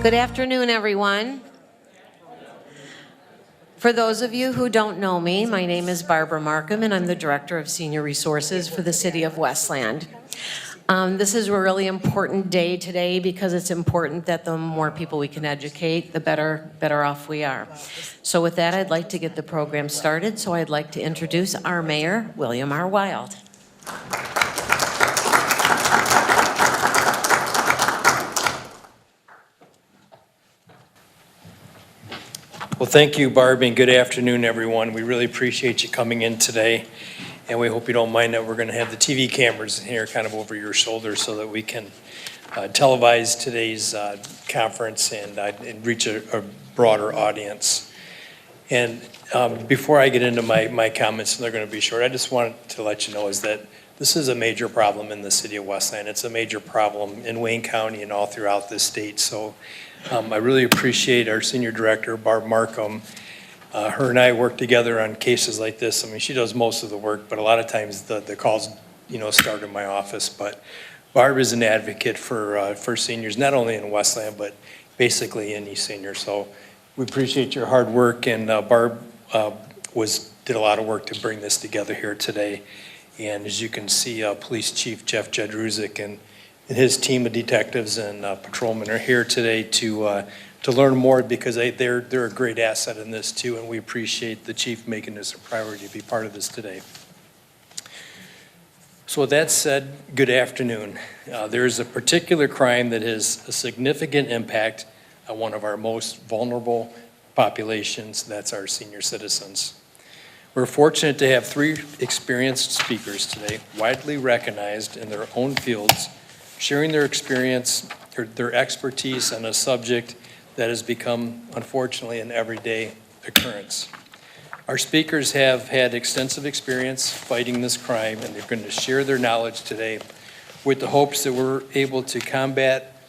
Good afternoon, everyone. For those of you who don't know me, my name is Barbara Markham, and I'm the Director of Senior Resources for the City of Westland. This is a really important day today because it's important that the more people we can educate, the better off we are. So with that, I'd like to get the program started. So I'd like to introduce our Mayor, William R. Wild. Well, thank you, Barb, and good afternoon, everyone. We really appreciate you coming in today, and we hope you don't mind that we're going to have the TV cameras here kind of over your shoulders so that we can televise today's conference and reach a broader audience. And before I get into my comments, and they're going to be short, I just wanted to let you know is that this is a major problem in the city of Westland. It's a major problem in Wayne County and all throughout the state. So I really appreciate our senior director, Barb Markham. Her and I work together on cases like this. I mean, she does most of the work, but a lot of times the calls, start in my office. But Barb is an advocate for seniors, not only in Westland, but basically any senior. So we appreciate your hard work, and Barb did a lot of work to bring this together here today. And as you can see, Police Chief Jeff Jedruzik and his team of detectives and patrolmen are here today to learn more because they're a great asset in this too, and we appreciate the chief making this a priority to be part of this today. So with that said, good afternoon. There is a particular crime that has a significant impact on one of our most vulnerable populations, that's our senior citizens. We're fortunate to have three experienced speakers today, widely recognized in their own fields, sharing their experience, their expertise on a subject that has become, unfortunately, an everyday occurrence. Our speakers have had extensive experience fighting this crime, and they're going to share their knowledge today with the hopes that we're able to combat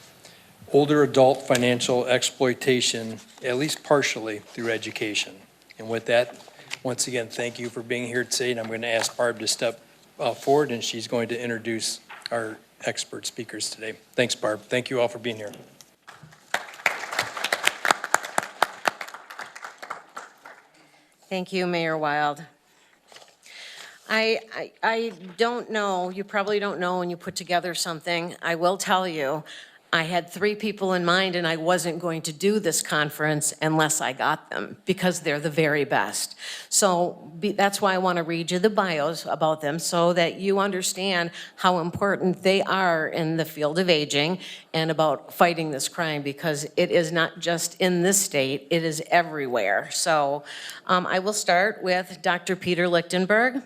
older adult financial exploitation, at least partially, through education. And with that, once again, thank you for being here today, and I'm going to ask Barb to step forward, and she's going to introduce our expert speakers today. Thanks, Barb. Thank you all for being here. Thank you, Mayor Wild. I don't know, you probably don't know when you put together something. I will tell you, I had three people in mind, and I wasn't going to do this conference unless I got them because they're the very best. So that's why I want to read you the bios about them so that you understand how important they are in the field of aging and about fighting this crime, because it is not just in this state, it is everywhere. So I will start with Dr. Peter Lichtenberg.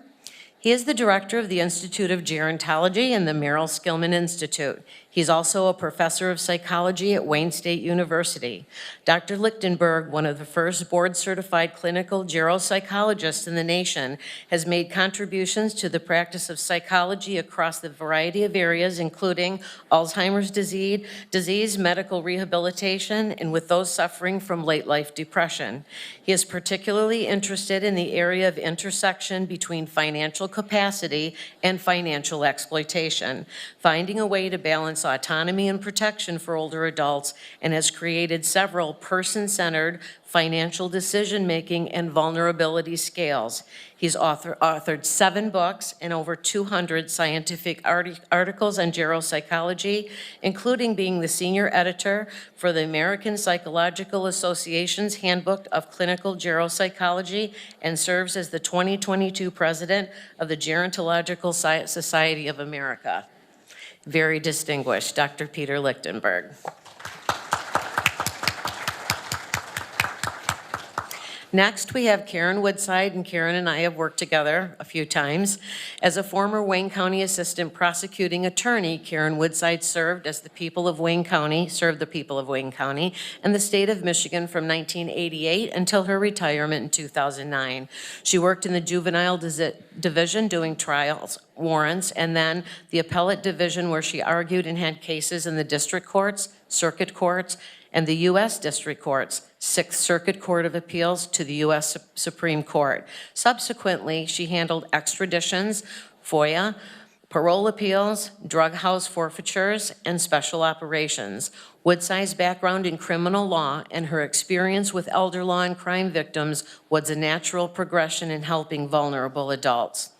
He is the director of the Institute of Gerontology and the Merrill Skillman Institute. He's also a professor of psychology at Wayne State University. Dr. Lichtenberg, one of the first board-certified clinical geropsychologists in the nation, has made contributions to the practice of psychology across the variety of areas, including Alzheimer's disease, medical rehabilitation, and with those suffering from late-life depression. He is particularly interested in the area of intersection between financial capacity and financial exploitation, finding a way to balance autonomy and protection for older adults, and has created several person-centered financial decision-making and vulnerability scales. He's authored 7 books and over 200 scientific articles on geropsychology, including being the senior editor for the American Psychological Association's Handbook of Clinical Geropsychology, and serves as the 2022 president of the Gerontological Society of America. Very distinguished, Dr. Peter Lichtenberg. Next, we have Karen Woodside, and Karen and I have worked together a few times. As a former Wayne County Assistant Prosecuting Attorney, Karen Woodside served the people of Wayne County and the state of Michigan from 1988 until her retirement in 2009. She worked in the Juvenile Division doing trials, warrants, and then the Appellate Division, where she argued and had cases in the district courts, circuit courts, and the U.S. District Courts, 6th Circuit Court of Appeals to the U.S. Supreme Court. Subsequently, she handled extraditions, FOIA, Parole Appeals, Drug House Forfeitures, and Special Operations. Woodside's background in criminal law and her experience with elder law and crime victims was a natural progression in helping vulnerable adults.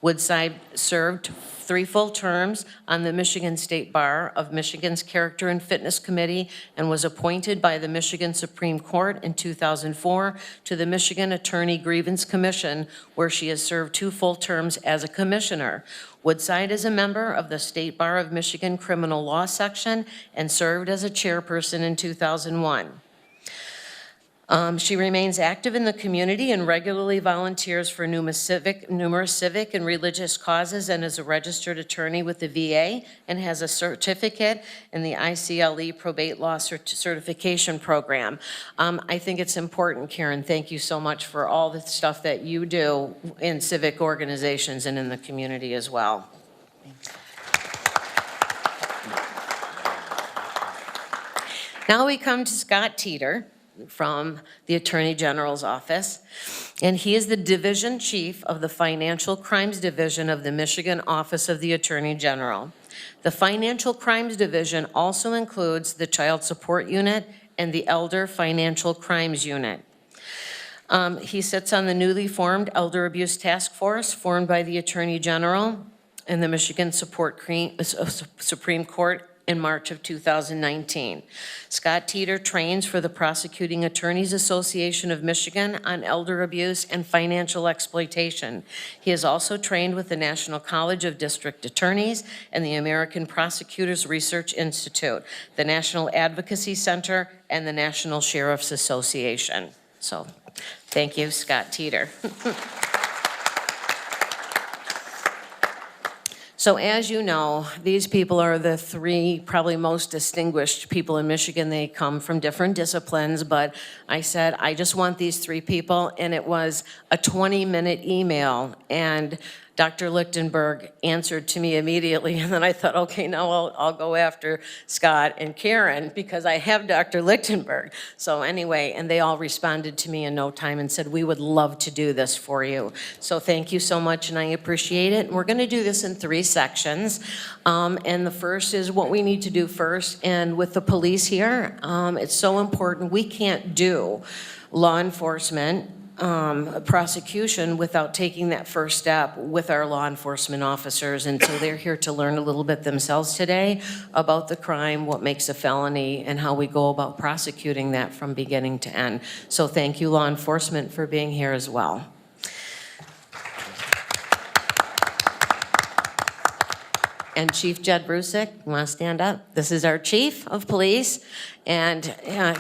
Woodside served 3 full terms on the Michigan State Bar of Michigan's Character and Fitness Committee and was appointed by the Michigan Supreme Court in 2004 to the Michigan Attorney Grievance Commission, where she has served 2 full terms as a commissioner. Woodside is a member of the State Bar of Michigan Criminal Law Section and served as a chairperson in 2001. She remains active in the community and regularly volunteers for numerous civic and religious causes, and is a registered attorney with the VA and has a certificate in the ICLE probate law certification program. I think it's important, Karen, thank you so much for all the stuff that you do in civic organizations and in the community as well. Now we come to Scott Teter from the Attorney General's office, and he is the Division Chief of the Financial Crimes Division of the Michigan Office of the Attorney General. The Financial Crimes Division also includes the Child Support Unit and the Elder Financial Crimes Unit. He sits on the newly formed Elder Abuse Task Force formed by the Attorney General and the Michigan Supreme Court in March of 2019. Scott Teter trains for the Prosecuting Attorneys Association of Michigan on elder abuse and financial exploitation. He is also trained with the National College of District Attorneys and the American Prosecutors Research Institute, the National Advocacy Center, and the National Sheriff's Association. So, thank you, Scott Teter. So as you know, these people are the 3 probably most distinguished people in Michigan. They come from different disciplines, but I said, I just want these 3 people, and it was a 20-minute email, and Dr. Lichtenberg answered to me immediately, and then I thought, okay, now I'll go after Scott and Karen because I have Dr. Lichtenberg. So anyway, and they all responded to me in no time and said, we would love to do this for you. So thank you so much, and I appreciate it. And we're gonna do this in 3 sections. And the first is what we need to do first. And with the police here, it's so important. We can't do law enforcement prosecution without taking that first step with our law enforcement officers. And so they're here to learn a little bit themselves today about the crime, what makes a felony, and how we go about prosecuting that from beginning to end. So thank you, law enforcement, for being here as well. And Chief Jed Brusick, you want to stand up? This is our Chief of Police, and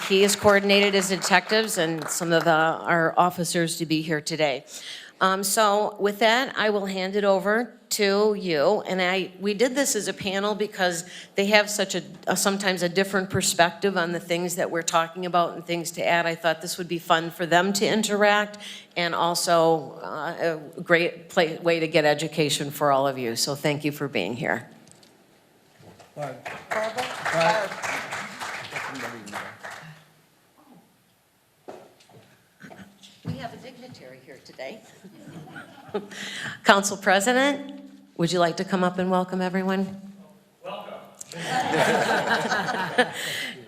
he has coordinated his detectives and some of our officers to be here today. So with that, I will hand it over to you. And we did this as a panel because they have such sometimes a different perspective on the things that we're talking about and things to add. I thought this would be fun for them to interact, and also a great way to get education for all of you. So thank you for being here. We have a dignitary here today. Council President, would you like to come up and welcome everyone? Welcome.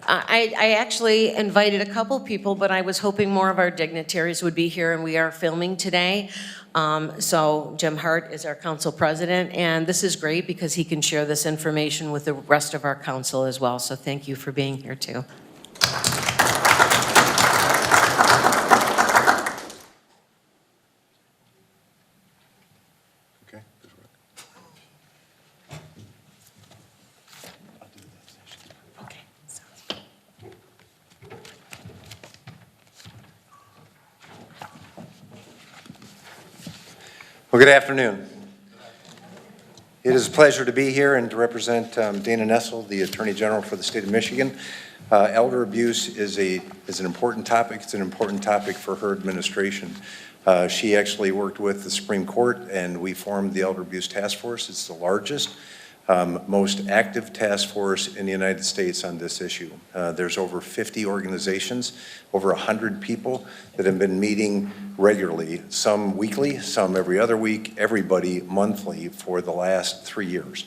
I actually invited a couple people, but I was hoping more of our dignitaries would be here, and we are filming today. So Jim Hart is our council president, and this is great because he can share this information with the rest of our council as well. So thank you for being here too. Well, good afternoon. It is a pleasure to be here and to represent Dana Nessel, the Attorney General for the state of Michigan. Elder abuse is an important topic. It's an important topic for her administration. She actually worked with the Supreme Court, and we formed the Elder Abuse Task Force. It's the largest most active task force in the United States on this issue. There's over 50 organizations, over 100 people that have been meeting regularly, some weekly, some every other week, everybody monthly for the last 3 years.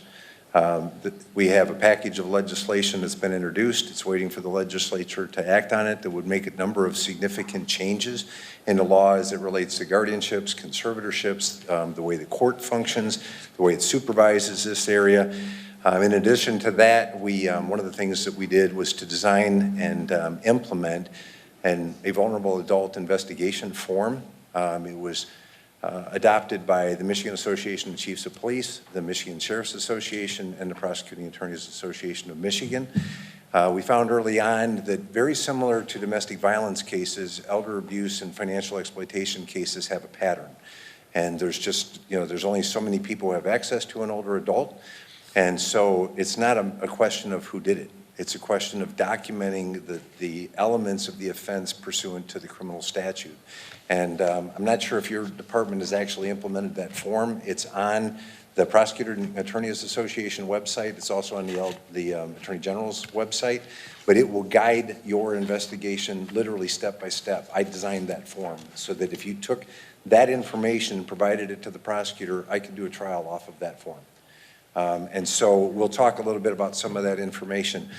We have a package of legislation that's been introduced. It's waiting for the legislature to act on it that would make a number of significant changes in the law as it relates to guardianships, conservatorships, the way the court functions, the way it supervises this area. In addition to that, one of the things that we did was to design and implement a vulnerable adult investigation form. It was adopted by the Michigan Association of Chiefs of Police, the Michigan Sheriff's Association, and the Prosecuting Attorneys Association of Michigan. We found early on that very similar to domestic violence cases, elder abuse and financial exploitation cases have a pattern. And there's just, there's only so many people who have access to an older adult. And so it's not a question of who did it. It's a question of documenting the elements of the offense pursuant to the criminal statute. And I'm not sure if your department has actually implemented that form. It's on the Prosecuting Attorneys Association website. It's also on the Attorney General's website. But it will guide your investigation literally step by step. I designed that form so that if you took that information and provided it to the prosecutor, I could do a trial off of that form. And so we'll talk a little bit about some of that information.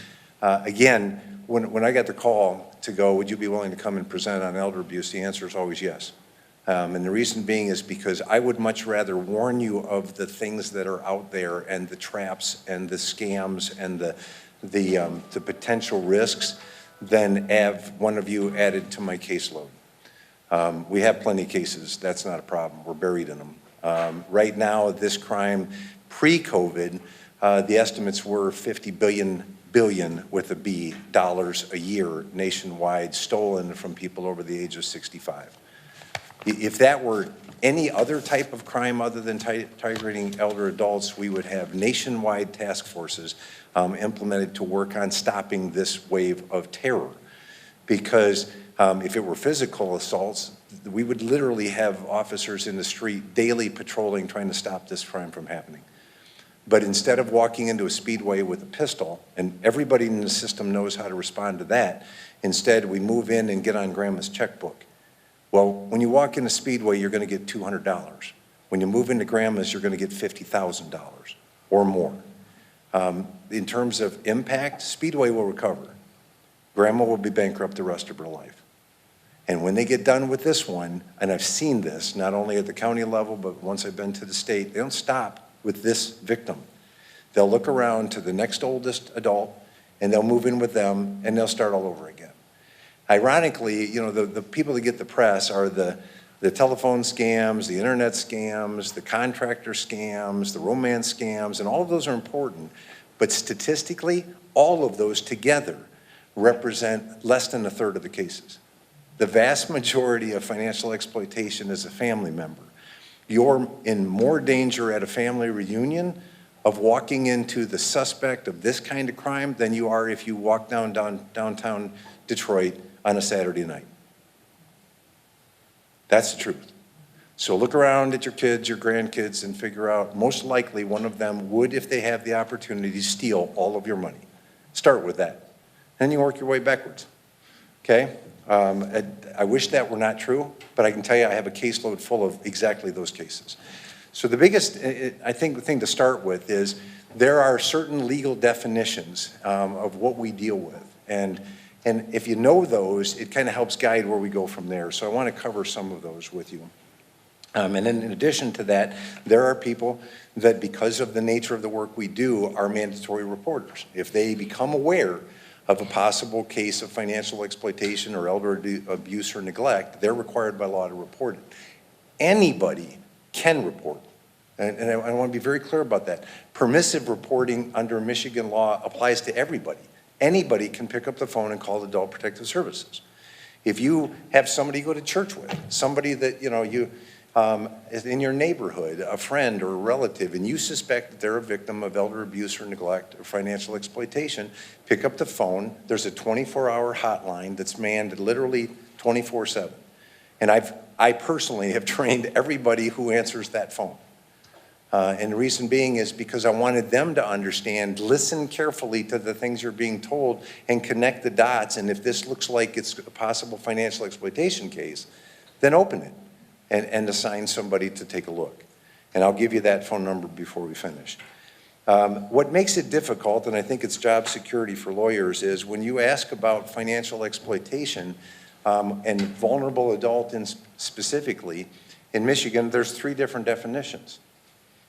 Again, when I got the call to go, would you be willing to come and present on elder abuse, the answer is always yes. And the reason being is because I would much rather warn you of the things that are out there and the traps and the scams and the potential risks than have one of you added to my caseload. We have plenty of cases. That's not a problem. We're buried in them. Right now, this crime, pre-COVID, the estimates were 50 billion with a B dollars a year nationwide stolen from people over the age of 65. If that were any other type of crime other than targeting elder adults, we would have nationwide task forces implemented to work on stopping this wave of terror. Because if it were physical assaults, we would literally have officers in the street daily patrolling trying to stop this crime from happening. But instead of walking into a speedway with a pistol, and everybody in the system knows how to respond to that, instead we move in and get on grandma's checkbook. Well, when you walk in a speedway, you're going to get $200. When you move into grandma's, you're going to get $50,000 or more. In terms of impact, speedway will recover. Grandma will be bankrupt the rest of her life. And when they get done with this one, and I've seen this, not only at the county level, but once I've been to the state, they don't stop with this victim. They'll look around to the next oldest adult, and they'll move in with them, and they'll start all over again. Ironically, the people that get the press are the telephone scams, the internet scams, the contractor scams, the romance scams, and all of those are important. But statistically, all of those together represent less than a third of the cases. The vast majority of financial exploitation is a family member. You're in more danger at a family reunion of walking into the suspect of this kind of crime than you are if you walk downtown Detroit on a Saturday night. That's the truth. So look around at your kids, your grandkids, and figure out, most likely one of them would, if they have the opportunity, steal all of your money. Start with that. Then you work your way backwards, okay? I wish that were not true, but I can tell you I have a caseload full of exactly those cases. So the biggest, I think the thing to start with is there are certain legal definitions of what we deal with. And if you know those, it kind of helps guide where we go from there. So I want to cover some of those with you. And then in addition to that, there are people that, because of the nature of the work we do, are mandatory reporters. If they become aware of a possible case of financial exploitation or elder abuse or neglect, they're required by law to report it. Anybody can report. And I want to be very clear about that. Permissive reporting under Michigan law applies to everybody. Anybody can pick up the phone and call Adult Protective Services. If you have somebody you go to church with, somebody that is in your neighborhood, a friend or a relative, and you suspect that they're a victim of elder abuse or neglect or financial exploitation, pick up the phone. There's a 24-hour hotline that's manned literally 24/7. And I personally have trained everybody who answers that phone. And the reason being is because I wanted them to understand, listen carefully to the things you're being told and connect the dots. And if this looks like it's a possible financial exploitation case, then open it and assign somebody to take a look. And I'll give you that phone number before we finish. What makes it difficult, and I think it's job security for lawyers, is when you ask about financial exploitation and vulnerable adult specifically, in Michigan, there's 3 different definitions.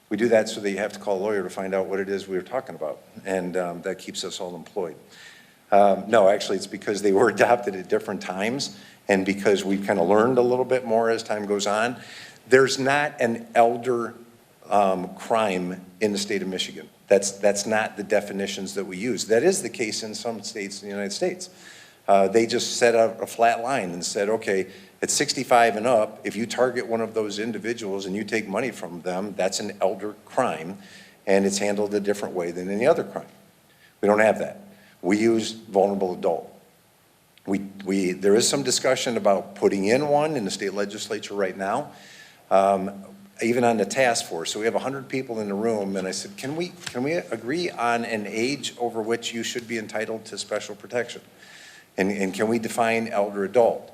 We do that so that you have to call a lawyer to find out what it is we were talking about, and that keeps us all employed. No, actually, it's because they were adopted at different times, and because we've kind of learned a little bit more as time goes on. There's not an elder crime in the state of Michigan. That's not the definitions that we use. That is the case in some states in the United States. They just set a flat line and said, okay, at 65 and up, if you target one of those individuals and you take money from them, that's an elder crime, and it's handled a different way than any other crime. We don't have that. We use vulnerable adult. There is some discussion about putting in one in the state legislature right now, even on the task force. So we have 100 people in the room, and I said, can we agree on an age over which you should be entitled to special protection? And can we define elder adult?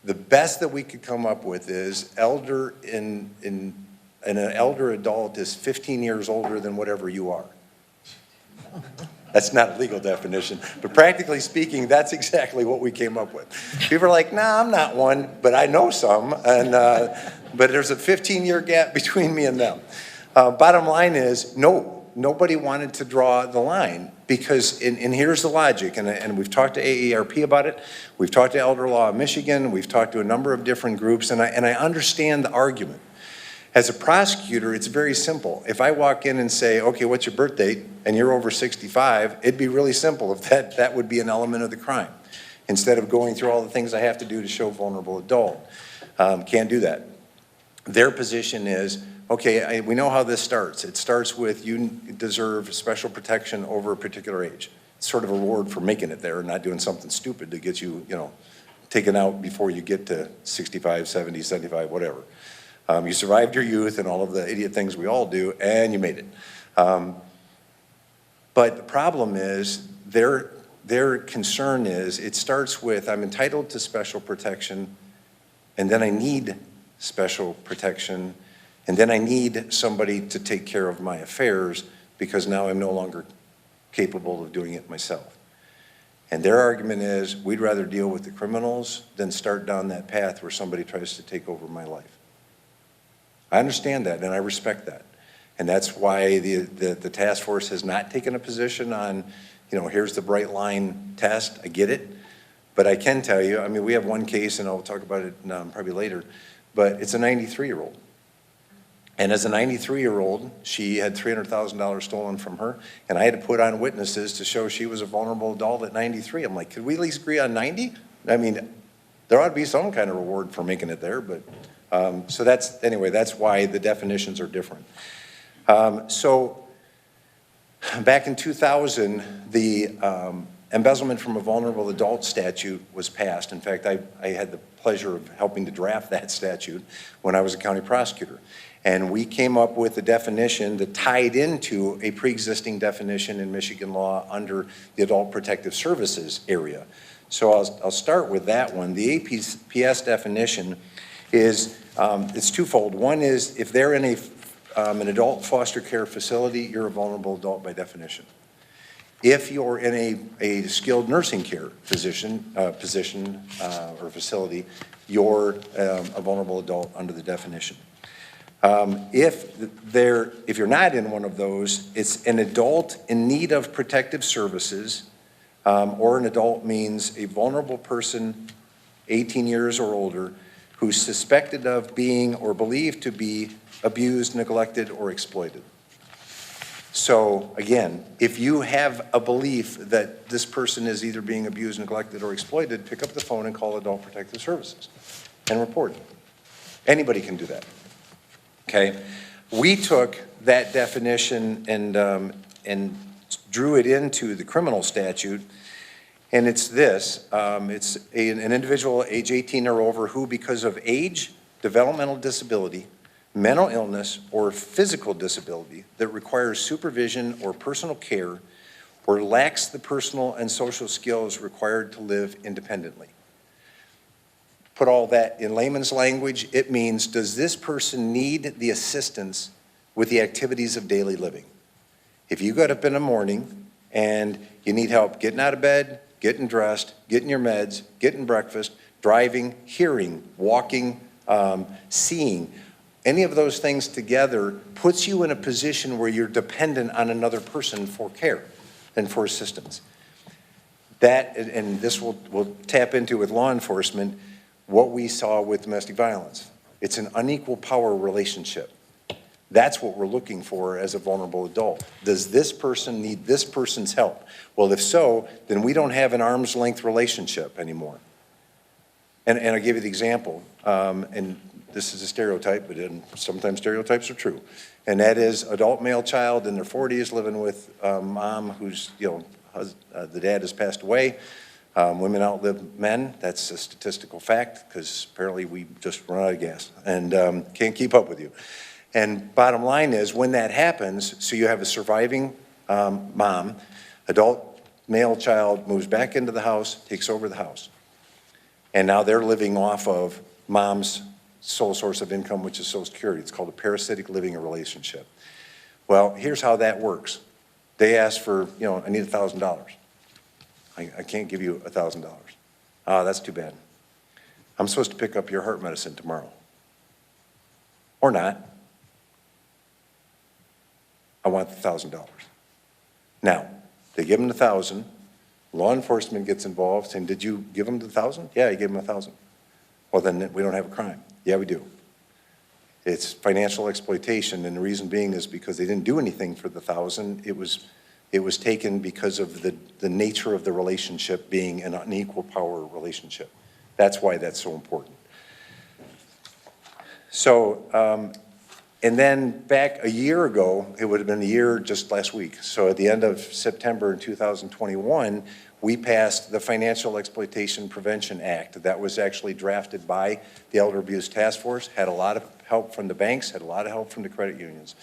The best that we could come up with is elder and an elder adult is 15 years older than whatever you are. That's not a legal definition, but practically speaking, that's exactly what we came up with. People are like, nah, I'm not one, but I know some, and but there's a 15-year gap between me and them. Bottom line is, no, nobody wanted to draw the line. Because, and here's the logic, and we've talked to AARP about it, we've talked to Elder Law of Michigan, we've talked to a number of different groups, and I understand the argument. As a prosecutor, it's very simple. If I walk in and say, okay, what's your birth date, and you're over 65, it'd be really simple if that would be an element of the crime, instead of going through all the things I have to do to show vulnerable adult. Can't do that. Their position is, okay, we know how this starts. It starts with you deserve special protection over a particular age. It's sort of a reward for making it there and not doing something stupid to get you, taken out before you get to 65, 70, 75, whatever. You survived your youth and all of the idiot things we all do, and you made it. But the problem is their concern is it starts with I'm entitled to special protection, and then I need special protection, and then I need somebody to take care of my affairs because now I'm no longer capable of doing it myself. And their argument is we'd rather deal with the criminals than start down that path where somebody tries to take over my life. I understand that and I respect that. And that's why the task force has not taken a position on, here's the bright line test. I get it. But I can tell you, we have one case, and I'll talk about it probably later, but it's a 93-year-old. And as a 93-year-old, she had $300,000 stolen from her, and I had to put on witnesses to show she was a vulnerable adult at 93. I'm like, could we at least agree on 90? There ought to be some kind of reward for making it there, but, so that's why the definitions are different. So back in 2000, the embezzlement from a vulnerable adult statute was passed. In fact, I had the pleasure of helping to draft that statute when I was a county prosecutor. And we came up with a definition that tied into a pre-existing definition in Michigan law under the Adult Protective Services area. So I'll start with that one. The APS definition is, it's twofold. One is if they're in an adult foster care facility, you're a vulnerable adult by definition. If you're in a skilled nursing care position or facility, you're a vulnerable adult under the definition. If you're not in one of those, it's an adult in need of protective services, or an adult means a vulnerable person, 18 years or older, who's suspected of being or believed to be abused, neglected, or exploited. So again, if you have a belief that this person is either being abused, neglected, or exploited, pick up the phone and call Adult Protective Services and report it. Anybody can do that. Okay, we took that definition and drew it into the criminal statute, and it's this. It's an individual age 18 or over who, because of age, developmental disability, mental illness, or physical disability that requires supervision or personal care or lacks the personal and social skills required to live independently. Put all that in layman's language, it means, does this person need the assistance with the activities of daily living? If you got up in the morning and you need help getting out of bed, getting dressed, getting your meds, getting breakfast, driving, hearing, walking, seeing, any of those things together puts you in a position where you're dependent on another person for care and for assistance. That, and this we'll tap into with law enforcement, what we saw with domestic violence. It's an unequal power relationship. That's what we're looking for as a vulnerable adult. Does this person need this person's help? Well, if so, then we don't have an arm's length relationship anymore. And I'll give you the example, and this is a stereotype, but sometimes stereotypes are true. And that is adult male child in their 40s living with mom who's, the dad has passed away. Women outlive men. That's a statistical fact because apparently we just run out of gas and can't keep up with you. And bottom line is when that happens, so you have a surviving mom, adult male child moves back into the house, takes over the house. And now they're living off of mom's sole source of income, which is Social Security. It's called a parasitic living relationship. Well, here's how that works. They ask for, I need $1,000. I can't give you $1,000. Oh, that's too bad. I'm supposed to pick up your heart medicine tomorrow. Or not. I want the $1,000. Now, they give them the $1,000. Law enforcement gets involved saying, did you give them the $1,000? Yeah, I gave them $1,000. Well, then we don't have a crime. Yeah, we do. It's financial exploitation, and the reason being is because they didn't do anything for the $1,000. It was taken because of the nature of the relationship being an unequal power relationship. That's why that's so important. So, and then back a year ago, it would have been a year just last week. So at the end of September in 2021, we passed the Financial Exploitation Prevention Act. That was actually drafted by the Elder Abuse Task Force, had a lot of help from the banks, had a lot of help from the credit unions.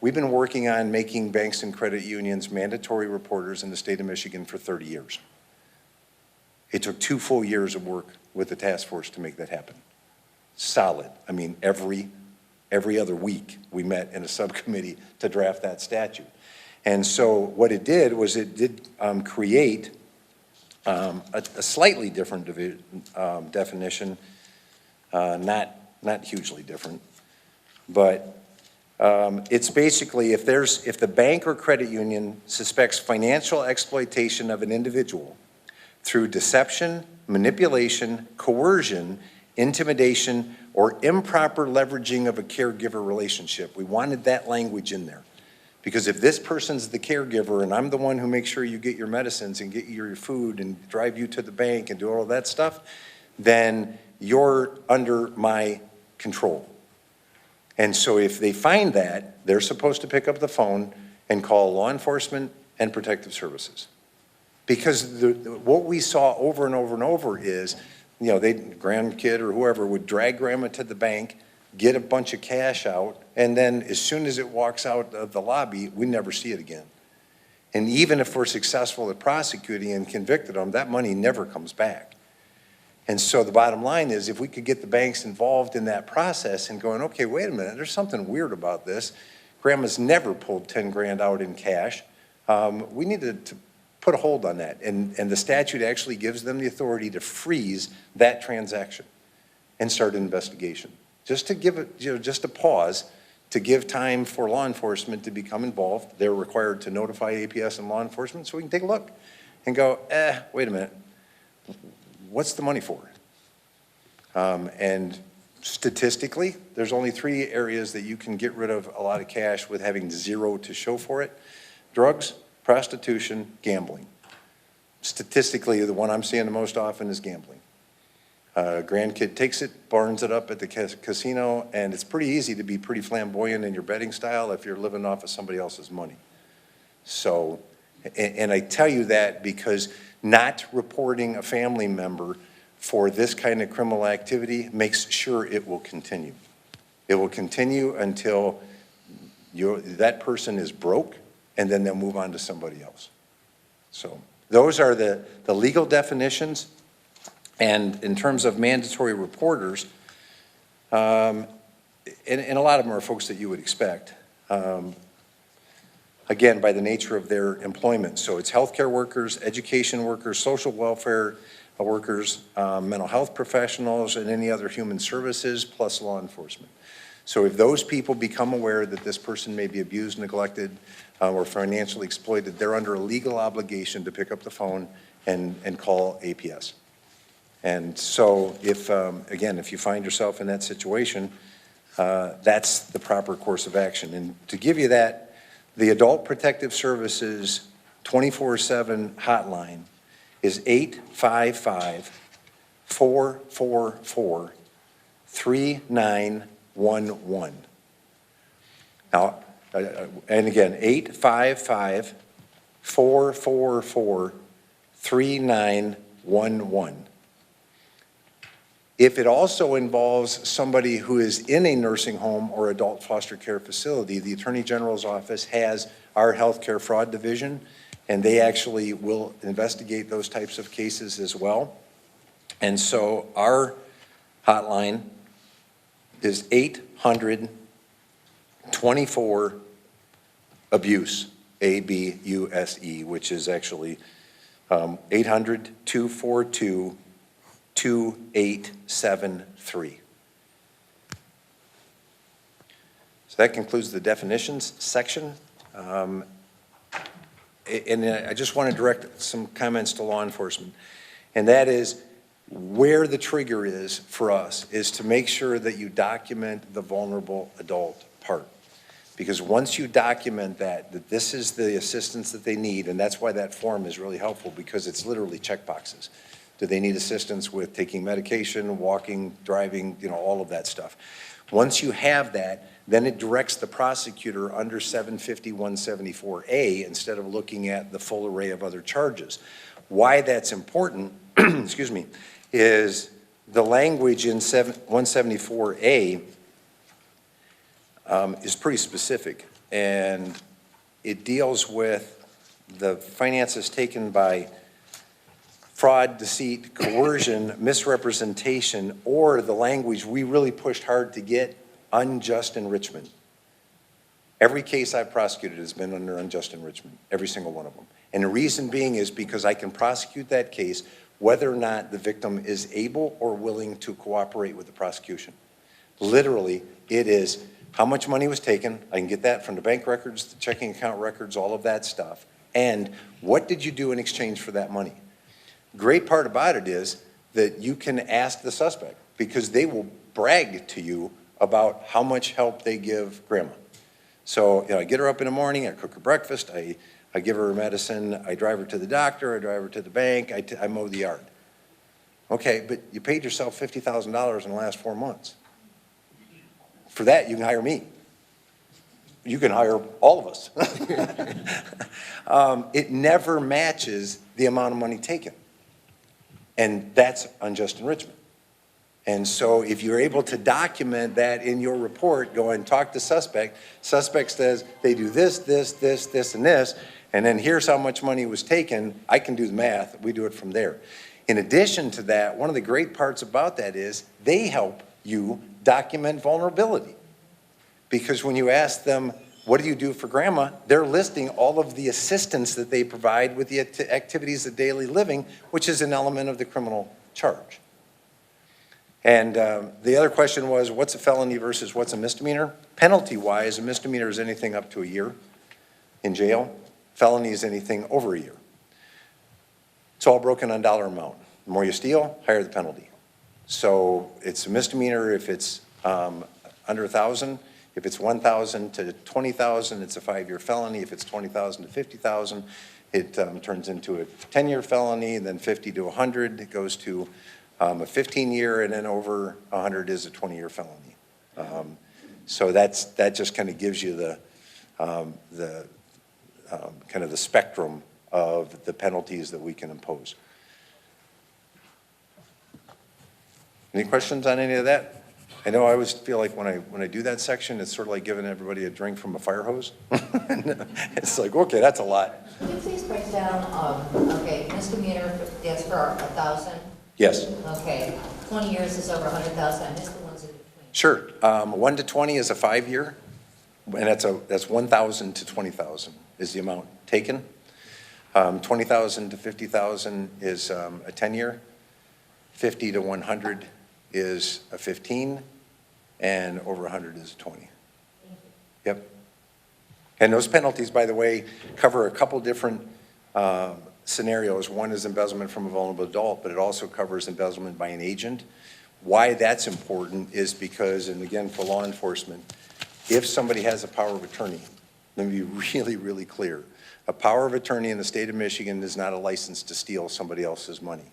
We've been working on making banks and credit unions mandatory reporters in the state of Michigan for 30 years. It took 2 full years of work with the task force to make that happen. Solid. I mean, every other week we met in a subcommittee to draft that statute. And so what it did was it did create a slightly different definition, not hugely different, but it's basically if the bank or credit union suspects financial exploitation of an individual through deception, manipulation, coercion, intimidation, or improper leveraging of a caregiver relationship. We wanted that language in there. Because if this person's the caregiver and I'm the one who makes sure you get your medicines and get your food and drive you to the bank and do all that stuff, then you're under my control. And so if they find that, they're supposed to pick up the phone and call law enforcement and protective services. Because what we saw over and over and over is, grandkid or whoever would drag grandma to the bank, get a bunch of cash out, and then as soon as it walks out of the lobby, we never see it again. And even if we're successful at prosecuting and convicted them, that money never comes back. And so the bottom line is if we could get the banks involved in that process and going, okay, wait a minute, there's something weird about this. Grandma's never pulled 10 grand out in cash. We need to put a hold on that. And the statute actually gives them the authority to freeze that transaction and start an investigation. Just to give it, just a pause to give time for law enforcement to become involved. They're required to notify APS and law enforcement so we can take a look and go, wait a minute, what's the money for? And statistically, there's only 3 areas that you can get rid of a lot of cash with having 0 to show for it. Drugs, prostitution, gambling. Statistically, the one I'm seeing the most often is gambling. Grandkid takes it, burns it up at the casino, and it's pretty easy to be pretty flamboyant in your betting style if you're living off of somebody else's money. So, and I tell you that because not reporting a family member for this kind of criminal activity makes sure it will continue. It will continue until that person is broke, and then they'll move on to somebody else. So those are the legal definitions. And in terms of mandatory reporters, and a lot of them are folks that you would expect, again, by the nature of their employment. So it's healthcare workers, education workers, social welfare workers, mental health professionals, and any other human services, plus law enforcement. So if those people become aware that this person may be abused, neglected, or financially exploited, they're under a legal obligation to pick up the phone and call APS. And so if, again, if you find yourself in that situation, that's the proper course of action. And to give you that, the Adult Protective Services 24/7 hotline is 855-444-3911. Now, and again, 855-444-3911. If it also involves somebody who is in a nursing home or adult foster care facility, the Attorney General's office has our healthcare fraud division, and they actually will investigate those types of cases as well. And so our hotline is 800-24-ABUSE, ABUSE, which is actually 800-242-2873. So that concludes the definitions section. And I just want to direct some comments to law enforcement. And that is where the trigger is for us is to make sure that you document the vulnerable adult part. Because once you document that this is the assistance that they need, and that's why that form is really helpful, because it's literally checkboxes. Do they need assistance with taking medication, walking, driving, all of that stuff. Once you have that, then it directs the prosecutor under 750-174A instead of looking at the full array of other charges. Why that's important, excuse me, is the language in 174A is pretty specific, and it deals with the finances taken by fraud, deceit, coercion, misrepresentation, or the language we really pushed hard to get, unjust enrichment. Every case I've prosecuted has been under unjust enrichment, every single one of them. And the reason being is because I can prosecute that case whether or not the victim is able or willing to cooperate with the prosecution. Literally, it is how much money was taken. I can get that from the bank records, the checking account records, all of that stuff. And what did you do in exchange for that money? Great part about it is that you can ask the suspect because they will brag to you about how much help they give grandma. So I get her up in the morning, I cook her breakfast, I give her medicine, I drive her to the doctor, I drive her to the bank, I mow the yard. Okay, but you paid yourself $50,000 in the last 4 months. For that, you can hire me. You can hire all of us. It never matches the amount of money taken. And that's unjust enrichment. And so if you're able to document that in your report, go and talk to suspect says they do this, this, this, this, and this, and then here's how much money was taken, I can do the math, we do it from there. In addition to that, one of the great parts about that is they help you document vulnerability. Because when you ask them, what do you do for grandma? They're listing all of the assistance that they provide with the activities of daily living, which is an element of the criminal charge. And the other question was, what's a felony versus what's a misdemeanor? Penalty-wise, a misdemeanor is anything up to a year in jail. Felony is anything over a year. It's all broken on dollar amount. The more you steal, higher the penalty. So it's a misdemeanor if it's under 1,000. If it's 1,000 to 20,000, it's a 5-year felony. If it's 20,000 to 50,000, it turns into a 10-year felony, and then 50 to 100, it goes to a 15-year, and then over 100 is a 20-year felony. So that just kind of gives you the kind of the spectrum of the penalties that we can impose. Any questions on any of that? I know I always feel like when I do that section, it's sort of like giving everybody a drink from a fire hose. It's like, okay, that's a lot. Could you please break down, okay, misdemeanor, that's for 1,000? Yes. Okay, 20 years is over 100,000, I missed the ones in between. Sure. 1 to 20 is a 5-year, and that's 1,000 to 20,000 is the amount taken. 20,000 to 50,000 is a 10-year. 50 to 100 is a 15, and over 100 is a 20. Yep. And those penalties, by the way, cover a couple different scenarios. One is embezzlement from a vulnerable adult, but it also covers embezzlement by an agent. Why that's important is because, and again, for law enforcement, if somebody has a power of attorney, let me be really, really clear. A power of attorney in the state of Michigan is not a license to steal somebody else's money.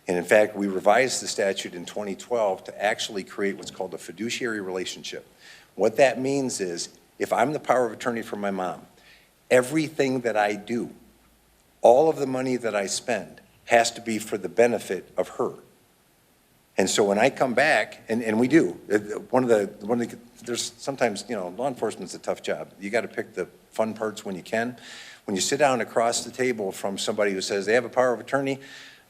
And in fact, we revised the statute in 2012 to actually create what's called a fiduciary relationship. What that means is, if I'm the power of attorney for my mom, everything that I do, all of the money that I spend, has to be for the benefit of her. And so when I come back, and we do, there's sometimes, law enforcement's a tough job. You got to pick the fun parts when you can. When you sit down across the table from somebody who says they have a power of attorney,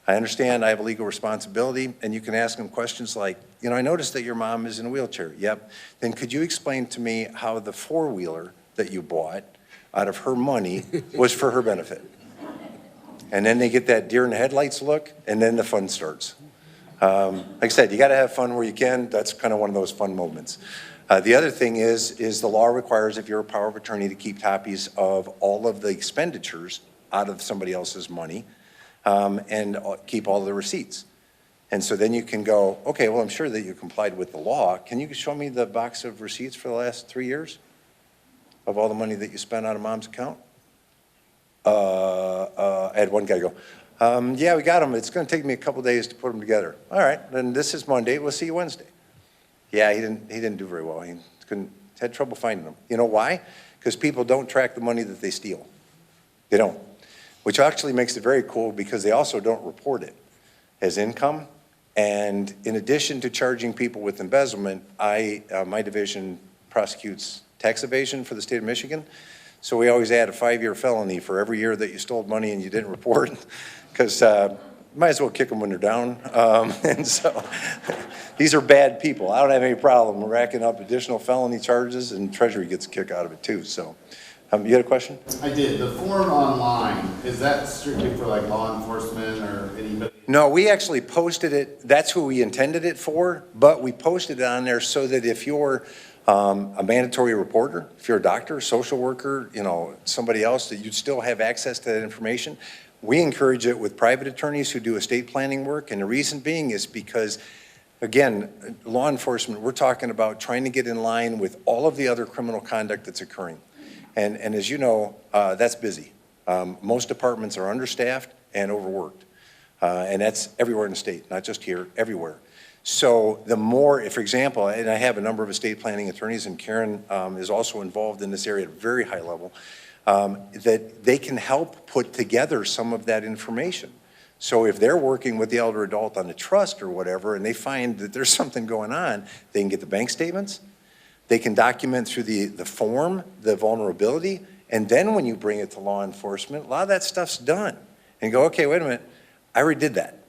I understand I have a legal responsibility, and you can ask them questions like, I noticed that your mom is in a wheelchair. Yep. Then could you explain to me how the four-wheeler that you bought out of her money was for her benefit? And then they get that deer in the headlights look, and then the fun starts. Like I said, you got to have fun where you can. That's kind of one of those fun moments. The other thing is the law requires, if you're a power of attorney, to keep copies of all of the expenditures out of somebody else's money. And keep all the receipts. And so then you can go, okay, well, I'm sure that you complied with the law. Can you show me the box of receipts for the last 3 years of all the money that you spent out of mom's account? I had one guy go, yeah, we got them. It's going to take me a couple days to put them together. All right, then this is Monday. We'll see you Wednesday. Yeah, he didn't do very well. He had trouble finding them. You know why? Because people don't track the money that they steal. They don't. Which actually makes it very cool because they also don't report it as income. And in addition to charging people with embezzlement, my division prosecutes tax evasion for the state of Michigan. So we always add a 5-year felony for every year that you stole money and you didn't report, because might as well kick them when they're down. And so these are bad people. I don't have any problem racking up additional felony charges, and Treasury gets a kick out of it too. So. You had a question? I did. The form online, is that strictly for like law enforcement or anybody? No, we actually posted it. That's who we intended it for, but we posted it on there so that if you're a mandatory reporter, if you're a doctor, social worker, somebody else, that you'd still have access to that information. We encourage it with private attorneys who do estate planning work, and the reason being is because, again, law enforcement, we're talking about trying to get in line with all of the other criminal conduct that's occurring. And as you know, that's busy. Most departments are understaffed and overworked. And that's everywhere in the state, not just here, everywhere. So the more, for example, and I have a number of estate planning attorneys, and Karen is also involved in this area at a very high level, that they can help put together some of that information. So if they're working with the elder adult on a trust or whatever, and they find that there's something going on, they can get the bank statements. They can document through the form, the vulnerability, and then when you bring it to law enforcement, a lot of that stuff's done. And you go, okay, wait a minute, I already did that.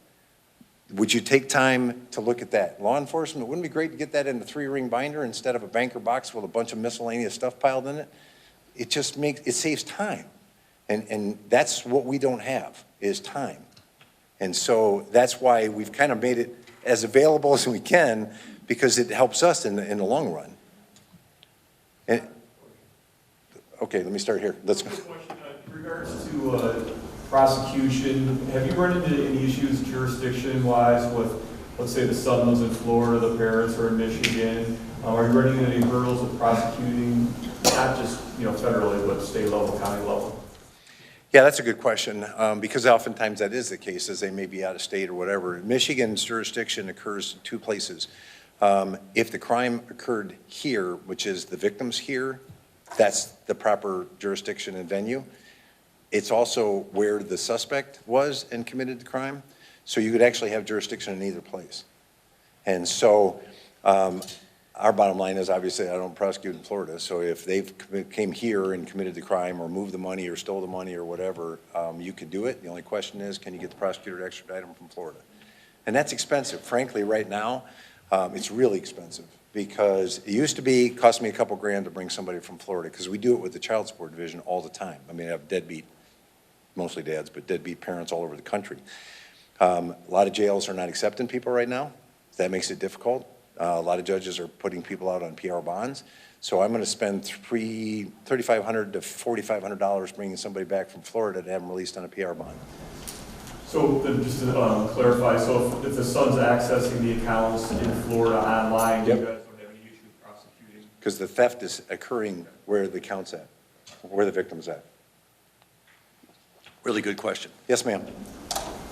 Would you take time to look at that? Law enforcement, wouldn't it be great to get that in a 3-ring binder instead of a banker box with a bunch of miscellaneous stuff piled in it? It just it saves time. And that's what we don't have, is time. And so that's why we've kind of made it as available as we can, because it helps us in the long run. And, okay, let me start here. Let's go. In regards to prosecution, have you run into any issues jurisdiction-wise with, let's say, the son lives in Florida, the parents are in Michigan? Are you running into any hurdles with prosecuting, not just federally, but state level, county level? Yeah, that's a good question, because oftentimes that is the case, as they may be out of state or whatever. Michigan's jurisdiction occurs in 2 places. If the crime occurred here, which is the victims here, that's the proper jurisdiction and venue. It's also where the suspect was and committed the crime. So you could actually have jurisdiction in either place. And so our bottom line is, obviously, I don't prosecute in Florida, so if they've came here and committed the crime or moved the money or stole the money or whatever, you can do it. The only question is, can you get the prosecutor to extradite them from Florida? And that's expensive. Frankly, right now, it's really expensive because it used to be, cost me a couple grand to bring somebody from Florida because we do it with the Child Support Division all the time. I mean, I have deadbeat, mostly dads, but deadbeat parents all over the country. A lot of jails are not accepting people right now. That makes it difficult. A lot of judges are putting people out on PR bonds. So I'm going to spend $3,500 to $4,500 bringing somebody back from Florida to have them released on a PR bond. So then just to clarify, so if the son's accessing the accounts in Florida online, Yep. you guys don't have any issue with prosecuting? Because the theft is occurring where the account's at, where the victim's at. Really good question. Yes, ma'am.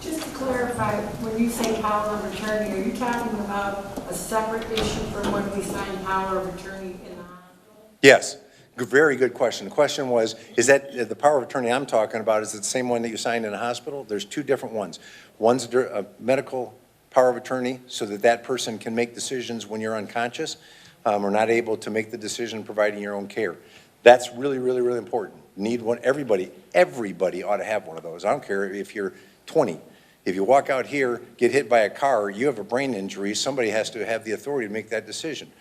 Just to clarify, when you say power of attorney, are you talking about a separate issue from when we sign power of attorney in the hospital? Yes, very good question. The question was, is that the power of attorney I'm talking about, is it the same one that you signed in a hospital? There's two different ones. One's a medical power of attorney so that that person can make decisions when you're unconscious or not able to make the decision providing your own care. That's really, really, really important. Need one. Everybody ought to have one of those. I don't care if you're 20. If you walk out here, get hit by a car, you have a brain injury, somebody has to have the authority to make that decision.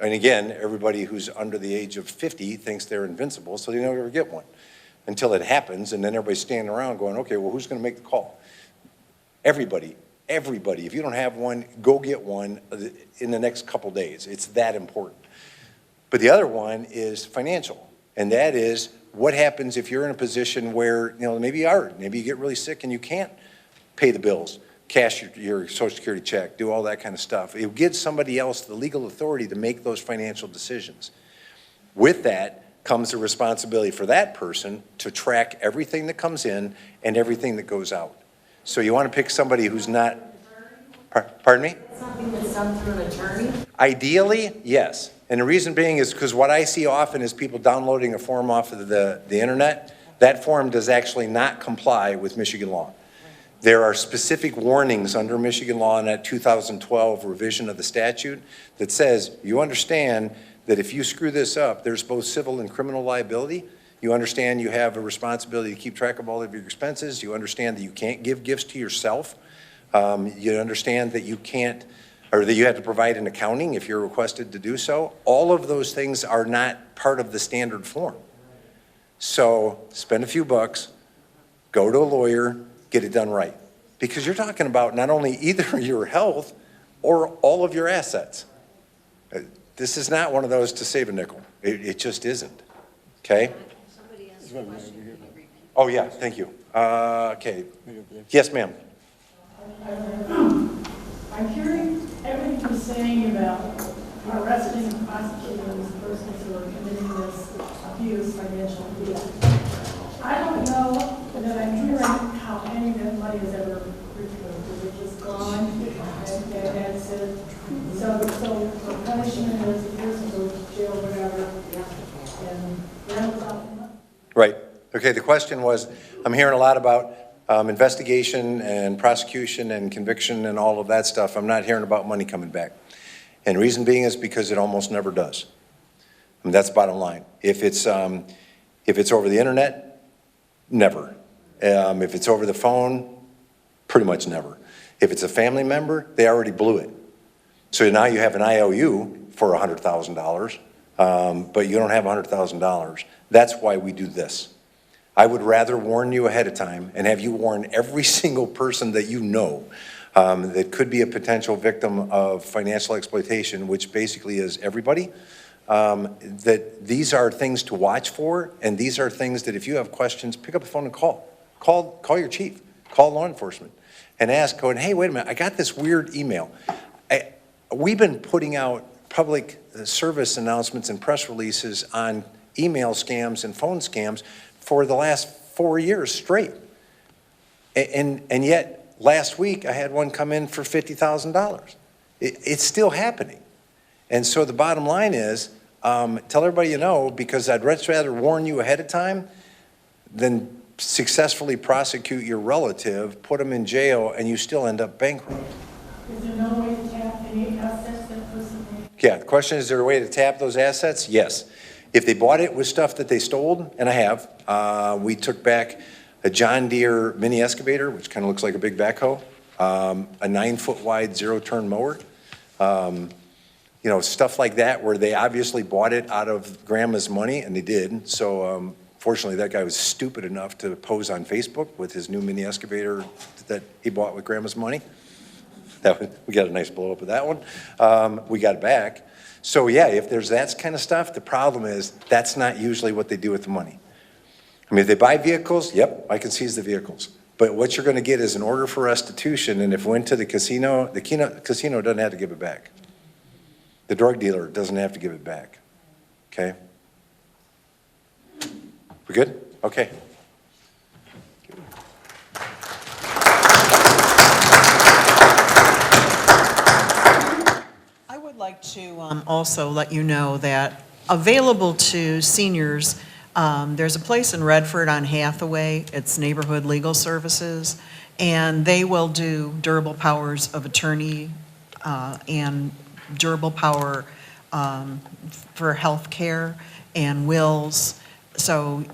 And again, everybody who's under the age of 50 thinks they're invincible, so they never ever get one until it happens, and then everybody's standing around going, okay, well, who's going to make the call? Everybody, if you don't have one, go get one in the next couple days. It's that important. But the other one is financial, and that is what happens if you're in a position where, maybe you get really sick and you can't pay the bills, cash your Social Security check, do all that kind of stuff. It gives somebody else the legal authority to make those financial decisions. With that comes the responsibility for that person to track everything that comes in and everything that goes out. So you want to pick somebody who's not, pardon me? Something that's done through an attorney? Ideally, yes. And the reason being is because what I see often is people downloading a form off of the internet. That form does actually not comply with Michigan law. There are specific warnings under Michigan law in that 2012 revision of the statute that says, you understand that if you screw this up, there's both civil and criminal liability. You understand you have a responsibility to keep track of all of your expenses. You understand that you can't give gifts to yourself. You understand that you can't, or that you have to provide an accounting if you're requested to do so. All of those things are not part of the standard form. So spend a few bucks, go to a lawyer, get it done right. Because you're talking about not only either your health or all of your assets. This is not one of those to save a nickel. It just isn't. Okay? Oh, yeah, thank you. Okay. Yes, ma'am. I'm hearing everything you're saying about arresting and prosecuting these persons who are committing this abuse, financial abuse. I don't know that I'm hearing how any of that money is ever returned. Is it just gone? And that's it. So the punishment is the person goes to jail, whatever, and they're not. Right. Okay, the question was, I'm hearing a lot about investigation and prosecution and conviction and all of that stuff. I'm not hearing about money coming back. And the reason being is because it almost never does. I mean, that's bottom line. If it's over the internet, never. If it's over the phone, pretty much never. If it's a family member, they already blew it. So now you have an IOU for $100,000, but you don't have $100,000. That's why we do this. I would rather warn you ahead of time and have you warn every single person that you know that could be a potential victim of financial exploitation, which basically is everybody, that these are things to watch for, and these are things that if you have questions, pick up the phone and call. Call your chief, call law enforcement, and ask, going, hey, wait a minute, I got this weird email. We've been putting out public service announcements and press releases on email scams and phone scams for the last 4 years straight. And yet, last week, I had one come in for $50,000. It's still happening. And so the bottom line is, tell everybody you know, because I'd much rather warn you ahead of time than successfully prosecute your relative, put them in jail, and you still end up bankrupt. Is there no way to tap any assets that person may? Yeah, the question is there a way to tap those assets? Yes. If they bought it with stuff that they stole, and I have, we took back a John Deere mini excavator, which kind of looks like a big backhoe, a 9-foot wide zero-turn mower, you know, stuff like that where they obviously bought it out of grandma's money, and they did. So fortunately, that guy was stupid enough to pose on Facebook with his new mini excavator that he bought with grandma's money. We got a nice blow up of that one. We got it back. So yeah, if there's that kind of stuff, the problem is that's not usually what they do with the money. I mean, if they buy vehicles, yep, I can seize the vehicles. But what you're going to get is an order for restitution, and if it went to the casino doesn't have to give it back. The drug dealer doesn't have to give it back. Okay? We good? Okay. I would like to also let you know that available to seniors, there's a place in Redford on Hathaway, it's Neighborhood Legal Services, and they will do durable powers of attorney and durable power for health care and wills. So,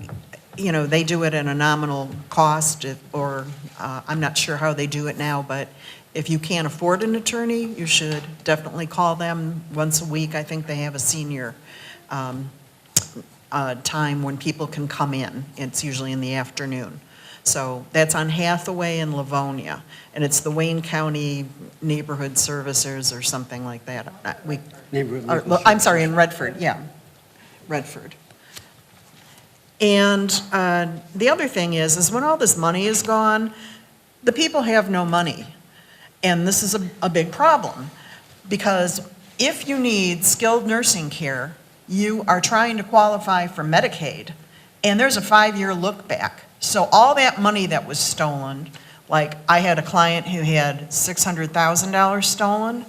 you know, they do it at a nominal cost, or I'm not sure how they do it now, but if you can't afford an attorney, you should definitely call them once a week. I think they have a senior time when people can come in. It's usually in the afternoon. So that's on Hathaway and Livonia, and it's the Wayne County Neighborhood Services or something like that. I'm sorry, in Redford, yeah, Redford. And the other thing is when all this money is gone, the people have no money. And this is a big problem, because if you need skilled nursing care, you are trying to qualify for Medicaid, and there's a 5-year look back. So all that money that was stolen, like I had a client who had $600,000 stolen.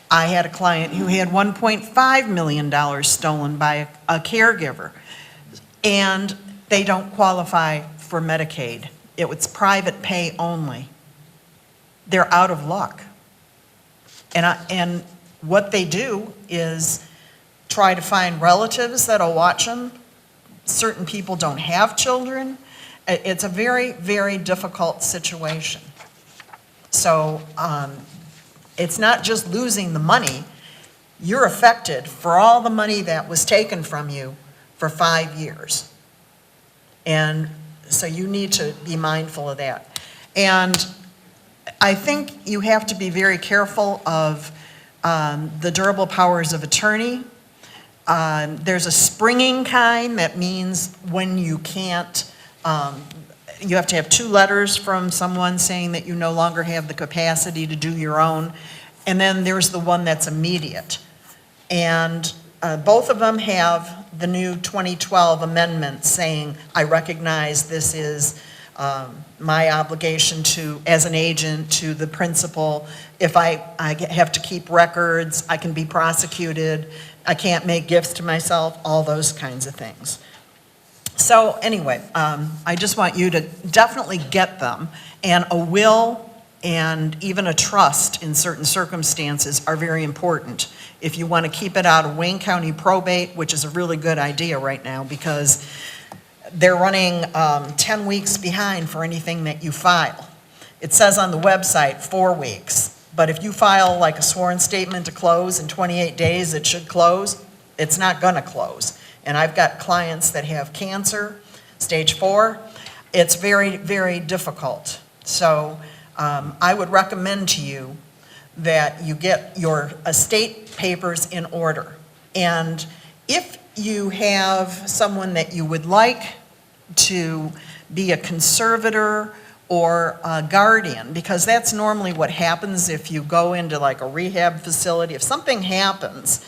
I had a client who had $1.5 million stolen by a caregiver, and they don't qualify for Medicaid. It was private pay only. They're out of luck. And what they do is try to find relatives that'll watch them. Certain people don't have children. It's a very, very difficult situation. So it's not just losing the money. You're affected for all the money that was taken from you for 5 years. And so you need to be mindful of that. And I think you have to be very careful of the durable powers of attorney. There's a springing kind that means when you can't, you have to have 2 letters from someone saying that you no longer have the capacity to do your own. And then there's the one that's immediate. And both of them have the new 2012 amendment saying, I recognize this is my obligation to, as an agent, to the principal. If I have to keep records, I can be prosecuted, I can't make gifts to myself, all those kinds of things. So anyway, I just want you to definitely get them, and a will and even a trust in certain circumstances are very important. If you want to keep it out of Wayne County probate, which is a really good idea right now because they're running 10 weeks behind for anything that you file. It says on the website 4 weeks, but if you file like a sworn statement to close in 28 days, it should close. It's not going to close. And I've got clients that have cancer, stage 4. It's very, very difficult. So I would recommend to you that you get your estate papers in order. And if you have someone that you would like to be a conservator or a guardian, because that's normally what happens if you go into like a rehab facility. If something happens,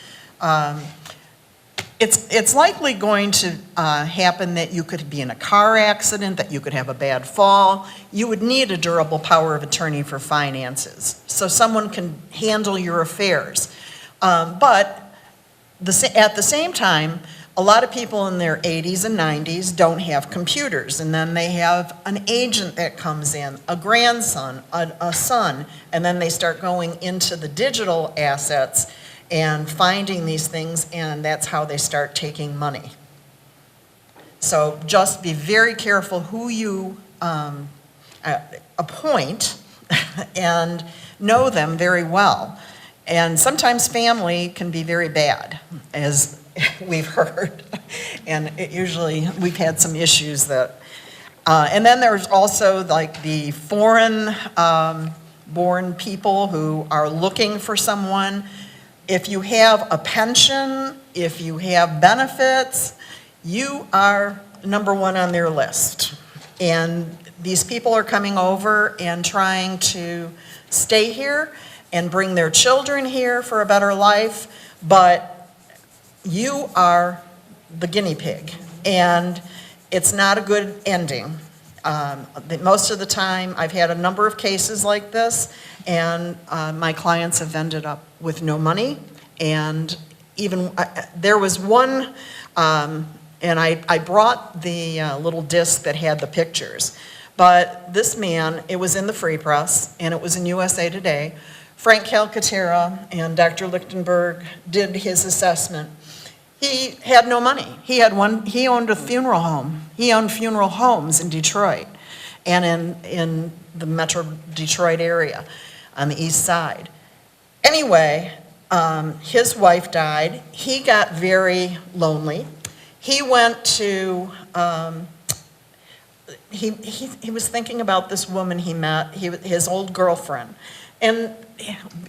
it's likely going to happen that you could be in a car accident, that you could have a bad fall. You would need a durable power of attorney for finances, so someone can handle your affairs. But at the same time, a lot of people in their 80s and 90s don't have computers, and then they have an agent that comes in, a grandson, a son, and then they start going into the digital assets, and finding these things, and that's how they start taking money. So just be very careful who you appoint and know them very well. And sometimes family can be very bad, as we've heard. And we've had some issues that, and then there's also like the foreign born people who are looking for someone. If you have a pension, if you have benefits, you are number one on their list. And these people are coming over and trying to stay here and bring their children here for a better life, but you are the guinea pig, and it's not a good ending. Most of the time, I've had a number of cases like this, and my clients have ended up with no money, and even, there was one, and I brought the little disc that had the pictures, but this man, it was in the Free Press, and it was in USA Today. Frank Calcaterra and Dr. Lichtenberg did his assessment. He had no money. He owned a funeral home. He owned funeral homes in Detroit and in the Metro Detroit area on the east side. Anyway, his wife died. He got very lonely. He went to, he was thinking about this woman he met, his old girlfriend. And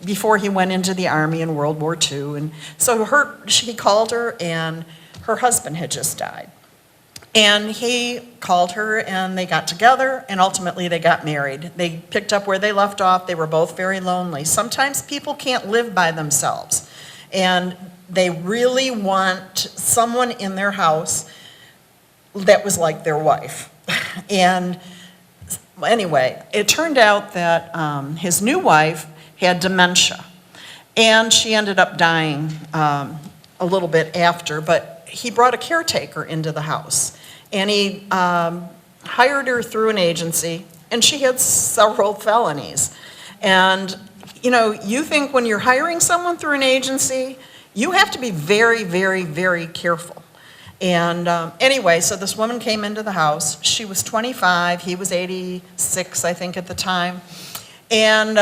before he went into the Army in World War II, and so he called her, and her husband had just died. And he called her, and they got together, and ultimately they got married. They picked up where they left off. They were both very lonely. Sometimes people can't live by themselves, and they really want someone in their house that was like their wife. And anyway, it turned out that his new wife had dementia, and she ended up dying a little bit after, but he brought a caretaker into the house, and he hired her through an agency, and she had several felonies. And you think when you're hiring someone through an agency, you have to be very, very, very careful. And anyway, so this woman came into the house. She was 25. He was 86, I think, at the time. And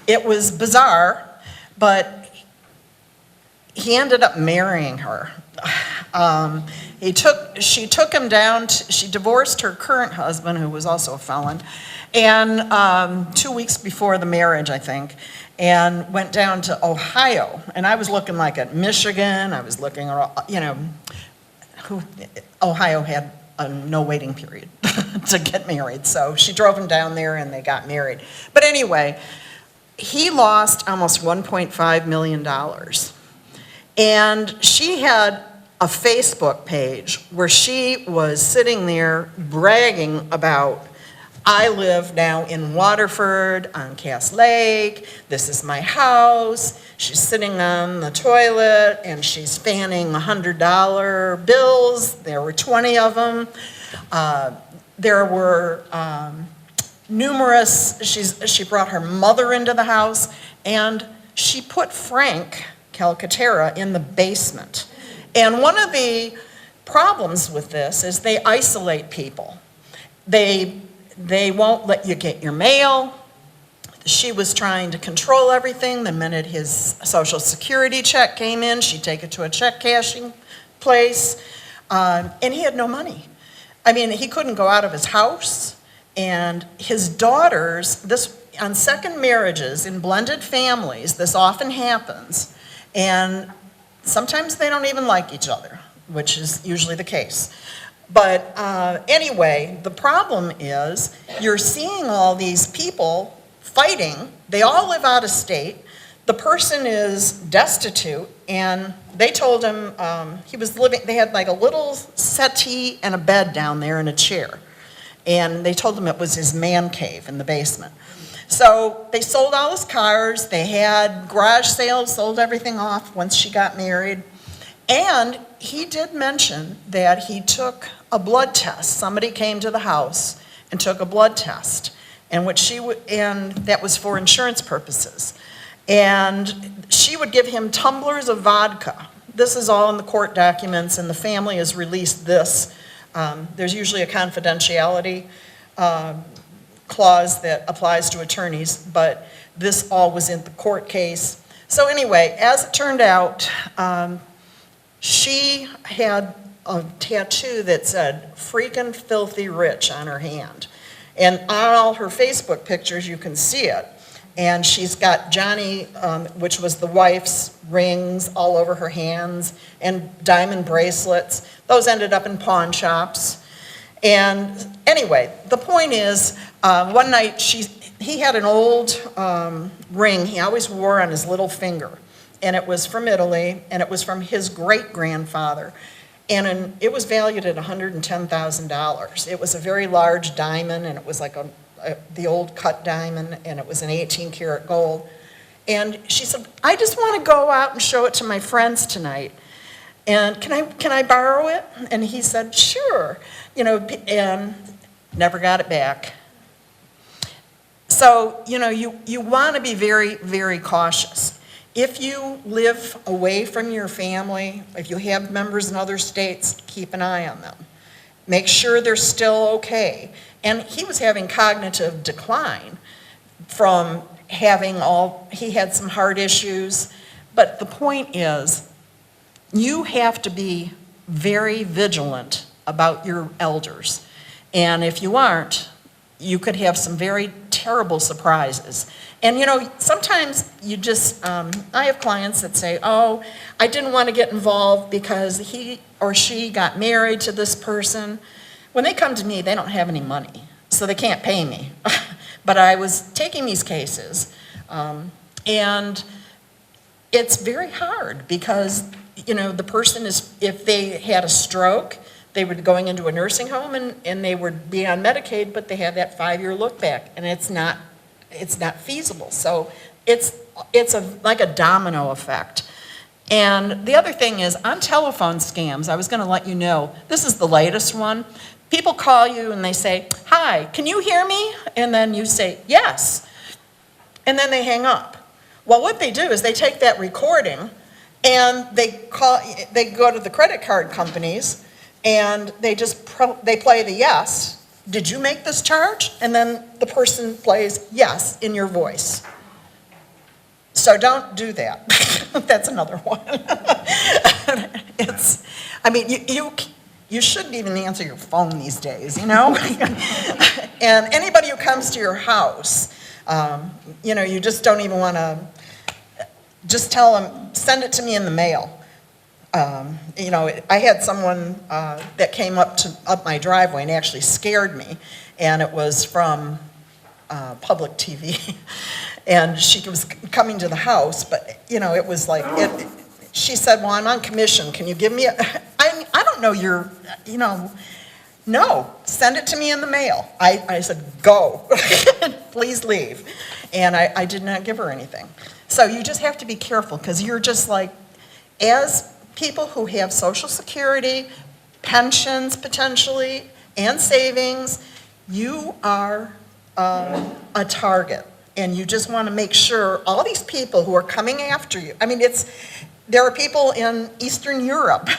it was bizarre, but he ended up marrying her. She took him down. She divorced her current husband, who was also a felon, and 2 weeks before the marriage, I think, and went down to Ohio. And I was looking like at Michigan. I was looking, Ohio had a no waiting period to get married. So she drove him down there, and they got married. But anyway, he lost almost $1.5 million. And she had a Facebook page where she was sitting there bragging about, I live now in Waterford on Cass Lake. This is my house. She's sitting on the toilet, and she's fanning $100 bills. There were 20 of them. There were numerous, she brought her mother into the house, and she put Frank Calcaterra in the basement. And one of the problems with this is they isolate people. They won't let you get your mail. She was trying to control everything. The minute his Social Security check came in, she'd take it to a check cashing place. And he had no money. I mean, he couldn't go out of his house. And his daughters, on second marriages in blended families, this often happens. And sometimes they don't even like each other, which is usually the case. But anyway, the problem is you're seeing all these people fighting. They all live out of state. The person is destitute, and they told him he was living, they had like a little settee and a bed down there and a chair. And they told him it was his man cave in the basement. So they sold all his cars. They had garage sales, sold everything off once she got married. And he did mention that he took a blood test. Somebody came to the house and took a blood test, and that was for insurance purposes. And she would give him tumblers of vodka. This is all in the court documents, and the family has released this. There's usually a confidentiality clause that applies to attorneys, but this all was in the court case. So anyway, as it turned out, she had a tattoo that said "freaking filthy rich" on her hand. And on all her Facebook pictures, you can see it. And she's got Johnny, which was the wife's, rings all over her hands, and diamond bracelets. Those ended up in pawn shops. And anyway, the point is, one night he had an old ring he always wore on his little finger. And it was from Italy, and it was from his great-grandfather. And it was valued at $110,000. It was a very large diamond, and it was like the old cut diamond, and it was an 18-karat gold. And she said, "I just want to go out and show it to my friends tonight. And can I borrow it?" And he said, "Sure." And never got it back. So, you want to be very, very cautious. If you live away from your family, if you have members in other states, keep an eye on them. Make sure they're still okay. And he was having cognitive decline from he had some heart issues. But the point is, you have to be very vigilant about your elders. And if you aren't, you could have some very terrible surprises. And sometimes you just, I have clients that say, "Oh, I didn't want to get involved because he or she got married to this person." When they come to me, they don't have any money, so they can't pay me. But I was taking these cases, and it's very hard because, the person is, if they had a stroke, they were going into a nursing home and they would be on Medicaid, but they have that 5-year look back, and it's not feasible. So it's like a domino effect. And the other thing is, on telephone scams, I was going to let you know, this is the latest one. People call you and they say, "Hi, can you hear me?" And then you say, "Yes." And then they hang up. Well, what they do is they take that recording and they go to the credit card companies and they play the "yes." "Did you make this charge?" And then the person plays "yes" in your voice. So don't do that. That's another one. You shouldn't even answer your phone these days, And anybody who comes to your house, you just don't even want to, just tell them, "Send it to me in the mail." I had someone that came up my driveway and actually scared me, and it was from public TV. And she was coming to the house, but, it was like, she said, "Well, I'm on commission. Can you give me I don't know no, send it to me in the mail." I said, "Go, please leave." And I did not give her anything. So you just have to be careful, because you're just like, as people who have Social Security, pensions potentially, and savings, you are a target. And you just want to make sure all these people who are coming after you, there are people in Eastern Europe,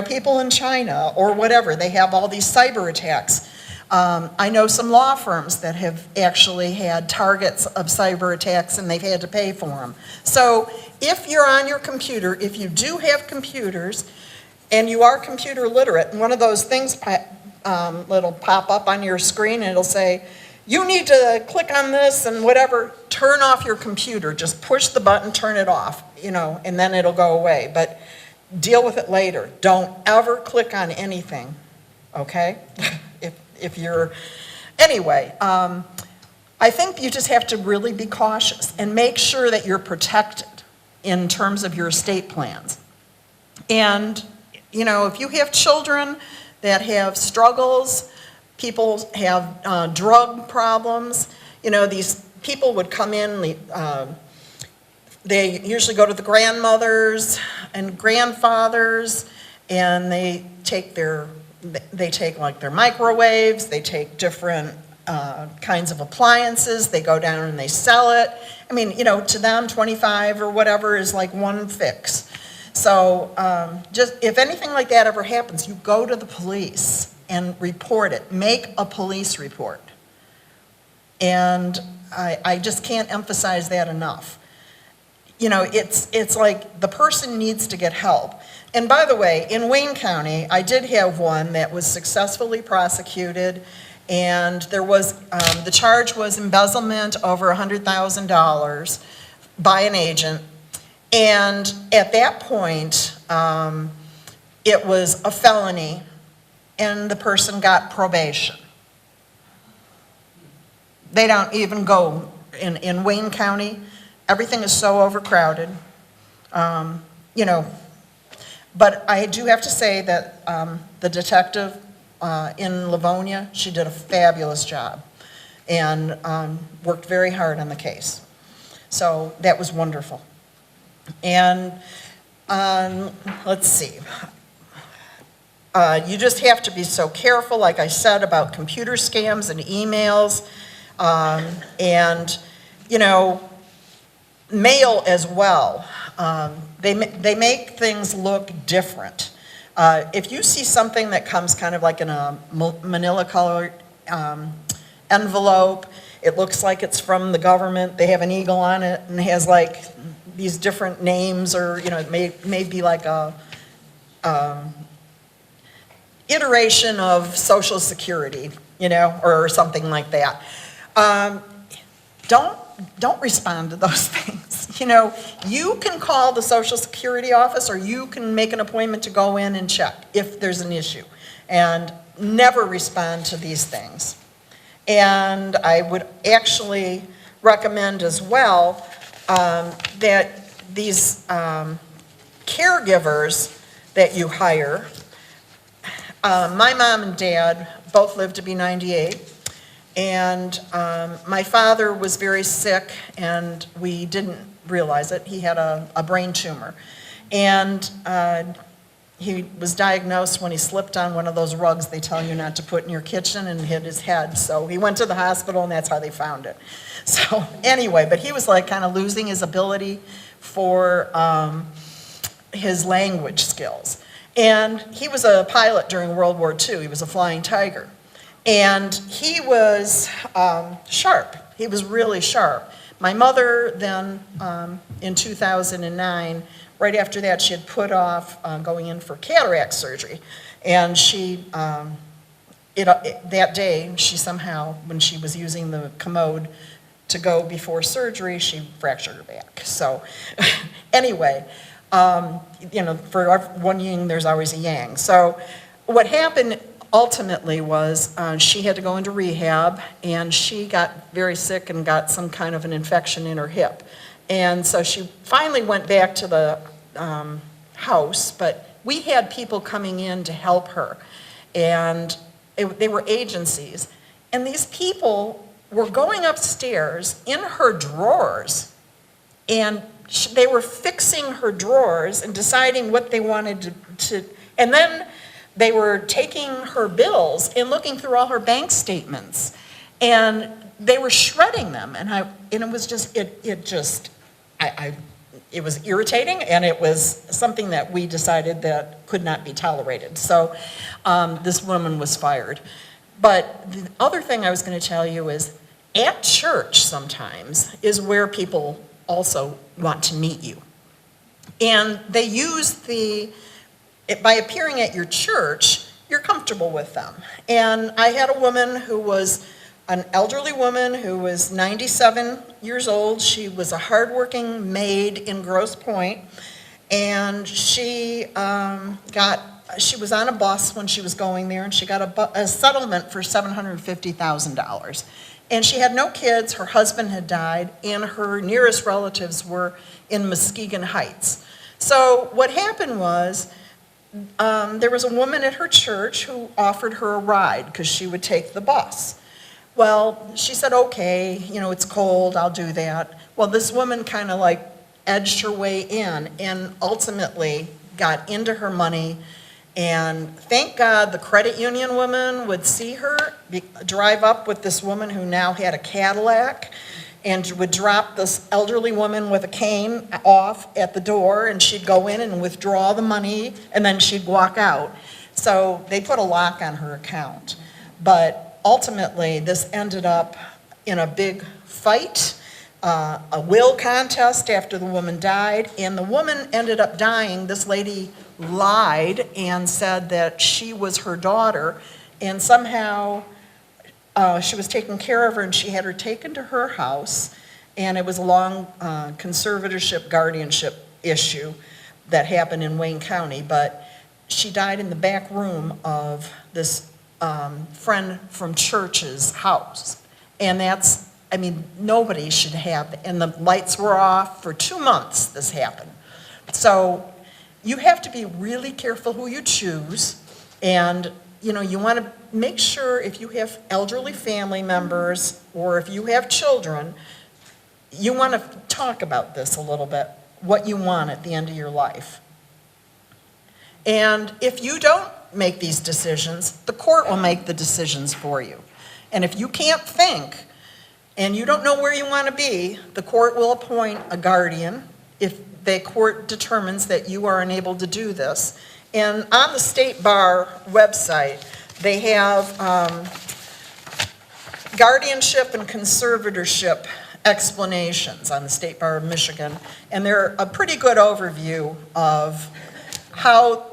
people in China or whatever, they have all these cyber attacks. I know some law firms that have actually had targets of cyber attacks and they've had to pay for them. So if you're on your computer, if you do have computers and you are computer literate, and one of those things it'll pop up on your screen and it'll say, "You need to click on this," and whatever, turn off your computer. Just push the button, turn it off, and then it'll go away. But deal with it later. Don't ever click on anything, okay? If you're, anyway, I think you just have to really be cautious and make sure that you're protected in terms of your estate plans. And, if you have children that have struggles, people have drug problems, these people would come in, they usually go to the grandmothers and grandfathers, and they take like their microwaves, they take different kinds of appliances. They go down and they sell it. I mean, you know, to them, 25 or whatever is like one fix. So just if anything like that ever happens, you go to the police and report it. Make a police report. And I just can't emphasize that enough. You know, it's like the person needs to get help. And by the way, in Wayne County, I did have one that was successfully prosecuted, and there was, the charge was embezzlement over $100,000 by an agent. And at that point, it was a felony, and the person got probation. They don't even go in Wayne County. Everything is so overcrowded, you know. But I do have to say that the detective in Livonia, she did a fabulous job and worked very hard on the case. So that was wonderful. And let's see. You just have to be so careful, like I said, about computer scams and emails. And, you know, mail as well. They make things look different. If you see something that comes kind of like in a manila colored envelope, it looks like it's from the government, they have an eagle on it and it has like these different names, or, you know, it may be like a iteration of Social Security, you know, or something like that. Don't respond to those things. You know, you can call the Social Security office, or you can make an appointment to go in and check if there's an issue. And never respond to these things. And I would actually recommend as well that these caregivers that you hire, my mom and dad both lived to be 98. And my father was very sick, and we didn't realize it. He had a brain tumor. And he was diagnosed when he slipped on one of those rugs they tell you not to put in your kitchen and hit his head. So he went to the hospital, and that's how they found it. So anyway, but he was like kind of losing his ability for his language skills. And he was a pilot during World War II. He was a flying tiger. And he was sharp. He was really sharp. My mother then, in 2009, right after that, she had put off going in for cataract surgery. And she, that day, she somehow, when she was using the commode to go before surgery, she fractured her back. So anyway, you know, for one yin, there's always a yang. So what happened ultimately was she had to go into rehab, and she got very sick and got some kind of an infection in her hip. And so she finally went back to the house, but we had people coming in to help her. And they were agencies. And these people were going upstairs in her drawers, and they were fixing her drawers and deciding what they wanted to and then they were taking her bills and looking through all her bank statements, and they were shredding them. And it was just, it was irritating, and it was something that we decided that could not be tolerated. So this woman was fired. But the other thing I was going to tell you is, at church sometimes is where people also want to meet you. And they use by appearing at your church, you're comfortable with them. And I had a woman who was an elderly woman who was 97 years old. She was a hardworking maid in Grosse Pointe, and she was on a bus when she was going there, and she got a settlement for $750,000. And she had no kids, her husband had died, and her nearest relatives were in Muskegon Heights. So what happened was, there was a woman at her church who offered her a ride because she would take the bus. Well, she said, okay, you know, it's cold, I'll do that. Well, this woman kind of like edged her way in and ultimately got into her money And thank God the credit union woman would see her, drive up with this woman who now had a Cadillac, and would drop this elderly woman with a cane off at the door, and she'd go in and withdraw the money, and then she'd walk out. So they put a lock on her account. But ultimately, this ended up in a big fight, a will contest after the woman died, and the woman ended up dying. This lady lied and said that she was her daughter, and somehow she was taking care of her, and she had her taken to her house, and it was a long conservatorship guardianship issue that happened in Wayne County, but she died in the back room of this friend from church's house. And that's, I mean, nobody should have, and the lights were off for 2 months this happened. So you have to be really careful who you choose, and you know, you want to make sure if you have elderly family members or if you have children, you want to talk about this a little bit, what you want at the end of your life. And if you don't make these decisions, the court will make the decisions for you. And if you can't think and you don't know where you want to be, the court will appoint a guardian if the court determines that you are unable to do this. And on the State Bar website, they have guardianship and conservatorship explanations on the State Bar of Michigan. And they're a pretty good overview of how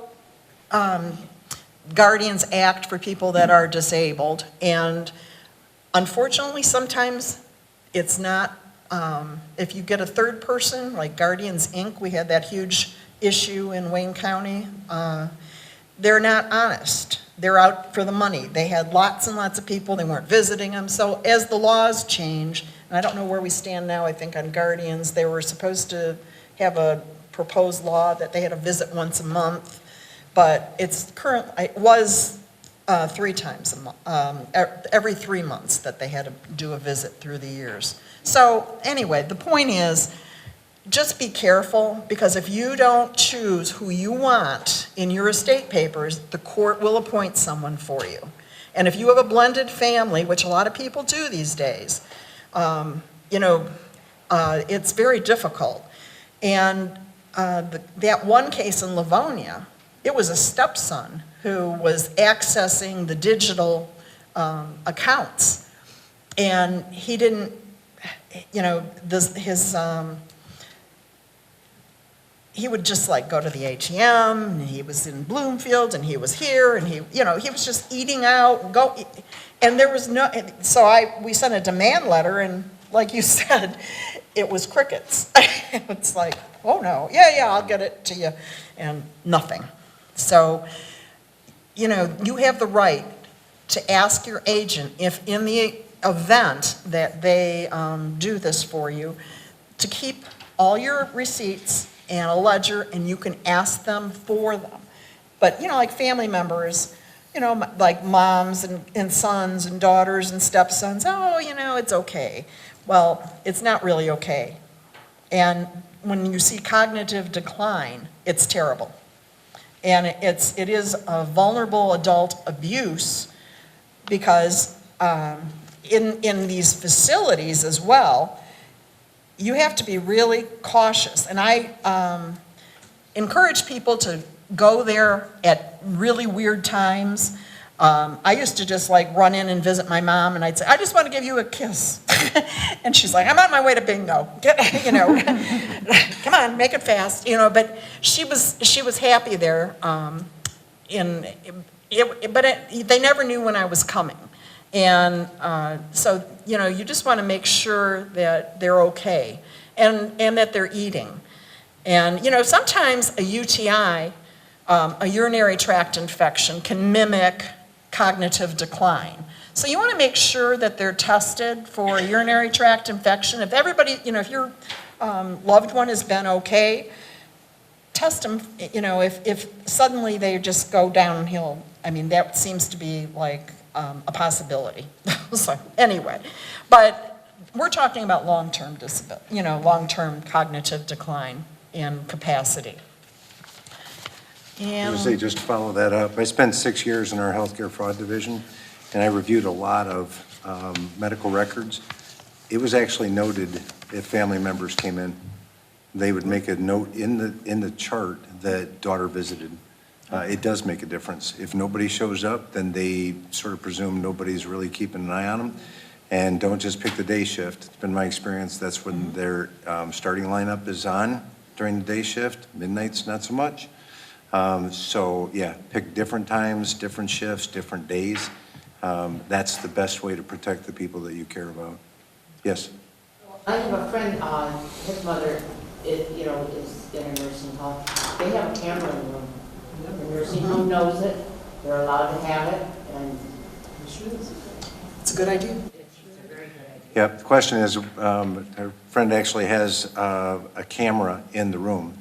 guardians act for people that are disabled. And unfortunately, sometimes it's not, if you get a third person, like Guardians Inc., we had that huge issue in Wayne County, they're not honest. They're out for the money. They had lots and lots of people. They weren't visiting them. So as the laws change, and I don't know where we stand now, I think on guardians, they were supposed to have a proposed law that they had to visit once a month, but it was 3 times a month, every 3 months that they had to do a visit through the years. So anyway, the point is, just be careful, because if you don't choose who you want in your estate papers, the court will appoint someone for you. And if you have a blended family, which a lot of people do these days, you know, it's very difficult. And that one case in Livonia, it was a stepson who was accessing the digital accounts. And he didn't, you know, he would just like go to the ATM, and he was in Bloomfield, and he was here, and he was just eating out, and there was no, so we sent a demand letter, and like you said, it was crickets. It's like, oh no, yeah, I'll get it to you, and nothing. So, you know, you have the right to ask your agent if in the event that they do this for you, to keep all your receipts and a ledger, and you can ask them for them. But, you know, like family members, you know, like moms and sons and daughters and stepsons, oh, you know, it's okay. Well, it's not really okay. And when you see cognitive decline, it's terrible. And it is a vulnerable adult abuse, because in these facilities as well, you have to be really cautious. And I encourage people to go there at really weird times. I used to just like run in and visit my mom, and I'd say, I just want to give you a kiss. And she's like, I'm on my way to bingo. You know, come on, make it fast. You know, but she was happy there. They never knew when I was coming. And so, you know, you just want to make sure that they're okay and that they're eating. And, you know, sometimes a UTI, a urinary tract infection, can mimic cognitive decline. So you want to make sure that they're tested for a urinary tract infection. If everybody, you know, if your loved one has been okay, test them, you know, if suddenly they just go downhill. I mean, that seems to be like a possibility. So anyway, but we're talking about long-term disability, you know, long-term cognitive decline and capacity. I And would say, just to follow that up, I spent 6 years in our healthcare fraud division, and I reviewed a lot of medical records. It was actually noted if family members came in, they would make a note in the chart that daughter visited. It does make a difference. If nobody shows up, then they sort of presume nobody's really keeping an eye on them, and don't just pick the day shift. It's been my experience, that's when their starting lineup is on during the day shift. Midnight's not so much. So yeah, pick different times, different shifts, different days. That's the best way to protect the people that you care about. Yes? I have a friend, his mother is in a nursing home. They have a camera in the room. The nursing home knows it, they're allowed to have it, and it's a good idea. it's a very good idea. Yeah, the question is, our friend actually has a camera in the room,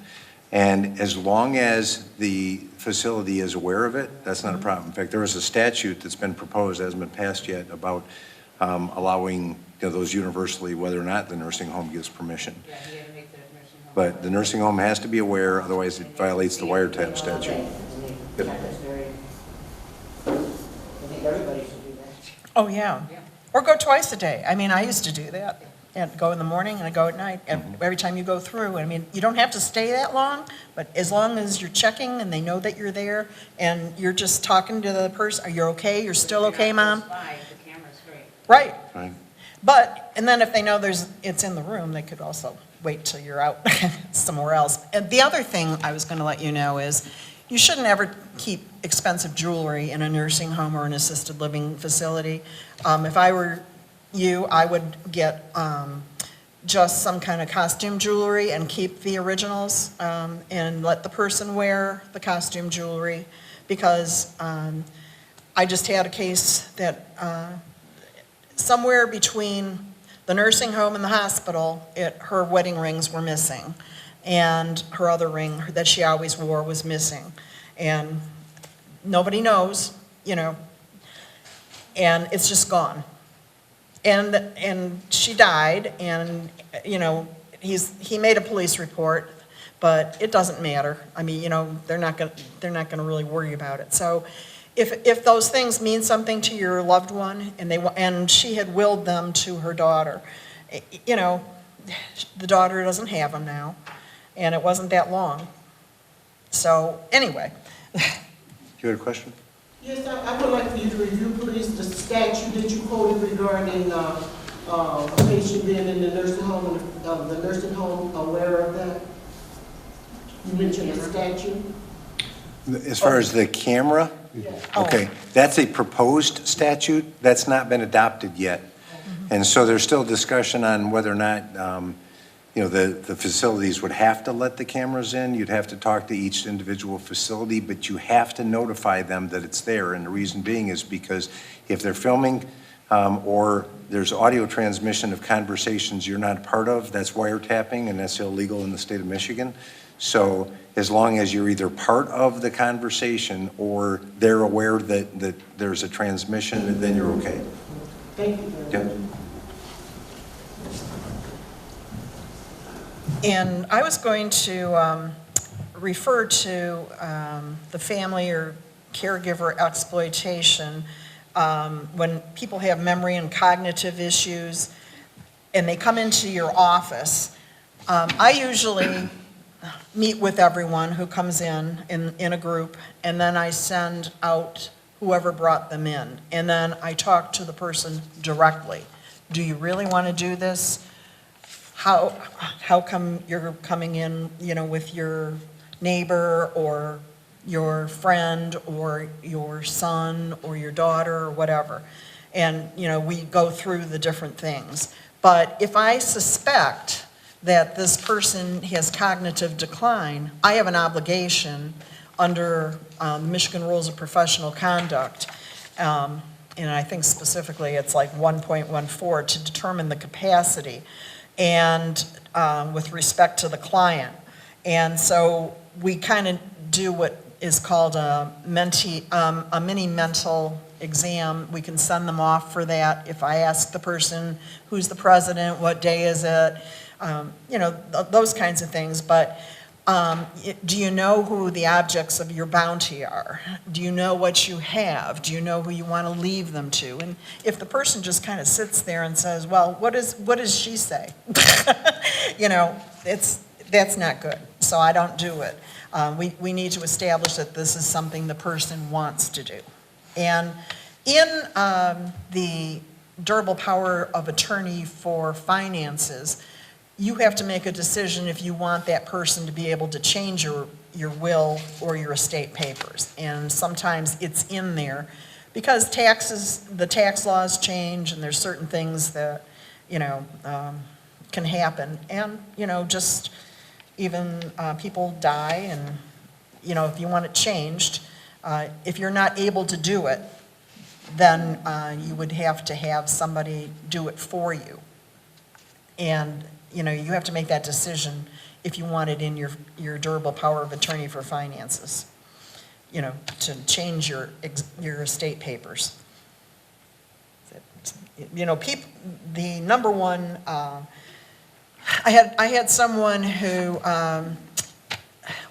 and as long as the facility is aware of it, that's not a problem. In fact, there is a statute that's been proposed, hasn't been passed yet, about allowing those universally, whether or not the nursing home gives permission. Yeah, he had to make the nursing home. But the nursing home has to be aware, otherwise it violates the wiretap statute. Yep. That's very, I think everybody should do that. Oh, yeah. Yeah. Or go twice a day. I mean, I used to do that. And go in the morning and I go at night. And every time you go through, I mean, you don't have to stay that long, but as long as you're checking and they know that you're there and you're just talking to the person, are you okay? You're still okay, Mom? The camera's great. Right. Right. But, and then if they know it's in the room, they could also wait till you're out somewhere else. And the other thing I was going to let you know is you shouldn't ever keep expensive jewelry in a nursing home or an assisted living facility. If I were you, I would get just some kind of costume jewelry and keep the originals and let the person wear the costume jewelry, because I just had a case that somewhere between the nursing home and the hospital, her wedding rings were missing, and her other ring that she always wore was missing, and nobody knows, and it's just gone. And she died, and, he made a police report, but it doesn't matter. I mean, they're not gonna really worry about it. So if those things mean something to your loved one, and she had willed them to her daughter, the daughter doesn't have them now, and it wasn't that long. So, anyway. You had a question? Yes, I would like for you to review, please, the statute that you quoted regarding a patient being in the nursing home, and the nursing home aware of that. You mentioned a statute. As far as the camera? Okay, that's a proposed statute. That's not been adopted yet. And so there's still discussion on whether or not, the facilities would have to let the cameras in. You'd have to talk to each individual facility, but you have to notify them that it's there. And the reason being is because if they're filming or there's audio transmission of conversations you're not part of, that's wiretapping, and that's illegal in the state of Michigan. So as long as you're either part of the conversation or they're aware that there's a transmission, then you're okay. Thank you very much. Yep. And I was going to refer to the family or caregiver exploitation when people have memory and cognitive issues and they come into your office. I usually meet with everyone who comes in a group, and then I send out whoever brought them in. And then I talk to the person directly. Do you really want to do this? How come you're coming in, with your neighbor or your friend or your son or your daughter or whatever? And, we go through the different things. But if I suspect that this person has cognitive decline, I have an obligation under the Michigan Rules of Professional Conduct, and I think specifically it's like 1.14, to determine the capacity and with respect to the client. And so we kind of do what is called a mini mental exam. We can send them off for that. If I ask the person, who's the president, what day is it, those kinds of things. But Do you know who the objects of your bounty are? Do you know what you have? Do you know who you want to leave them to? And if the person just kind of sits there and says, well, what does she say? You know, that's not good. So I don't do it. We need to establish that this is something the person wants to do. And in the durable power of attorney for finances, you have to make a decision if you want that person to be able to change your will or your estate papers. And sometimes it's in there because the tax laws change and there's certain things that, you know, can happen. And, you know, just even people die and, you know, if you want it changed, if you're not able to do it, then you would have to have somebody do it for you. And you know, you have to make that decision if you want it in your durable power of attorney for finances, you know, to change your estate papers. You know, the number one, I had someone who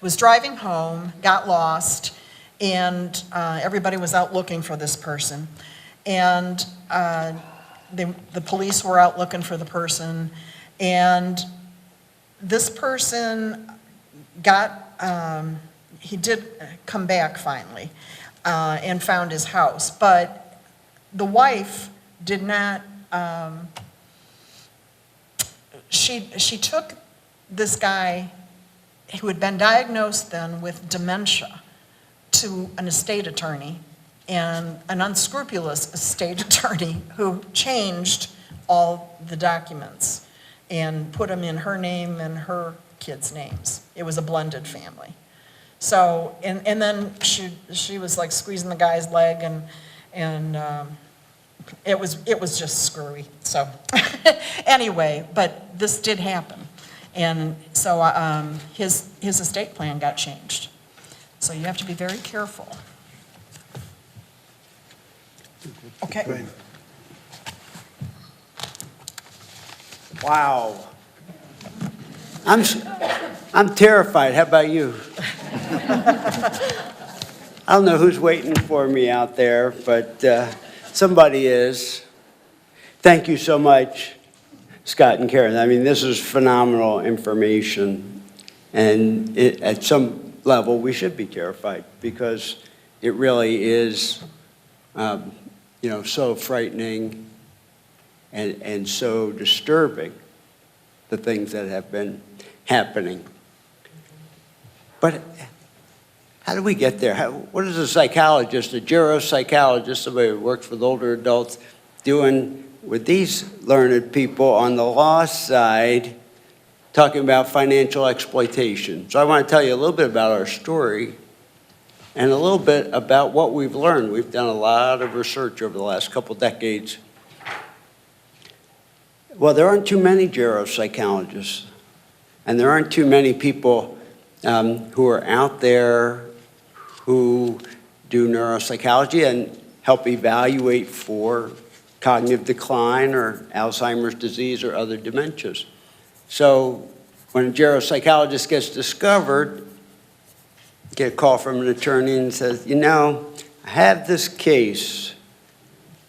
was driving home, got lost, and everybody was out looking for this person. And the police were out looking for the person. And this person he did come back finally and found his house. But the wife did not, she took this guy who had been diagnosed then with dementia to an estate attorney, and an unscrupulous estate attorney who changed all the documents and put them in her name and her kids' names. It was a blended family. So, and then she was like squeezing the guy's leg, and it was just screwy. So, anyway, but this did happen, and so his estate plan got changed. So you have to be very careful. Okay. Wow. I'm terrified. How about you? I don't know who's waiting for me out there, but somebody is. Thank you so much, Scott and Karen. I mean, this is phenomenal information. And at some level, we should be terrified because it really is, you know, so frightening and so disturbing, the things that have been happening. But how do we get there? What is a psychologist, a geropsychologist, somebody who works with older adults, doing with these learned people on the law side, talking about financial exploitation? So I want to tell you a little bit about our story and a little bit about what we've learned. We've done a lot of research over the last couple decades. Well, there aren't too many geropsychologists, and there aren't too many people who are out there who do neuropsychology and help evaluate for cognitive decline or Alzheimer's disease or other dementias. So when a geropsychologist gets discovered, get a call from an attorney and says, you know, I have this case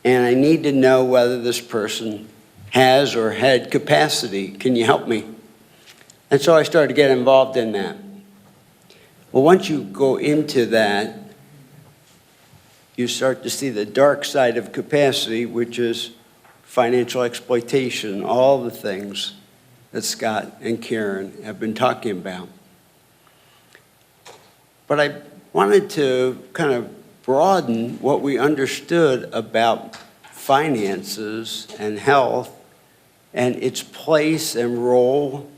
and I need to know whether this person has or had capacity. Can you help me? And so I started to get involved in that. Well, once you go into that, you start to see the dark side of capacity, which is financial exploitation, all the things that Scott and Karen have been talking about. But I wanted to kind of broaden what we understood about finances and health and its place and role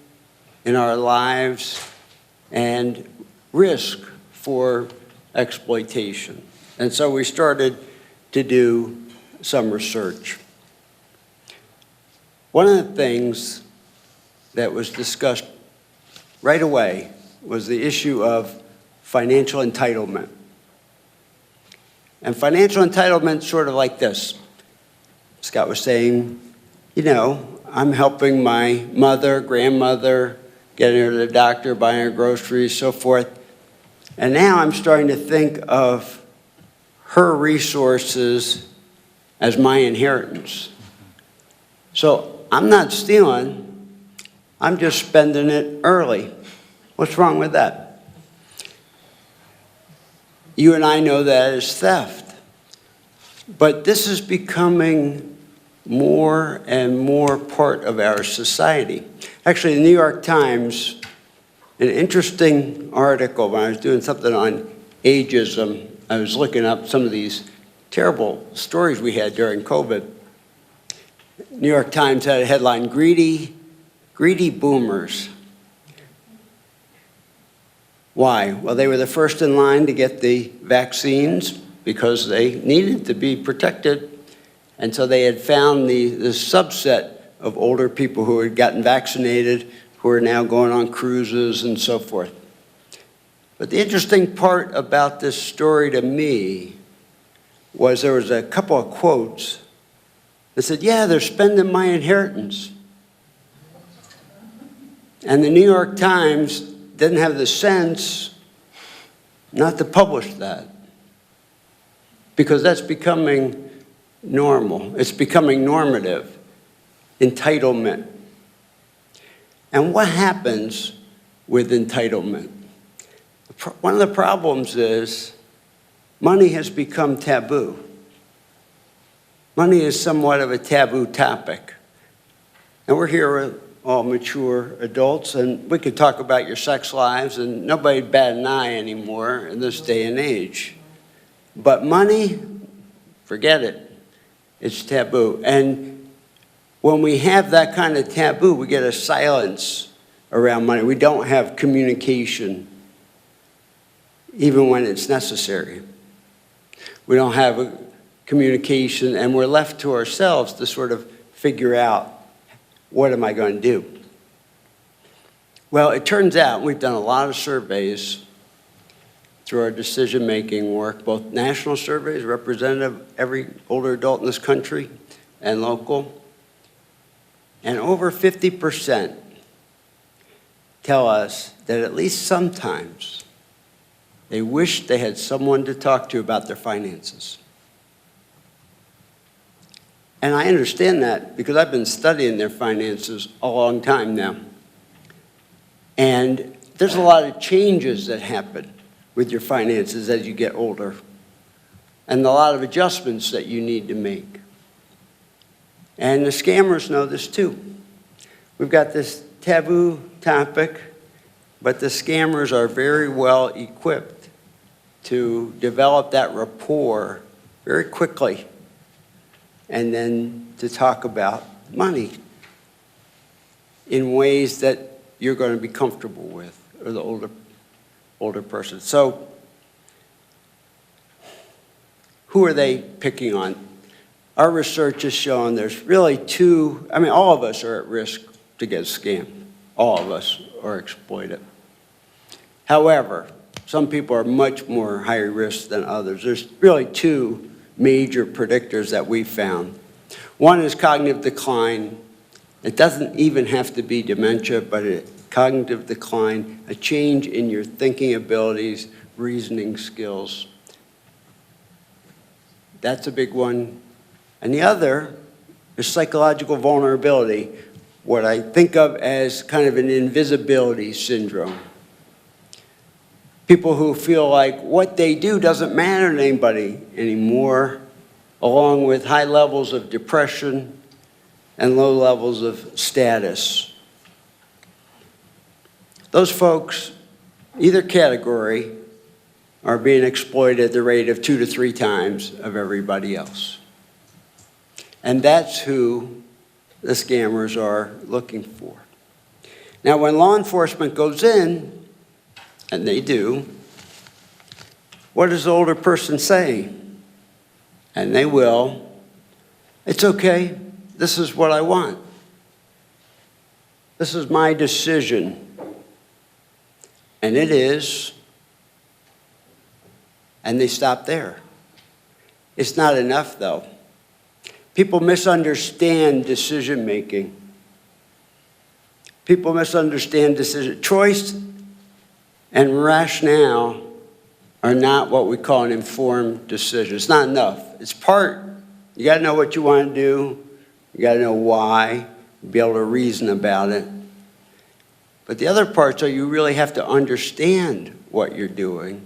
in our lives and risk for exploitation. And so we started to do some research. One of the things that was discussed right away was the issue of financial entitlement. And financial entitlement sort of like this. Scott was saying, you know, I'm helping my mother, grandmother getting her to the doctor, buying her groceries, so forth. And now I'm starting to think of her resources as my inheritance. So I'm not stealing, I'm just spending it early. What's wrong with that? You and I know that is theft. But this is becoming more and more part of our society. Actually, the New York Times, an interesting article when I was doing something on ageism, I was looking up some of these terrible stories we had during COVID. New York Times had a headline, Greedy Boomers. Why? Well, they were the first in line to get the vaccines because they needed to be protected. And so they had found the subset of older people who had gotten vaccinated, who are now going on cruises and so forth. But the interesting part about this story to me was there was a couple of quotes that said, yeah, they're spending my inheritance. And the New York Times didn't have the sense not to publish that, because that's becoming normal. It's becoming normative. Entitlement. And what happens with entitlement? One of the problems is money has become taboo. Money is somewhat of a taboo topic. And we're here with all mature adults, and we could talk about your sex lives, and nobody'd bat an eye anymore in this day and age. But money, forget it. It's taboo. And when we have that kind of taboo, we get a silence around money. We don't have communication, even when it's necessary. We don't have a communication, and we're left to ourselves to sort of figure out, what am I going to do? Well, it turns out we've done a lot of surveys through our decision-making work, both national surveys, representative of every older adult in this country, and local. And over 50% tell us that at least sometimes they wish they had someone to talk to about their finances. And I understand that because I've been studying their finances a long time now. And there's a lot of changes that happen with your finances as you get older, and a lot of adjustments that you need to make. And the scammers know this too. We've got this taboo topic, but the scammers are very well equipped to develop that rapport very quickly, and then to talk about money in ways that you're going to be comfortable with, or the older person. So who are they picking on? Our research has shown there's really all of us are at risk to get scammed. All of us are exploited. However, some people are much more high risk than others. There's really two major predictors that we found. One is cognitive decline. It doesn't even have to be dementia, but cognitive decline, a change in your thinking abilities, reasoning skills. That's a big one. And the other is psychological vulnerability, what I think of as kind of an invisibility syndrome. People who feel like what they do doesn't matter to anybody anymore, along with high levels of depression and low levels of status. Those folks, either category, are being exploited at the rate of 2 to 3 times of everybody else. And that's who the scammers are looking for. Now, when law enforcement goes in, and they do, what does the older person say? And they will. It's okay. This is what I want. This is my decision. And it is. And they stop there. It's not enough, though. People misunderstand decision-making. People misunderstand decision. Choice and rationale are not what we call an informed decision. It's not enough. It's part. You got to know what you want to do. You got to know why. Be able to reason about it. But the other parts are you really have to understand what you're doing.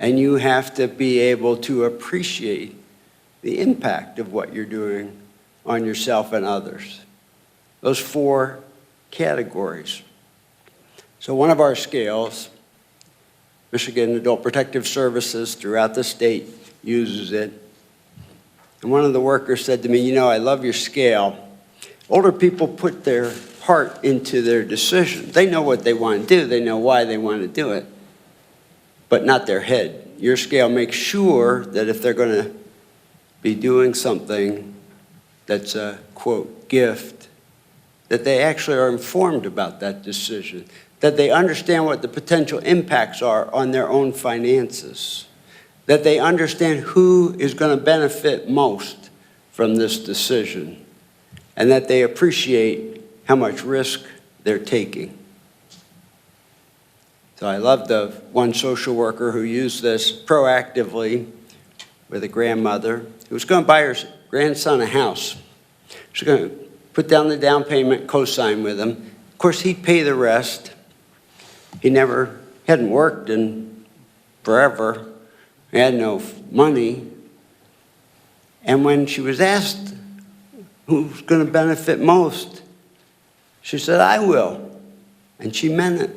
And you have to be able to appreciate the impact of what you're doing on yourself and others. Those 4 categories. So one of our scales, Michigan Adult Protective Services throughout the state uses it. And one of the workers said to me, you know, I love your scale. Older people put their heart into their decision. They know what they want to do. They know why they want to do it, but not their head. Your scale makes sure that if they're going to be doing something that's a, quote, gift, that they actually are informed about that decision, that they understand what the potential impacts are on their own finances, that they understand who is going to benefit most from this decision, and that they appreciate how much risk they're taking. So I love the one social worker who used this proactively with a grandmother who was going to buy her grandson a house. She was going to put down the down payment, co-sign with him. Of course, he'd pay the rest. He hadn't worked in forever. He had no money. And when she was asked who's going to benefit most, she said, I will. And she meant it.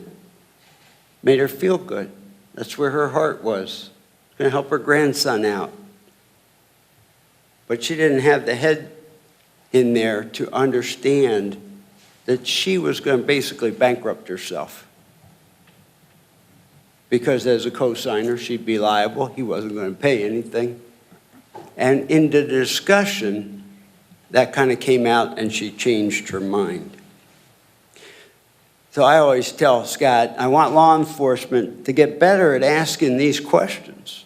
Made her feel good. That's where her heart was. Going to help her grandson out. But she didn't have the head in there to understand that she was going to basically bankrupt herself. Because as a co-signer, she'd be liable. He wasn't going to pay anything. And in the discussion, that kind of came out and she changed her mind. So I always tell Scott, I want law enforcement to get better at asking these questions.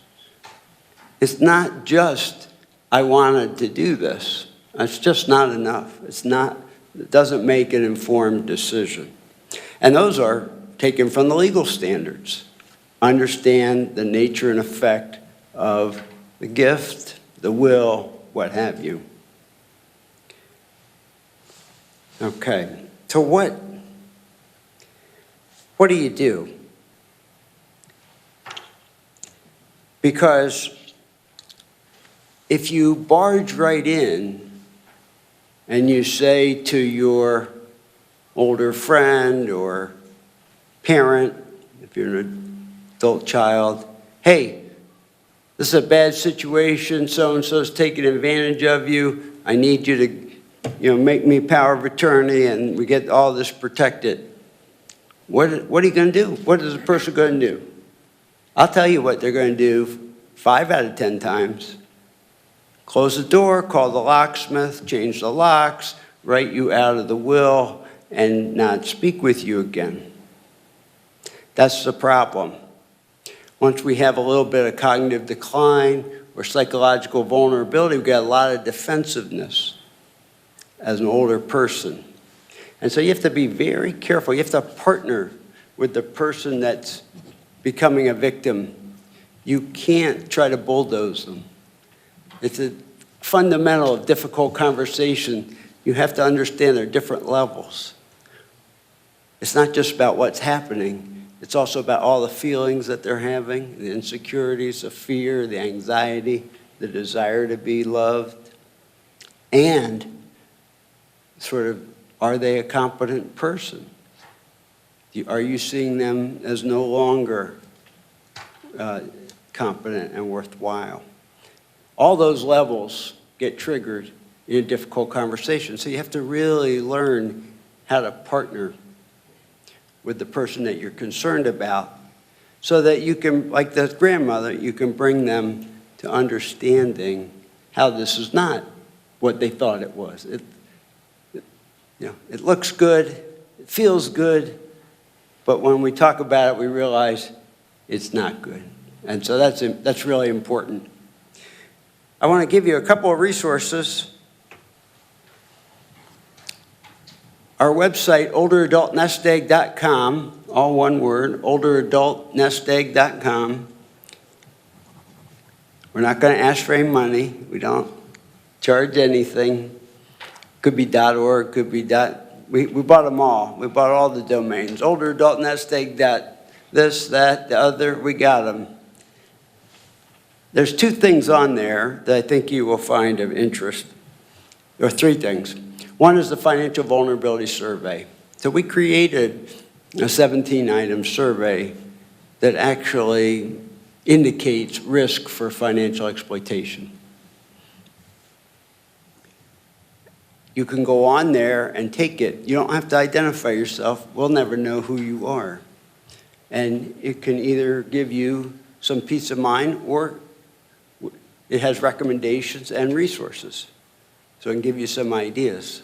It's not just, I wanted to do this. It's just not enough. It doesn't make an informed decision. And those are taken from the legal standards. Understand the nature and effect of the gift, the will, what have you. Okay, so what do you do? Because if you barge right in and you say to your older friend or parent, if you're an adult child, hey, this is a bad situation, so-and-so's taking advantage of you, I need you to make me power of attorney and we get all this protected. What are you going to do? What is the person going to do? I'll tell you what they're going to do 5 out of 10 times. Close the door, call the locksmith, change the locks, write you out of the will, and not speak with you again. That's the problem. Once we have a little bit of cognitive decline or psychological vulnerability, we've got a lot of defensiveness as an older person. And so you have to be very careful. You have to partner with the person that's becoming a victim. You can't try to bulldoze them. It's a fundamental, difficult conversation. You have to understand there are different levels. It's not just about what's happening. It's also about all the feelings that they're having, the insecurities, the fear, the anxiety, the desire to be loved, and sort of, are they a competent person? Are you seeing them as no longer competent and worthwhile? All those levels get triggered in a difficult conversation. So you have to really learn how to partner with the person that you're concerned about so that you can, like the grandmother, you can bring them to understanding how this is not what they thought it was. It looks good, it feels good, but when we talk about it, we realize it's not good. And so that's really important. I want to give you a couple of resources. Our website, olderadultnestegg.com, all one word, olderadultnestegg.com. We're not going to ask for any money. We don't charge anything. Could be .org, could be we bought them all. We bought all the domains. Olderadultnestegg. This, that, the other, we got them. There's two things on there that I think you will find of interest, or three things. One is the Financial Vulnerability Survey. So we created a 17-item survey that actually indicates risk for financial exploitation. You can go on there and take it. You don't have to identify yourself. We'll never know who you are. And it can either give you some peace of mind, or it has recommendations and resources. So it can give you some ideas.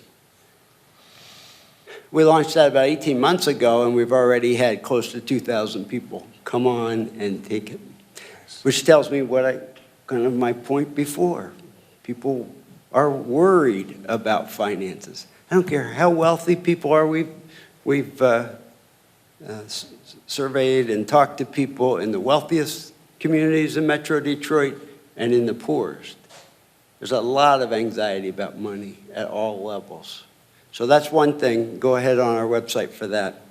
We launched that about 18 months ago, and we've already had close to 2,000 people come on and take it, which tells me kind of my point before. People are worried about finances. I don't care how wealthy people are. We've surveyed and talked to people in the wealthiest communities in Metro Detroit and in the poorest. There's a lot of anxiety about money at all levels. So that's one thing. Go ahead on our website for that.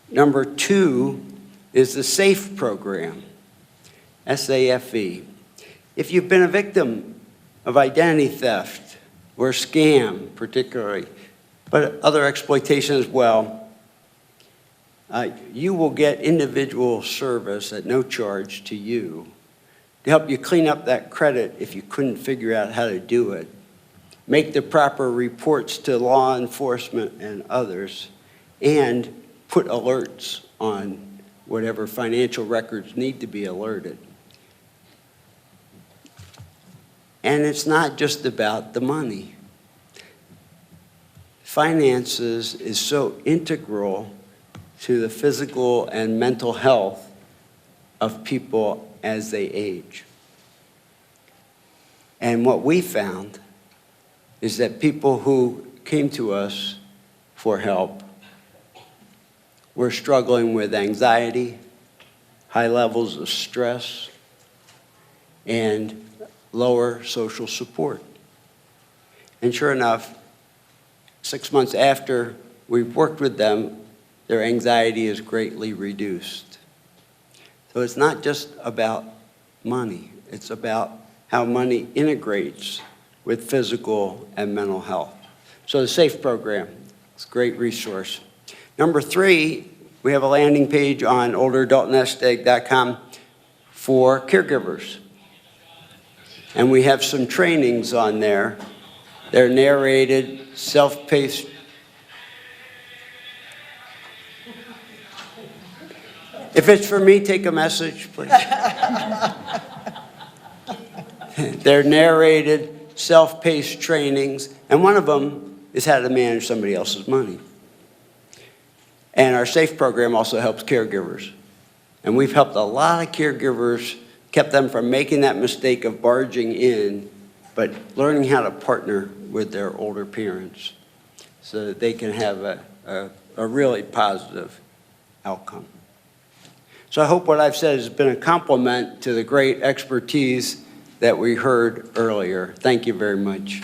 Number two is the SAFE program, SAFE. If you've been a victim of identity theft or scam particularly, but other exploitation as well, you will get individual service at no charge to you to help you clean up that credit if you couldn't figure out how to do it, make the proper reports to law enforcement and others, and put alerts on whatever financial records need to be alerted. And it's not just about the money. Finances is so integral to the physical and mental health of people as they age. And what we found is that people who came to us for help were struggling with anxiety, high levels of stress, and lower social support. And sure enough, 6 months after we've worked with them, their anxiety is greatly reduced. So it's not just about money. It's about how money integrates with physical and mental health. So the SAFE program, it's a great resource. Number three, we have a landing page on olderadultnestegg.com for caregivers. And we have some trainings on there. They're narrated, self-paced. If it's for me, take a message, please. They're narrated, self-paced trainings, and one of them is how to manage somebody else's money. And our SAFE program also helps caregivers. And we've helped a lot of caregivers, kept them from making that mistake of barging in, but learning how to partner with their older parents so that they can have a really positive outcome. So I hope what I've said has been a compliment to the great expertise that we heard earlier. Thank you very much.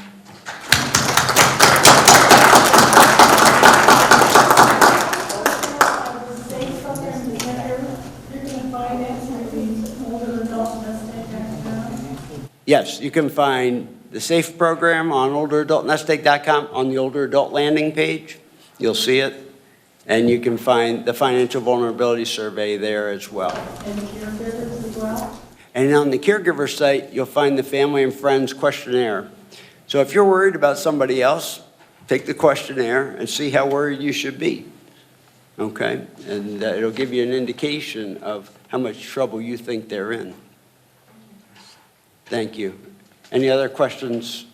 Yes, you can find the SAFE program on olderadultnestegg.com on the Older Adult landing page. You'll see it. And you can find the Financial Vulnerability Survey there as well. And the caregivers as well? And on the caregiver site, you'll find the Family and Friends questionnaire. So if you're worried about somebody else, take the questionnaire and see how worried you should be. Okay? And it'll give you an indication of how much trouble you think they're in. Thank you. Any other questions?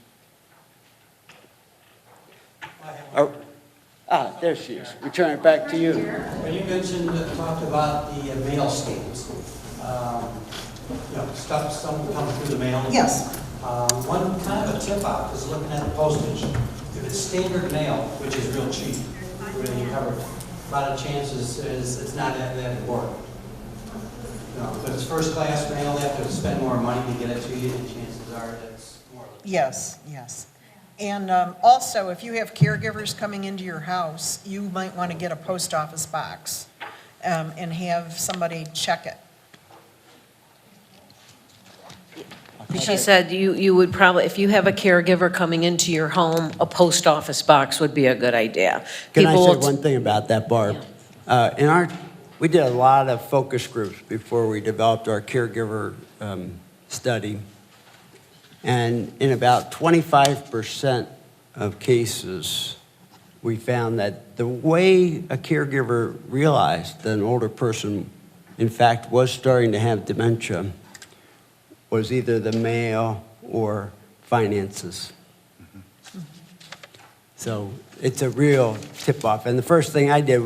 There she is. We turn it back to you. Well, you mentioned, talked about the mail scams. Stuff, some come through the mail. Yes. One kind of a tip out is looking at the postage. If it's standard mail, which is real cheap, everything covered. A lot of chances is it's not that important. You know, if it's first-class mail, they have to spend more money to get it to you, and chances are that's more. Yes, yes. And also, if you have caregivers coming into your house, you might want to get a post office box and have somebody check it. She said you would probably, if you have a caregiver coming into your home, a post office box would be a good idea. Can I People say will- one thing about that, Barb? We did a lot of focus groups before we developed our caregiver study. And in about 25% of cases, we found that the way a caregiver realized that an older person, in fact, was starting to have dementia was either the mail or finances. So it's a real tip-off. And the first thing I did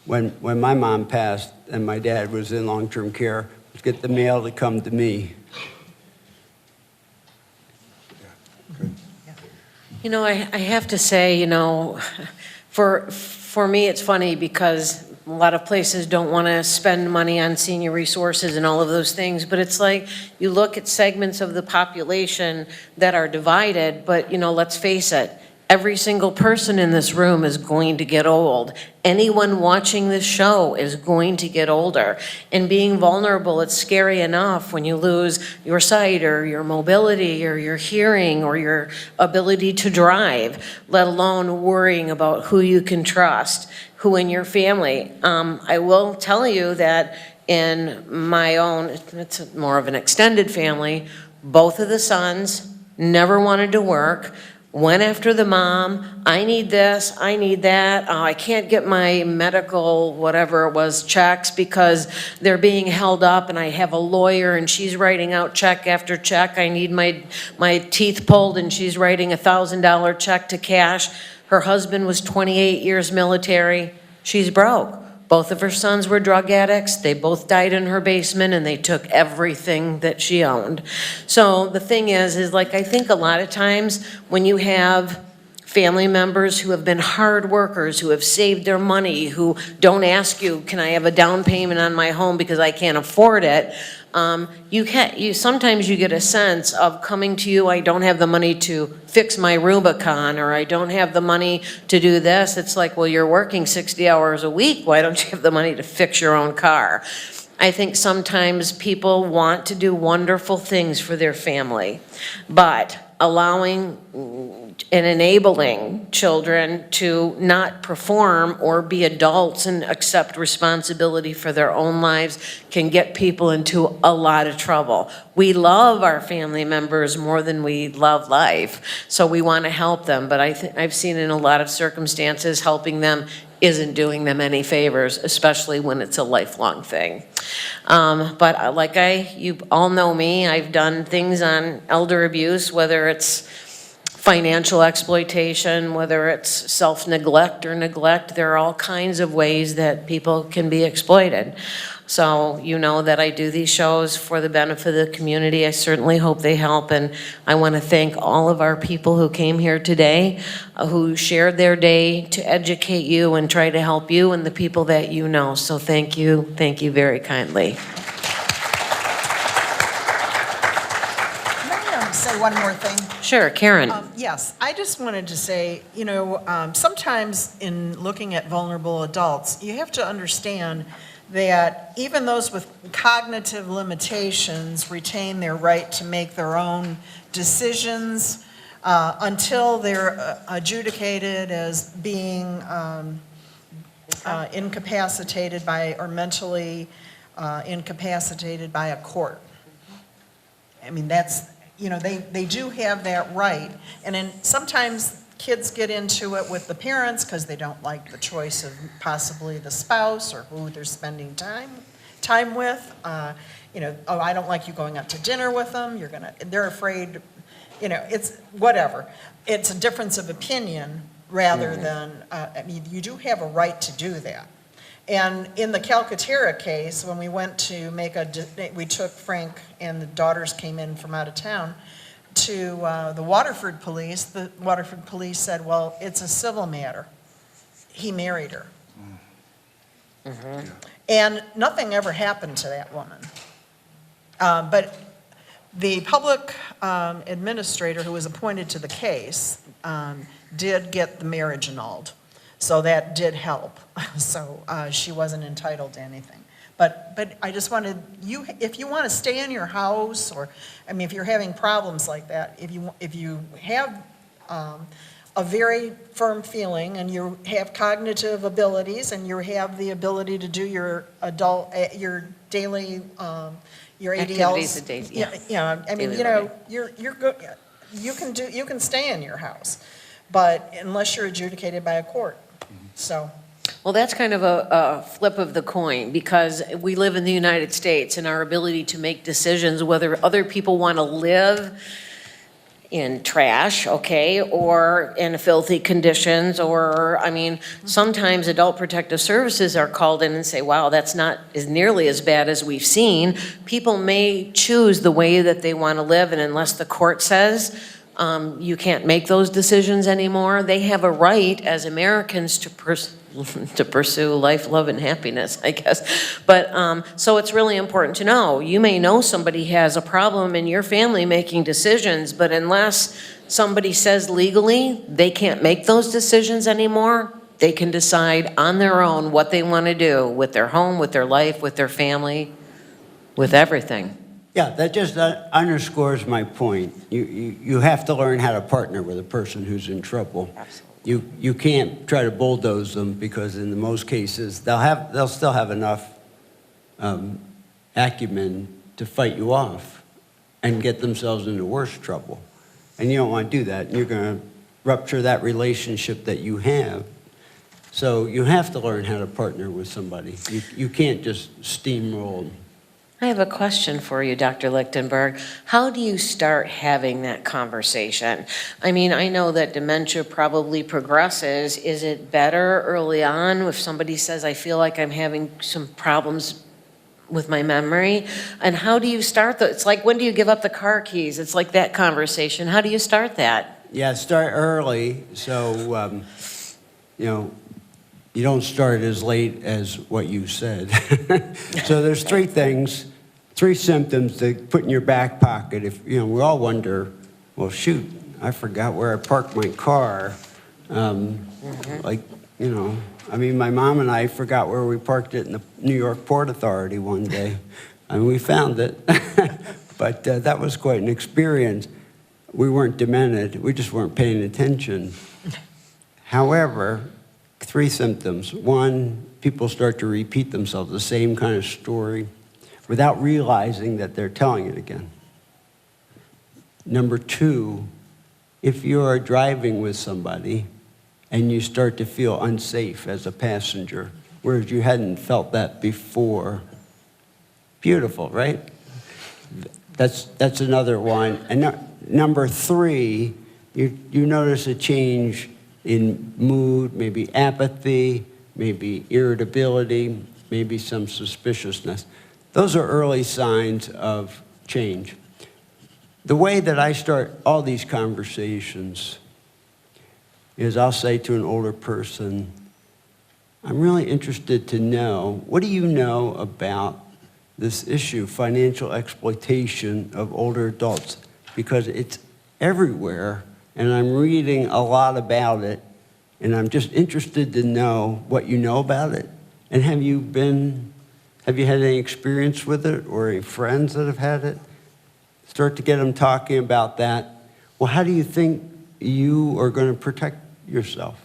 when my mom passed and my dad was in long-term care was get the mail to come to me. You know, I have to say, you know, for me, it's funny because a lot of places don't want to spend money on senior resources and all of those things, but it's like you look at segments of the population that are divided, but, you know, let's face it, every single person in this room is going to get old. Anyone watching this show is going to get older. And being vulnerable, it's scary enough when you lose your sight or your mobility or your hearing or your ability to drive, let alone worrying about who you can trust, who in your family. I will tell you that in my own, it's more of an extended family, both of the sons never wanted to work, went after the mom. I need this, I need that. Oh, I can't get my medical, whatever it was, checks because they're being held up and I have a lawyer and she's writing out check after check. I need my teeth pulled and she's writing a $1,000 check to cash. Her husband was 28 years military. She's broke. Both of her sons were drug addicts. They both died in her basement and they took everything that she owned. So the thing is like I think a lot of times when you have family members who have been hard workers, who have saved their money, who don't ask you, can I have a down payment on my home because I can't afford it, sometimes you get a sense of coming to you, I don't have the money to fix my Rubicon, or I don't have the money to do this. It's like, well, you're working 60 hours a week. Why don't you have the money to fix your own car? I think sometimes people want to do wonderful things for their family, but allowing and enabling children to not perform or be adults and accept responsibility for their own lives can get people into a lot of trouble. We love our family members more than we love life, so we want to help them, but I've seen in a lot of circumstances helping them isn't doing them any favors, especially when it's a lifelong thing. But like you all know me, I've done things on elder abuse, whether it's financial exploitation, whether it's self-neglect or neglect. There are all kinds of ways that people can be exploited. So you know that I do these shows for the benefit of the community. I certainly hope they help, and I want to thank all of our people who came here today, who shared their day to educate you and try to help you and the people that you know. So thank you very kindly. Say one more thing. Sure, Karen. Yes, I just wanted to say, you know, sometimes in looking at vulnerable adults, you have to understand that even those with cognitive limitations retain their right to make their own decisions until they're adjudicated as being incapacitated by or mentally incapacitated by a court. I mean, that's, you know, they do have that right. And then sometimes kids get into it with the parents because they don't like the choice of possibly the spouse or who they're spending time with. You know, oh, I don't like you going out to dinner with them. They're afraid, you know, it's whatever. It's a difference of opinion rather than, I mean, you do have a right to do that. And in the Calcaterra case, when we went to we took Frank and the daughters came in from out of town to the Waterford police said, well, it's a civil matter. he married her. And nothing ever happened to that woman. But the public administrator who was appointed to the case did get the marriage annulled. So that did help. So she wasn't entitled to anything. But I just wanted, if you want to stay in your house, or, I mean, if you're having problems like that, if you have a very firm feeling and you have cognitive abilities and you have the ability to do your your daily, your ADLs. Activities of days, yeah. Yeah, I mean, Daily you know, living. you're good, you can stay in your house, but unless you're adjudicated by a court, so. Well, that's kind of a flip of the coin, because we live in the United States, and our ability to make decisions whether other people want to live in trash, okay, or in filthy conditions, or, I mean, sometimes Adult Protective Services are called in and say, wow, that's not as nearly as bad as we've seen. People may choose the way that they want to live, and unless the court says you can't make those decisions anymore, they have a right as Americans to pursue life, love, and happiness, I guess. But so it's really important to know. You may know somebody has a problem in your family making decisions, but unless somebody says legally they can't make those decisions anymore, they can decide on their own what they want to do with their home, with their life, with their family, with everything. Yeah, that just underscores my point. You have to learn how to partner with a person who's in trouble. Absolutely. You can't try to bulldoze them, because in most cases they'll still have enough acumen to fight you off and get themselves into worse trouble. And you don't want to do that. You're going to rupture that relationship that you have. So you have to learn how to partner with somebody. You can't just steamroll. I have a question for you, Dr. Lichtenberg. How do you start having that conversation? I mean, I know that dementia probably progresses. Is it better early on if somebody says, I feel like I'm having some problems with my memory? And how do you start that? It's like, when do you give up the car keys? It's like that conversation. How do you start that? Yeah, start early, so, you know, you don't start as late as what you said. So there's three things, three symptoms to put in your back pocket. If, you know, we all wonder, well, shoot, I forgot where I parked my car. Like, you know, I mean, my mom and I forgot where we parked it in the New York Port Authority one day. I mean, we found it, but that was quite an experience. We weren't demented, we just weren't paying attention. However, three symptoms. One, people start to repeat themselves, the same kind of story, without realizing that they're telling it again. Number two, if you're driving with somebody and you start to feel unsafe as a passenger, whereas you hadn't felt that before, beautiful, right? That's another one. And number three, you notice a change in mood, maybe apathy, maybe irritability, maybe some suspiciousness. Those are early signs of change. The way that I start all these conversations is I'll say to an older person, I'm really interested to know, what do you know about this issue, financial exploitation of older adults? Because it's everywhere, and I'm reading a lot about it, and I'm just interested to know what you know about it. And have you had any experience with it, or any friends that have had it? Start to get them talking about that. Well, how do you think you are going to protect yourself?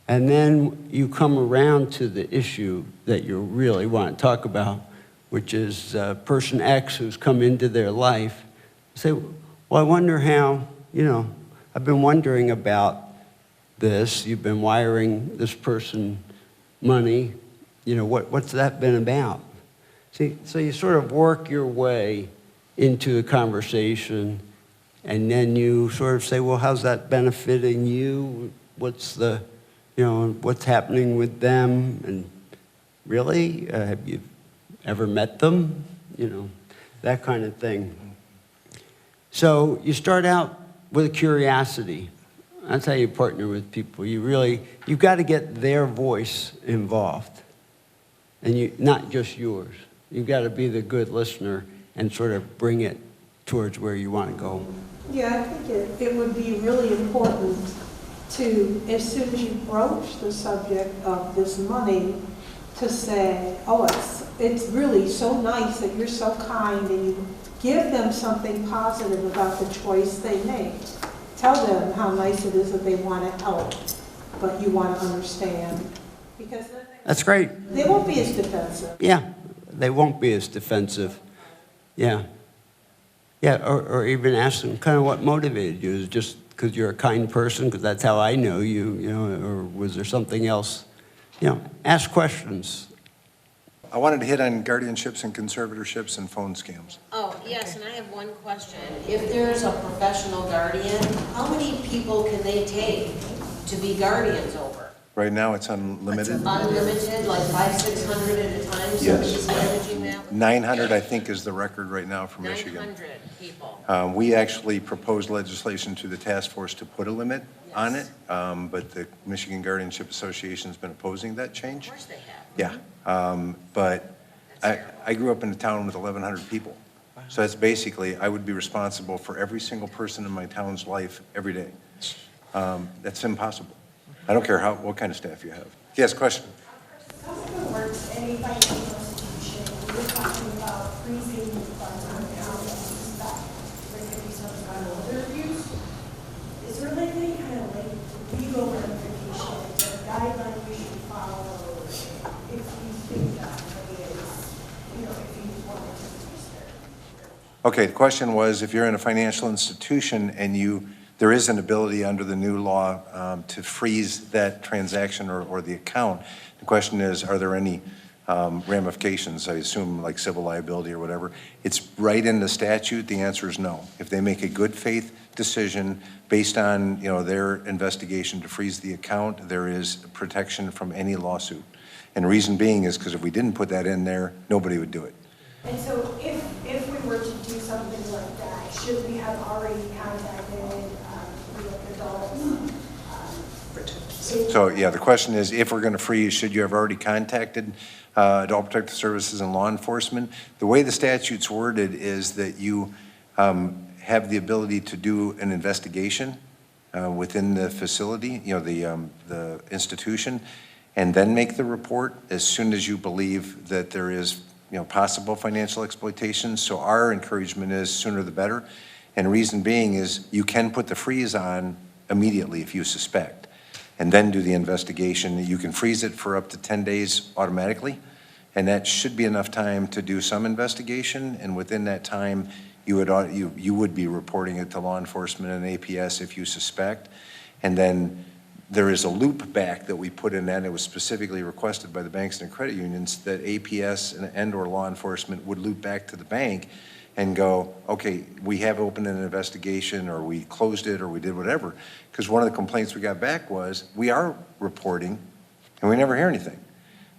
And then you come around to the issue that you really want to talk about, which is person X who's come into their life. Say, well, I wonder how, you know, I've been wondering about this. You've been wiring this person money. You know, what's that been about? See, so you sort of work your way into a conversation, and then you sort of say, well, how's that benefiting you? What's the, you know, what's happening with them? And really, have you ever met them? You know, that kind of thing. So you start out with a curiosity. That's how you partner with people. You've got to get their voice involved. And not just yours. You've got to be the good listener and sort of bring it towards where you want to go. Yeah, I think it would be really important to, as soon as you broach the subject of this money, to say, oh, it's really so nice that you're so kind, and you give them something positive about the choice they make. Tell them how nice it is that they want to help, but you want to understand. Because That's great. they won't be as defensive. Yeah, they won't be as defensive. Yeah. Yeah, or even ask them kind of what motivated you. Is it just because you're a kind person, because that's how I know you, or was there something else? Ask questions. I wanted to hit on guardianships and conservatorships and phone scams. Oh, yes, and I have one question. If there's a professional guardian, how many people can they take to be guardians over? Right now, it's unlimited. Unlimited, like 500-600 at a time? Yes. Somebody's managing that? 900, I think, is the record right now for Michigan. 900 people. We actually proposed legislation to the task force to put a limit on it, but the Michigan Guardianship Association has been opposing that change. Of course they have. Yeah, but I grew up in a town with 1,100 people. So that's basically, I would be responsible for every single person in my town's life every day. That's impossible. I don't care what kind of staff you have. Yes, question? How works any financial institution? We're talking about freezing funds on account of that. There could be some kind of other abuse. Is there like any kind of like legal ramification or guideline we should follow if you think that money is, if you want to freeze there? Okay, the question was, if you're in a financial institution and there is an ability under the new law to freeze that transaction or the account. The question is, are there any ramifications? I assume like civil liability or whatever. It's right in the statute. The answer is no. If they make a good faith decision based on their investigation to freeze the account, there is protection from any lawsuit. And the reason being is because if we didn't put that in there, nobody would do it. And so if we were to do something like that, should we have already contacted So yeah, the question is, if we're going to freeze, should you have already contacted Adult Protective Services and law enforcement? The way the statute's worded is that you have the ability to do an investigation within the facility, the institution, and then make the report as soon as you believe that there is possible financial exploitation. So our encouragement is sooner the better. And the reason being is you can put the freeze on immediately if you suspect, and then do the investigation. You can freeze it for up to 10 days automatically, and that should be enough time to do some investigation, and within that time, you would be reporting it to law enforcement and APS if you suspect. And then there is a loop back that we put in that, and it was specifically requested by the banks and credit unions that APS and or law enforcement would loop back to the bank and go, okay, we have opened an investigation, or we closed it, or we did whatever. Because one of the complaints we got back was, we are reporting, and we never hear anything.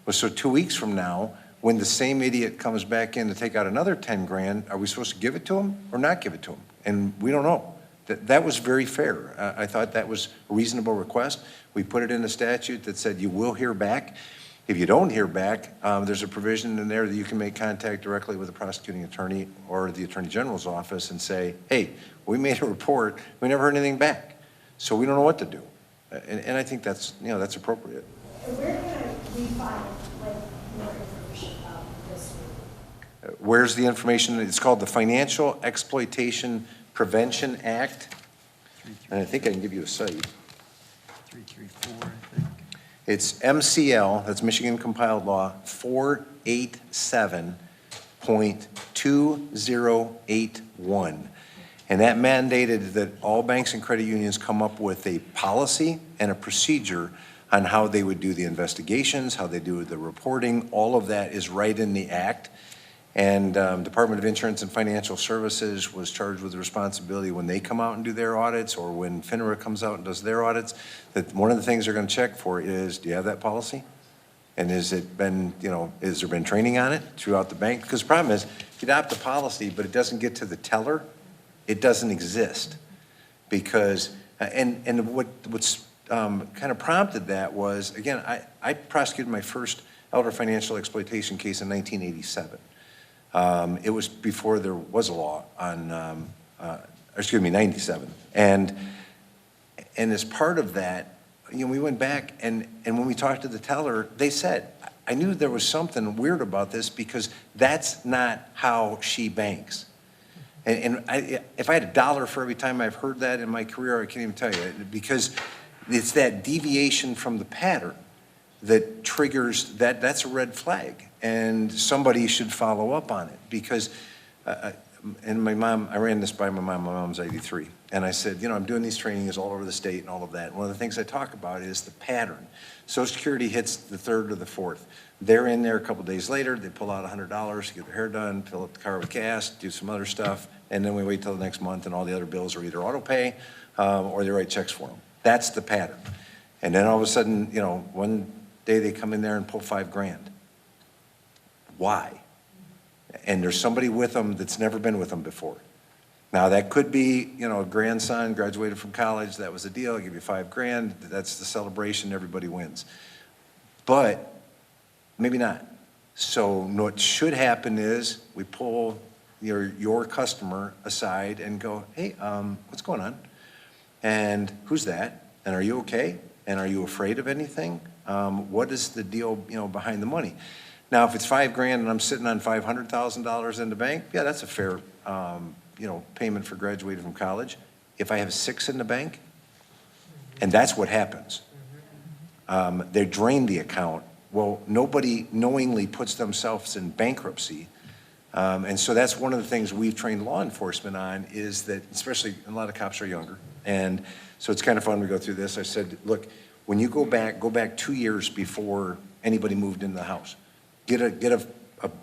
Well, so 2 weeks from now, when the same idiot comes back in to take out another 10 grand, are we supposed to give it to him or not give it to him? And we don't know. That was very fair. I thought that was a reasonable request. We put it in the statute that said you will hear back. If you don't hear back, there's a provision in there that you can make contact directly with the prosecuting attorney or the Attorney General's office and say, hey, we made a report, we never heard anything back, so we don't know what to do. And I think that's appropriate. Where can we find more information about this? Where's the information? It's called the Financial Exploitation Prevention Act, and I think I can give you a site. 334, I think. It's MCL, that's Michigan Compiled Law, 487.2081. And that mandated that all banks and credit unions come up with a policy and a procedure on how they would do the investigations, how they do the reporting. All of that is right in the act. And Department of Insurance and Financial Services was charged with the responsibility when they come out and do their audits, or when FINRA comes out and does their audits, that one of the things they're going to check for is, do you have that policy? And has it been, has there been training on it throughout the bank? Because the problem is, if you adopt a policy but it doesn't get to the teller, it doesn't exist. Because And what's kind of prompted that was, again, I prosecuted my first elder financial exploitation case in 1987. It was before there was a law on, 97. And as part of that, we went back and when we talked to the teller, they said, I knew there was something weird about this because that's not how she banks. And if I had $1 for every time I've heard that in my career, I can't even tell you, because it's that deviation from the pattern that triggers that. That's a red flag, and somebody should follow up on it because, and my mom, I ran this by my mom's 83, and I said, I'm doing these trainings all over the state and all of that. One of the things I talk about is the pattern. Social Security hits the 3rd or the 4th. They're in there a couple days later, they pull out $100 to get their hair done, fill up the car with gas, do some other stuff, and then we wait till the next month and all the other bills are either auto pay or they write checks for them. That's the pattern. And then all of a sudden, one day they come in there and pull $5,000. Why? And there's somebody with them that's never been with them before. Now that could be, a grandson graduated from college, that was the deal, I'll give you $5,000, that's the celebration, everybody wins. But maybe not. So what should happen is we pull your customer aside and go, hey, what's going on? And who's that? And are you okay? And are you afraid of anything? What is the deal, behind the money? Now, if it's $5,000 and I'm sitting on $500,000 in the bank, yeah, that's a fair, payment for graduating from college. If I have 6 in the bank, and that's what happens, they drain the account. Well, nobody knowingly puts themselves in bankruptcy. And so that's one of the things we've trained law enforcement on is that, especially a lot of cops are younger. And so it's kind of fun to go through this. I said, look, when you go back 2 years before anybody moved into the house. Get a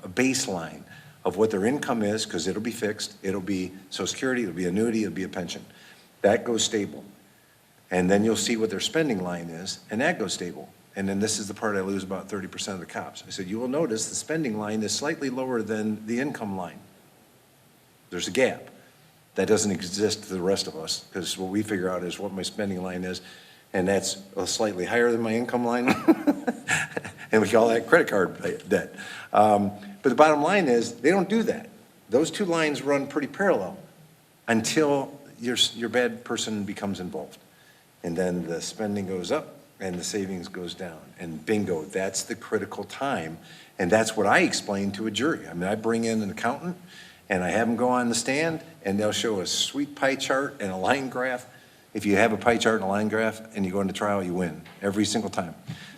baseline of what their income is, because it'll be fixed. It'll be Social Security, it'll be annuity, it'll be a pension. That goes stable. And then you'll see what their spending line is, and that goes stable. And then this is the part I lose about 30% of the cops. I said, you will notice the spending line is slightly lower than the income line. There's a gap. That doesn't exist to the rest of us, because what we figure out is what my spending line is, and that's slightly higher than my income line. And we call that credit card debt. But the bottom line is they don't do that. Those two lines run pretty parallel until your bad person becomes involved. And then the spending goes up and the savings goes down. And bingo, that's the critical time. And that's what I explain to a jury. I mean, I bring in an accountant and I have them go on the stand and they'll show a sweet pie chart and a line graph. If you have a pie chart and a line graph and you go into trial, you win every single time.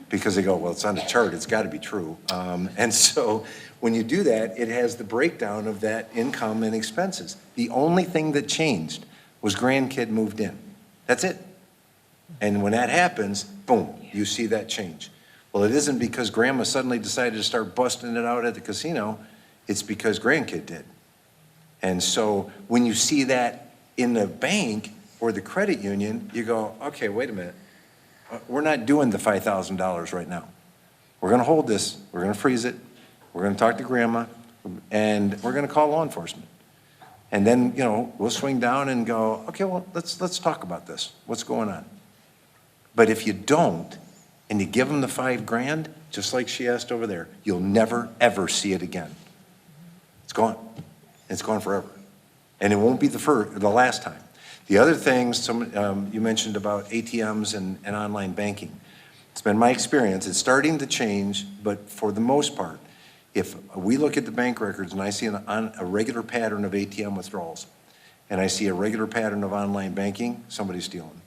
Because they go, well, it's on the chart, it's got to be true. And so when you do that, it has the breakdown of that income and expenses. The only thing that changed was grandkid moved in. That's it. And when that happens, boom, you see that change. Well, it isn't because grandma suddenly decided to start busting it out at the casino. It's because grandkid did. And so when you see that in the bank or the credit union, you go, okay, wait a minute. We're not doing the $5,000 right now. We're going to hold this. We're going to freeze it. We're going to talk to grandma, and we're going to call law enforcement. And then, we'll swing down and go, okay, well, let's talk about this. What's going on? But if you don't, and you give them the $5,000, just like she asked over there, you'll never, ever see it again. It's gone. It's gone forever. And it won't be the last time. The other things, you mentioned about ATMs and online banking. It's been my experience. It's starting to change, but for the most part, if we look at the bank records and I see a regular pattern of ATM withdrawals, and I see a regular pattern of online banking, somebody's stealing.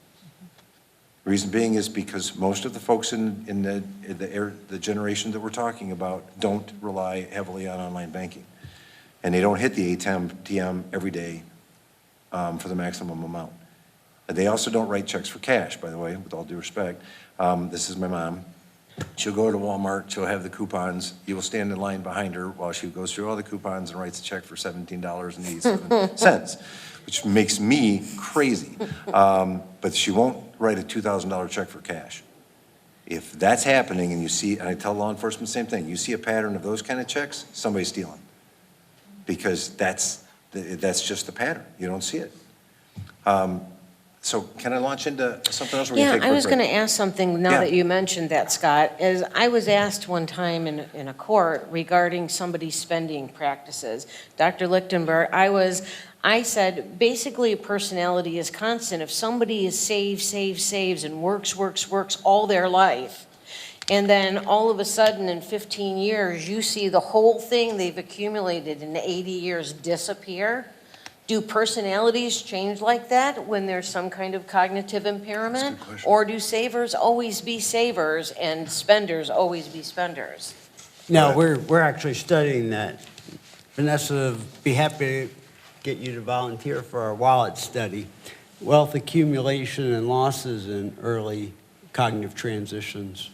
The reason being is because most of the folks in the generation that we're talking about don't rely heavily on online banking. And they don't hit the ATM every day for the maximum amount. They also don't write checks for cash, by the way, with all due respect. This is my mom. She'll go to Walmart, she'll have the coupons. You will stand in line behind her while she goes through all the coupons and writes a check for $17.87, which makes me crazy. But she won't write a $2,000 check for cash. If that's happening and you see, and I tell law enforcement the same thing, you see a pattern of those kind of checks, somebody's stealing. Because that's just the pattern. You don't see it. So can I launch into something else? Or we Yeah, take a I quick was break? going to ask something now Yeah. that you mentioned that, Scott. Is I was asked one time in a court regarding somebody's spending practices. Dr. Lichtenberg, I said, basically a personality is constant. If somebody is saves, and works all their life, and then all of a sudden in 15 years, you see the whole thing they've accumulated in 80 years disappear, do personalities change like that when there's some kind of cognitive impairment? Or do savers always be savers and spenders always be spenders? No, we're actually studying that. Vanessa, be happy to get you to volunteer for our wallet study. Wealth accumulation and losses in early cognitive transitions.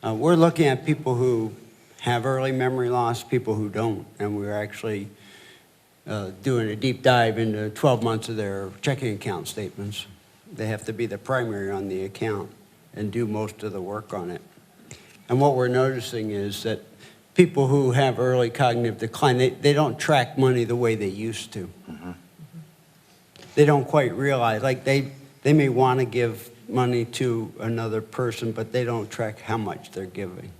We're looking at people who have early memory loss, people who don't, and we're actually doing a deep dive into 12 months of their checking account statements. They have to be the primary on the account and do most of the work on it. And what we're noticing is that people who have early cognitive decline, they don't track money the way they used to. Mm-hmm. They don't quite realize, like they may want to give money to another person, but they don't track how much they're giving,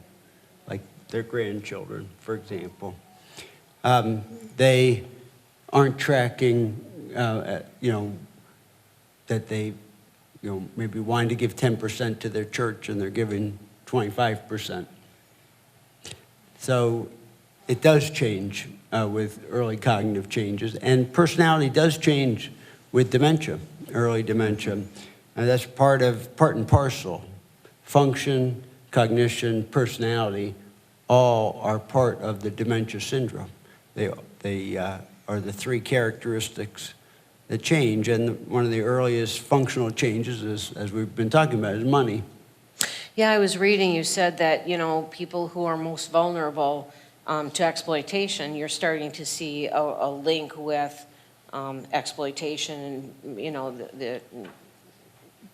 like their grandchildren, for example. They aren't tracking, that they, maybe wanting to give 10% to their church and they're giving 25%. So it does change with early cognitive changes, and personality does change with dementia, early dementia. And that's part and parcel. Function, cognition, personality, all are part of the dementia syndrome. They are the three characteristics that change, and one of the earliest functional changes is, as we've been talking about, is money. Yeah, I was reading, you said that, people who are most vulnerable to exploitation, you're starting to see a link with exploitation and, the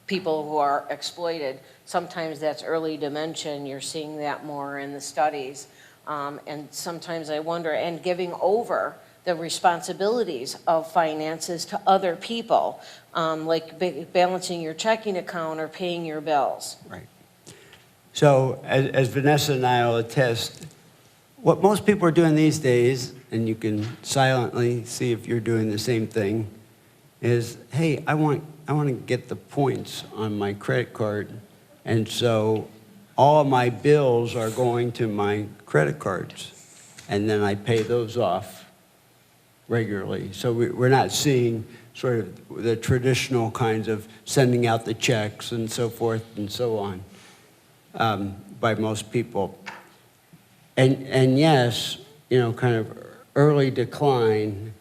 people who are exploited. Sometimes that's early dementia, and you're seeing that more in the studies. And sometimes I wonder, and giving over the responsibilities of finances to other people, like balancing your checking account or paying your bills. Right. So as Vanessa and I will attest, what most people are doing these days, and you can silently see if you're doing the same thing, is, hey, I want to get the points on my credit card, and so all of my bills are going to my credit cards, and then I pay those off regularly. So we're not seeing sort of the traditional kinds of sending out the checks and so forth and so on by most people. And yes, kind of early decline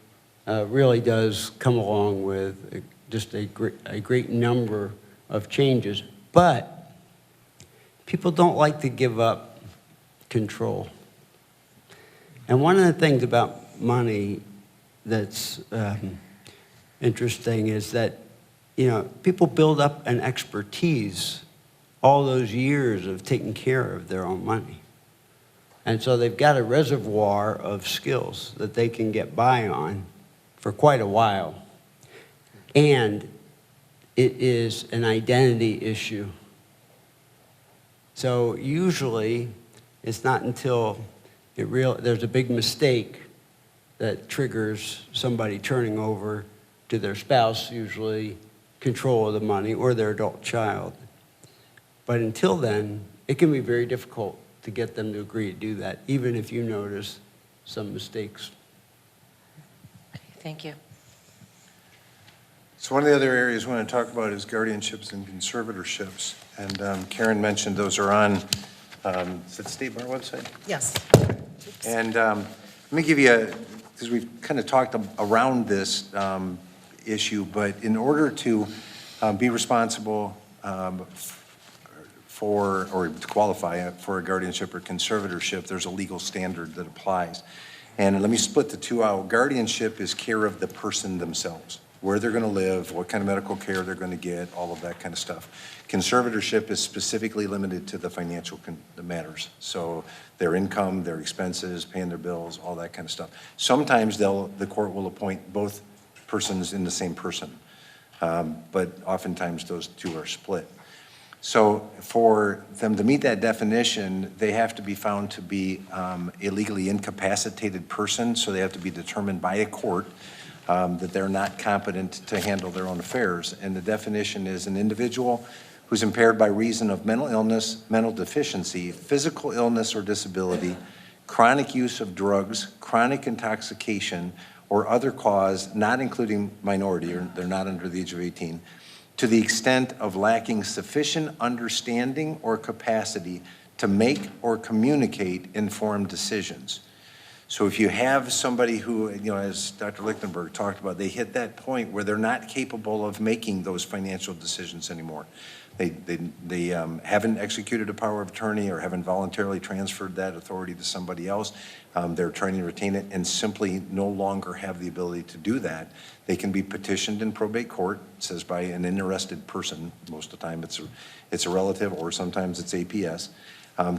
really does come along with just a great number of changes. But people don't like to give up control. And one of the things about money that's interesting is that, people build up an expertise all those years of taking care of their own money. And so they've got a reservoir of skills that they can get by on for quite a while. And it is an identity issue. So usually it's not until there's a big mistake that triggers somebody turning over to their spouse, usually control of the money, or their adult child. But until then, it can be very difficult to get them to agree to do that, even if you notice some mistakes. Thank you. So one of the other areas we want to talk about is guardianships and conservatorships. And Karen mentioned those are on, is it the State Bar website? Yes. And let me give you because we've kind of talked around this issue, but in order to be responsible for, or to qualify for a guardianship or conservatorship, there's a legal standard that applies. And let me split the two out. Guardianship is care of the person themselves, where they're going to live, what kind of medical care they're going to get, all of that kind of stuff. Conservatorship is specifically limited to the financial matters. So their income, their expenses, paying their bills, all that kind of stuff. Sometimes the court will appoint both persons in the same person. But oftentimes those two are split. So for them to meet that definition, they have to be found to be a legally incapacitated person, so they have to be determined by a court that they're not competent to handle their own affairs. And the definition is an individual who's impaired by reason of mental illness, mental deficiency, physical illness or disability, chronic use of drugs, chronic intoxication, or other cause, not including minority, or they're not under the age of 18, to the extent of lacking sufficient understanding or capacity to make or communicate informed decisions. So if you have somebody who, as Dr. Lichtenberg talked about, they hit that point where they're not capable of making those financial decisions anymore. They haven't executed a power of attorney or haven't voluntarily transferred that authority to somebody else. They're trying to retain it and simply no longer have the ability to do that. They can be petitioned in probate court, it says by an interested person. Most of the time it's a relative, or sometimes it's APS,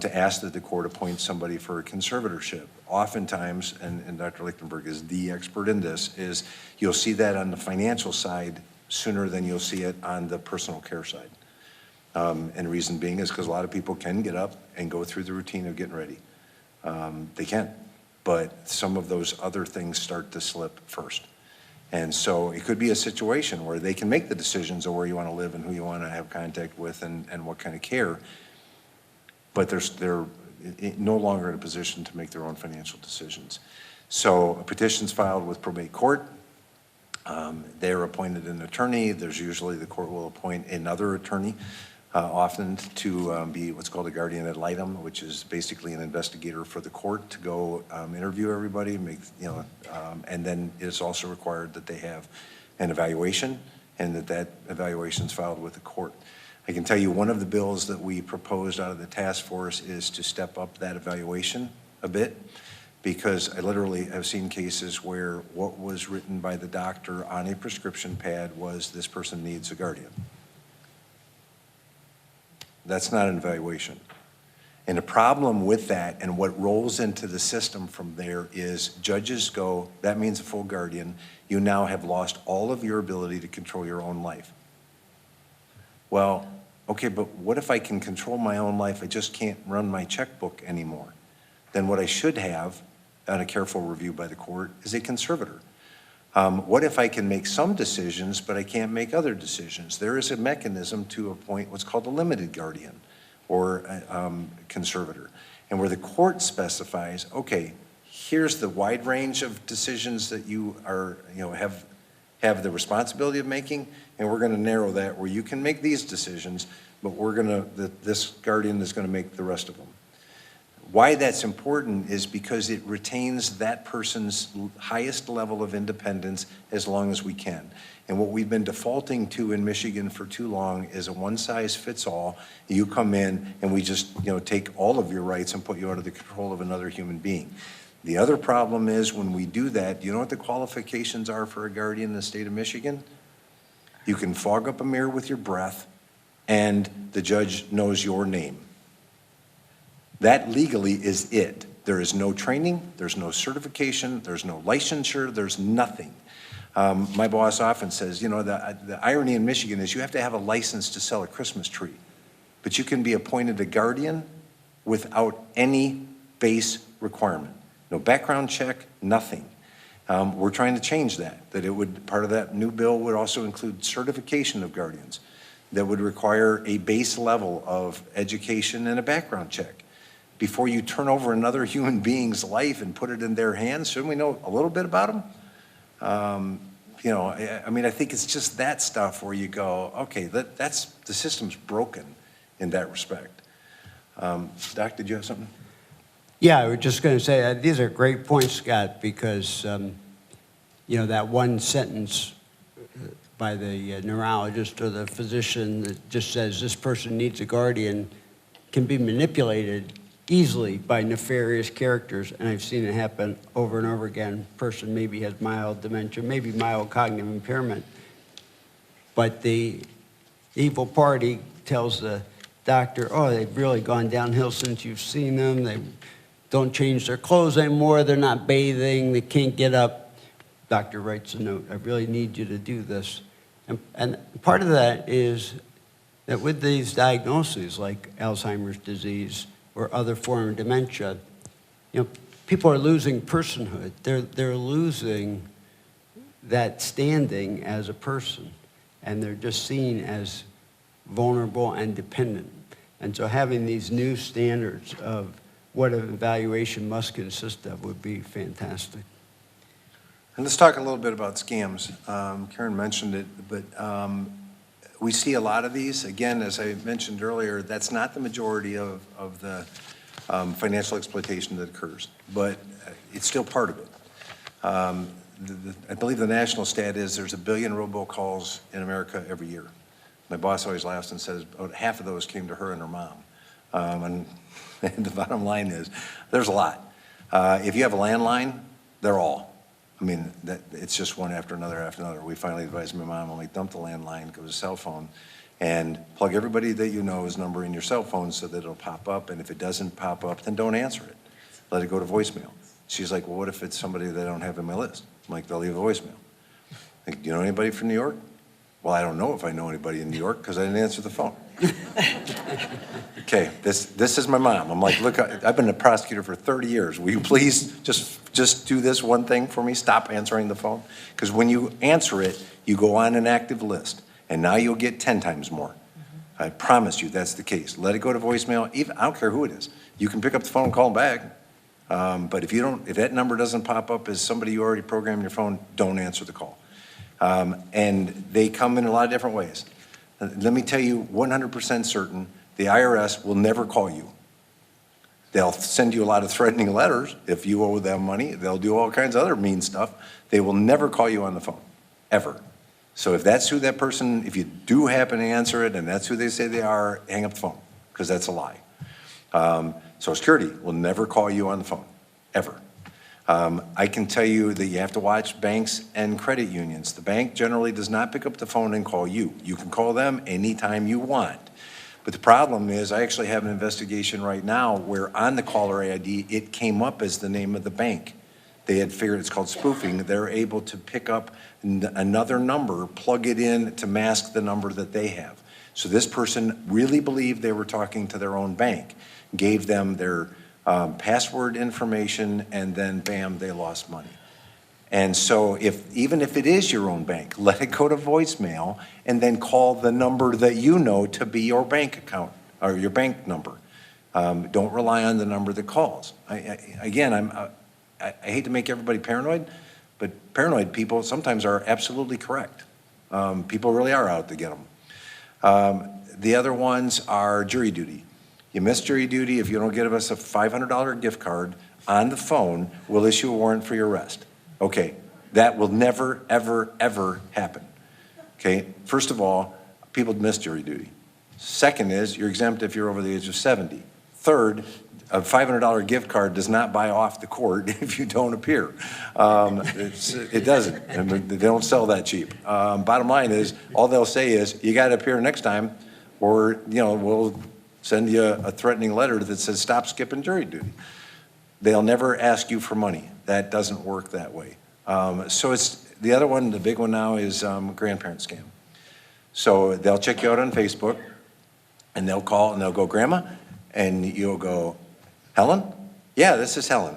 to ask that the court appoint somebody for a conservatorship. Oftentimes, and Dr. Lichtenberg is the expert in this, is you'll see that on the financial side sooner than you'll see it on the personal care side. And reason being is because a lot of people can get up and go through the routine of getting ready. They can, but some of those other things start to slip first. And so it could be a situation where they can make the decisions of where you want to live and who you want to have contact with and what kind of care, but they're no longer in a position to make their own financial decisions. So a petition's filed with probate court. They're appointed an attorney. There's usually the court will appoint another attorney, often to be what's called a guardian ad litem, which is basically an investigator for the court to go interview everybody, and then it's also required that they have an evaluation and that evaluation is filed with the court. I can tell you one of the bills that we proposed out of the task force is to step up that evaluation a bit, because I literally have seen cases where what was written by the doctor on a prescription pad was this person needs a guardian. That's not an evaluation. And the problem with that and what rolls into the system from there is judges go, that means a full guardian. You now have lost all of your ability to control your own life. Well, okay, but what if I can control my own life? I just can't run my checkbook anymore. Then what I should have, on a careful review by the court, is a conservator. What if I can make some decisions, but I can't make other decisions? There is a mechanism to appoint what's called a limited guardian or a conservator, and where the court specifies, okay, here's the wide range of decisions that you are, have the responsibility of making, and we're going to narrow that where you can make these decisions, but this guardian is going to make the rest of them. Why that's important is because it retains that person's highest level of independence as long as we can. And what we've been defaulting to in Michigan for too long is a one-size-fits-all. You come in and we just take all of your rights and put you under the control of another human being. The other problem is when we do that, you know what the qualifications are for a guardian in the state of Michigan? You can fog up a mirror with your breath and the judge knows your name. That legally is it. There is no training, there's no certification, there's no licensure, there's nothing. My boss often says, the irony in Michigan is you have to have a license to sell a Christmas tree, but you can be appointed a guardian without any base requirement. No background check, nothing. We're trying to change that part of that new bill would also include certification of guardians that would require a base level of education and a background check. Before you turn over another human being's life and put it in their hands, shouldn't we know a little bit about them? I think it's just that stuff where you go, okay, the system's broken in that respect. Doc, did you have something? Yeah, I was just going to say, these are great points, Scott, because, that one sentence by the neurologist or the physician that just says this person needs a guardian can be manipulated easily by nefarious characters, and I've seen it happen over and over again. Person maybe has mild dementia, maybe mild cognitive impairment, but the evil party tells the doctor, oh, they've really gone downhill since you've seen them. They don't change their clothes anymore. They're not bathing. They can't get up. Doctor writes a note. I really need you to do this. And part of that is that with these diagnoses like Alzheimer's disease or other form of dementia, people are losing personhood. They're losing that standing as a person, and they're just seen as vulnerable and dependent. And so having these new standards of what an evaluation must consist of would be fantastic. And let's talk a little bit about scams. Karen mentioned it, but we see a lot of these. Again, as I mentioned earlier, that's not the majority of the financial exploitation that occurs, but it's still part of it. I believe the national stat is there's 1 billion robocalls in America every year. My boss always laughs and says about half of those came to her and her mom. And the bottom line is there's a lot. If you have a landline, they're all. I mean, it's just one after another after another. We finally advised my mom, only dump the landline, go to a cell phone, and plug everybody that you know's number in your cell phone so that it'll pop up. And if it doesn't pop up, then don't answer it. Let it go to voicemail. She's like, well, what if it's somebody that I don't have in my list? I'm like, they'll leave a voicemail. Like, do you know anybody from New York? Well, I don't know if I know anybody in New York because I didn't answer the phone. Okay, this is my mom. I'm like, look, I've been a prosecutor for 30 years. Will you please just do this one thing for me? Stop answering the phone. Because when you answer it, you go on an active list, and now you'll get 10 times more. I promise you that's the case. Let it go to voicemail. Even, I don't care who it is. You can pick up the phone and call them back. But if that number doesn't pop up as somebody you already programmed in your phone, don't answer the call. And they come in a lot of different ways. Let me tell you 100% certain, the IRS will never call you. They'll send you a lot of threatening letters. If you owe them money, they'll do all kinds of other mean stuff. They will never call you on the phone, ever. So if that's who that person, if you do happen to answer it and that's who they say they are, hang up the phone, because that's a lie. Social Security will never call you on the phone, ever. I can tell you that you have to watch banks and credit unions. The bank generally does not pick up the phone and call you. You can call them anytime you want. But the problem is, I actually have an investigation right now where on the caller ID, it came up as the name of the bank. They had figured, it's called spoofing. They're able to pick up another number, plug it in to mask the number that they have. So this person really believed they were talking to their own bank, gave them their password information, and then bam, they lost money. And so even if it is your own bank, let it go to voicemail and then call the number that you know to be your bank account or your bank number. Don't rely on the number that calls. I hate to make everybody paranoid, but paranoid people sometimes are absolutely correct. People really are out to get them. The other ones are jury duty. You miss jury duty, if you don't give us a $500 gift card on the phone, we'll issue a warrant for your arrest. Okay, that will never, ever, ever happen. Okay, first of all, people miss jury duty. Second is, you're exempt if you're over the age of 70. Third, a $500 gift card does not buy off the court if you don't appear. It doesn't. I mean, they don't sell that cheap. Bottom line is, all they'll say is, you got to appear next time, or we'll send you a threatening letter that says, stop skipping jury duty. They'll never ask you for money. That doesn't work that way. So it's the other one, the big one now is grandparent scam. So they'll check you out on Facebook, and they'll call and they'll go, Grandma, and you'll go, Helen? Yeah, this is Helen.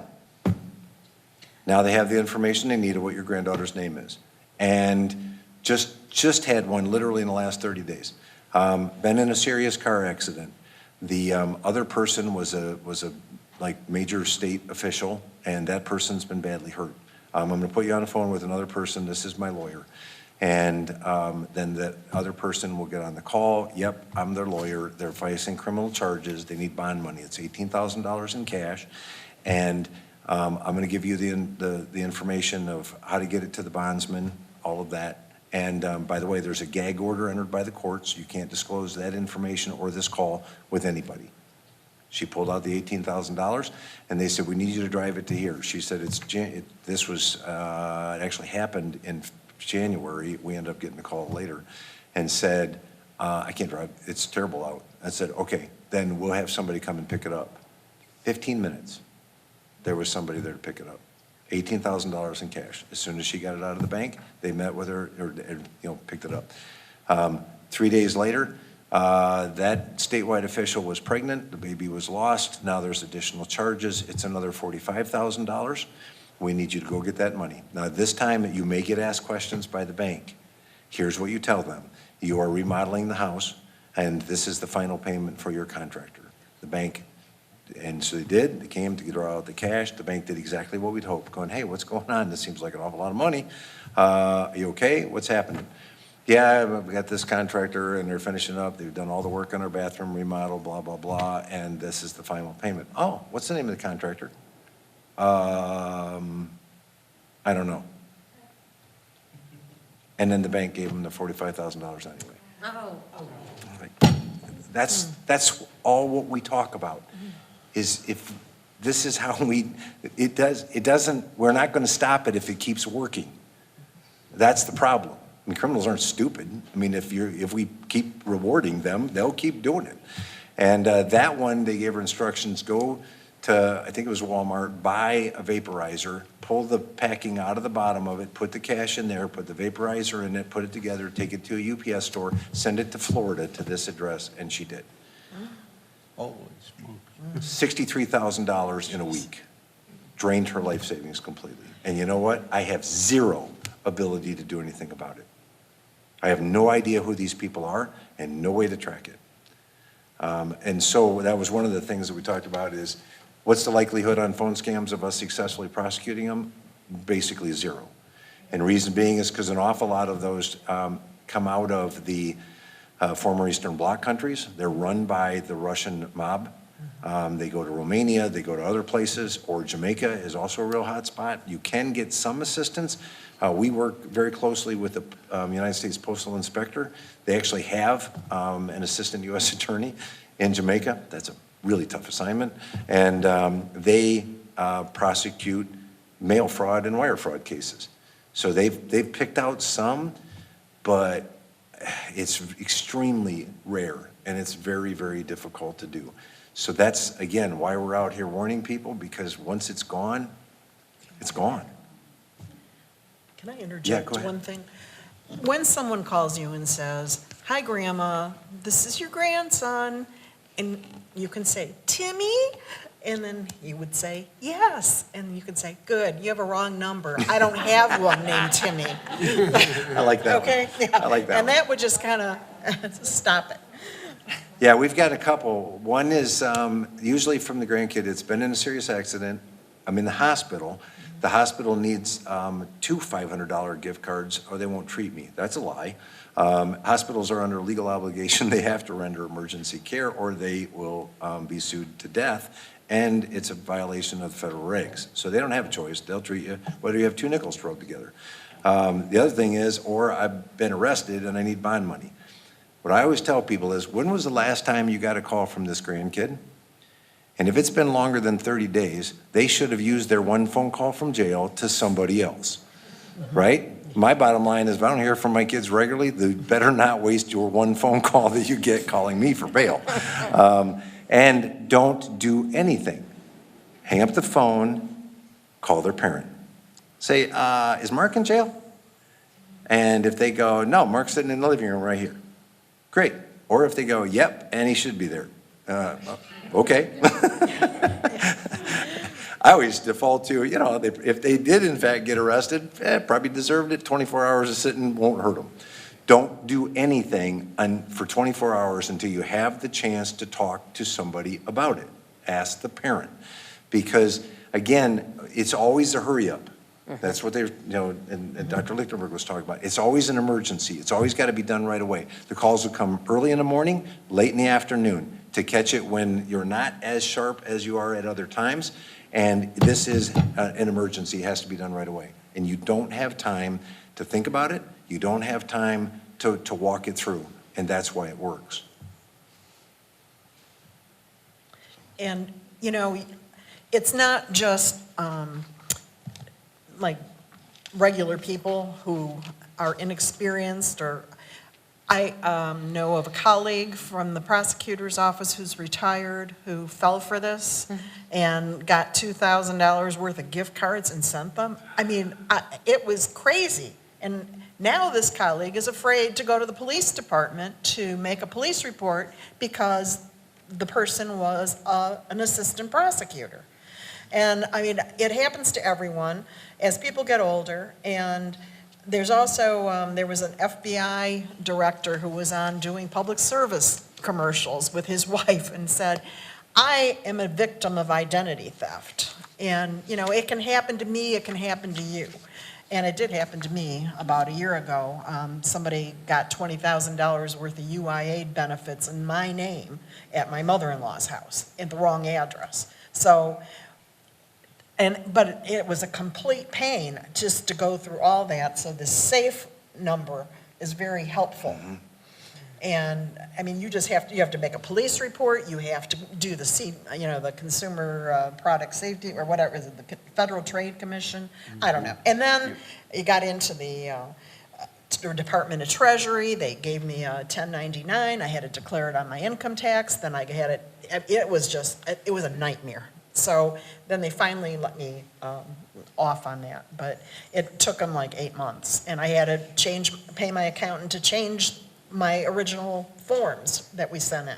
Now they have the information they need of what your granddaughter's name is. And just had one literally in the last 30 days. Been in a serious car accident. The other person was a major state official, and that person's been badly hurt. I'm going to put you on the phone with another person. This is my lawyer. And then the other person will get on the call. Yep, I'm their lawyer. They're facing criminal charges. They need bond money. It's $18,000 in cash. And I'm going to give you the information of how to get it to the bondsman, all of that. And by the way, there's a gag order entered by the courts. You can't disclose that information or this call with anybody. She pulled out the $18,000, and they said, we need you to drive it to here. She said, it actually happened in January. We ended up getting a call later and said, I can't drive. It's terrible out. I said, okay, then we'll have somebody come and pick it up. 15 minutes, there was somebody there to pick it up. $18,000 in cash. As soon as she got it out of the bank, they met with her, or, picked it up. 3 days later, that statewide official was pregnant, the baby was lost, now there's additional charges, it's another $45,000. We need you to go get that money. Now this time, you may get asked questions by the bank. Here's what you tell them. You are remodeling the house, and this is the final payment for your contractor. The bank, and so they did, they came to draw out the cash, the bank did exactly what we'd hoped, going, hey, what's going on? This seems like an awful lot of money. Are you okay? What's happening? Yeah, we got this contractor and they're finishing up. They've done all the work on our bathroom remodel, blah, blah, blah, and this is the final payment. Oh, what's the name of the contractor? I don't know. And then the bank gave them the $45,000 anyway. Oh. That's all what we talk about, is if this is how it doesn't, we're not going to stop it if it keeps working. That's the problem. I mean, criminals aren't stupid. I mean, if we keep rewarding them, they'll keep doing it. And that one, they gave her instructions, go to, I think it was Walmart, buy a vaporizer, pull the packing out of the bottom of it, put the cash in there, put the vaporizer in it, put it together, take it to a UPS store, send it to Florida to this address, and she did. Holy smokes. $63,000 in a week. Drained her life savings completely. And you know what? I have zero ability to do anything about it. I have no idea who these people are and no way to track it. And so that was one of the things that we talked about is, what's the likelihood on phone scams of us successfully prosecuting them? Basically zero. And reason being is because an awful lot of those come out of the former Eastern Bloc countries. They're run by the Russian mob. They go to Romania, they go to other places, or Jamaica is also a real hot spot. You can get some assistance. We work very closely with the United States Postal Inspector. They actually have an assistant U.S. attorney in Jamaica. That's a really tough assignment. And they prosecute mail fraud and wire fraud cases. So they've picked out some, but it's extremely rare and it's very, very difficult to do. So that's, again, why we're out here warning people, because once it's gone, it's gone. Can I interject one thing? When someone calls you and says, hi, Grandma, this is your grandson, and you can say, Timmy? And then you would say, yes. And you can say, good, you have a wrong number. I don't have one named Timmy. I like that Okay? one. Yeah. I like that And one. that would just kind of stop it. Yeah, we've got a couple. One is usually from the grandkid. It's been in a serious accident. I'm in the hospital. The hospital needs 2 $500 gift cards or they won't treat me. That's a lie. Hospitals are under legal obligation. They have to render emergency care or they will be sued to death. And it's a violation of the federal regs. So they don't have a choice. They'll treat you whether you have 2 nickels to rub together. The other thing is, or I've been arrested and I need bond money. What I always tell people is, when was the last time you got a call from this grandkid? And if it's been longer than 30 days, they should have used their one phone call from jail to somebody else, right? My bottom line is, if I don't hear from my kids regularly, they better not waste your one phone call that you get calling me for bail. And don't do anything. Hang up the phone, call their parent. Say, is Mark in jail? And if they go, no, Mark's sitting in the living room right here. Great. Or if they go, yep, and he should be there. Okay. I always default to, if they did in fact get arrested, probably deserved it. 24 hours of sitting won't hurt them. Don't do anything for 24 hours until you have the chance to talk to somebody about it. Ask the parent. Because, again, it's always a hurry up. That's what and Dr. Lichtenberg was talking about. It's always an emergency. It's always got to be done right away. The calls will come early in the morning, late in the afternoon, to catch it when you're not as sharp as you are at other times. And this is an emergency. It has to be done right away. And you don't have time to think about it. You don't have time to walk it through. And that's why it works. And, it's not just like regular people who are inexperienced, or I know of a colleague from the prosecutor's office who's retired, who fell for this and got $2,000 worth of gift cards and sent them. I mean, it was crazy. And now this colleague is afraid to go to the police department to make a police report because the person was an assistant prosecutor. And I mean, it happens to everyone as people get older. And there's also, there was an FBI director who was on doing public service commercials with his wife and said, I am a victim of identity theft. And, you know, it can happen to me, it can happen to you. And it did happen to me about a year ago. Somebody got $20,000 worth of UIA benefits in my name at my mother-in-law's house at the wrong address. So, but it was a complete pain just to go through all that. So the SAFE number is very helpful. And I mean, you have to make a police report. You have to do the Consumer Product Safety or whatever is it, the Federal Trade Commission. I don't know. And then you got into the Department of Treasury. They gave me a 1099. I had to declare it on my income tax. Then I had it. It was a nightmare. So then they finally let me off on that. But it took them like 8 months, and I had to pay my accountant to change my original forms that we sent in,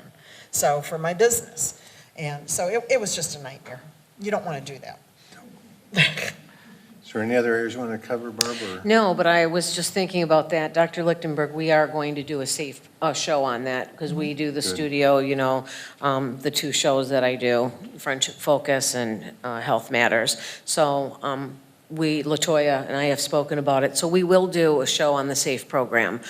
so for my business. And so it was just a nightmare. You don't want to do that. Is there any other areas you want to cover, Barb? Or? No, but I was just thinking about that. Dr. Lichtenberg, we are going to do a SAFE show on that because we do the studio, you know, the 2 shows that I do, Friendship Focus and Health Matters. So LaToya and I have spoken about it. So we will do a show on the SAFE program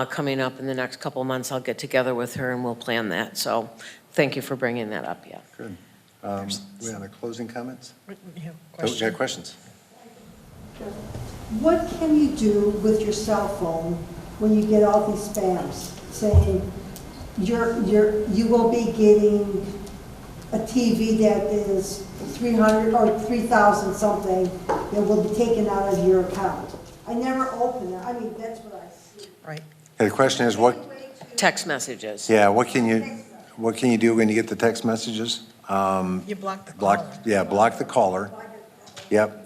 coming up in the next couple of months. I'll get together with her and we'll plan that. So thank you for bringing that up. Yeah. Good. We on the closing comments? Question. Got questions? What can you do with your cell phone when you get all these spams saying you will be getting a TV that is 300 or 3,000 something that will be taken out of your account? I never open it. I mean, that's what I see. Right. The question is what? Text messages. Yeah. What can you do when you get the text messages? You block the caller. Block the caller. Yep.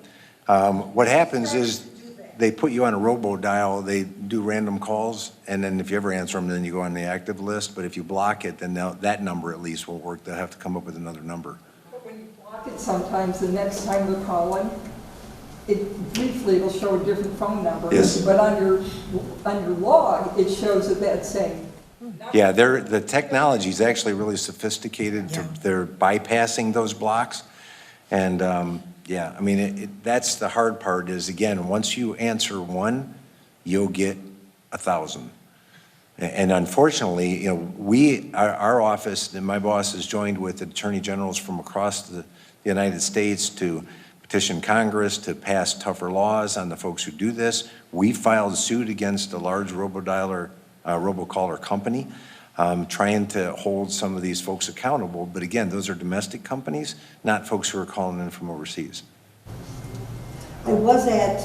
What happens is they put you on a robo-dial, they do random calls, and then if you ever answer them, then you go on the active list. But if you block it, then that number at least will work. They'll have to come up with another number. But when you block it, sometimes the next time they're calling, it'll show a different phone number. Yes. But on your log, it shows that same. Yeah, the technology is actually really sophisticated. They're bypassing those blocks. And yeah, I mean, that's the hard part is, again, once you answer one, you'll get 1,000. And unfortunately, you know, our office, and my boss has joined with attorney generals from across the United States to petition Congress to pass tougher laws on the folks who do this. We filed a suit against a large robocaller company, trying to hold some of these folks accountable. But again, those are domestic companies, not folks who are calling in from overseas. I was at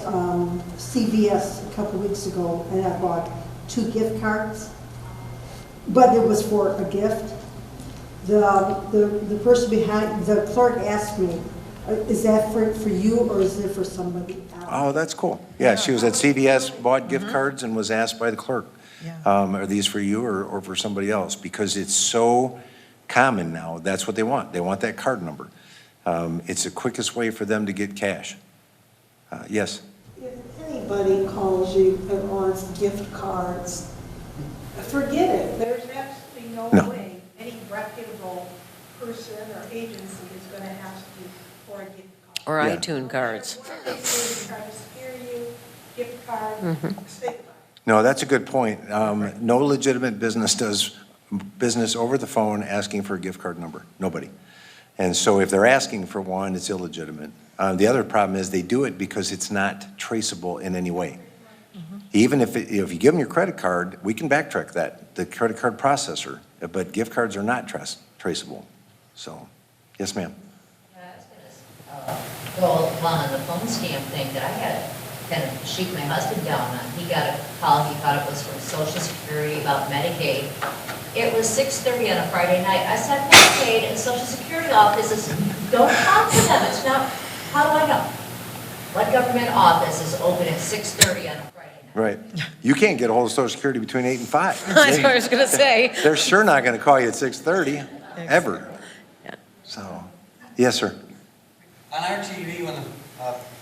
CVS a couple weeks ago and I bought 2 gift cards, but it was for a gift. The person behind, the clerk asked me, is that for you or is it for somebody else? Oh, that's cool. Yeah, she was at CVS, bought gift cards and was asked by the clerk. Are these for you or for somebody else? Because it's so common now. That's what they want. They want that card number. It's the quickest way for them to get cash. Yes? If anybody calls you and wants gift cards, forget it. There's absolutely no way any reputable person or agency is going to ask you for a gift card. Or iTunes cards. What they do is try to scare you, gift card, stigma. No, that's a good point. No legitimate business does business over the phone asking for a gift card number. Nobody. And so if they're asking for one, it's illegitimate. The other problem is they do it because it's not traceable in any way. Even if you give them your credit card, we can backtrack that, the credit card processor, but gift cards are not traceable. So, yes, ma'am. Go along on the phone scam thing that I had kind of shoot my husband down on. He got a call, he thought it was from Social Security about Medicaid. It was 6:30 on a Friday night. I said, Medicaid and Social Security offices, don't talk to them. It's not, how do I know? What government office is open at 6:30 on a Friday night? Right. You can't get a hold of Social Security between 8 and 5. That's what I was going to say. They're sure not going to call you at 6:30, ever. Yeah. So, yes, sir. On our TV, when the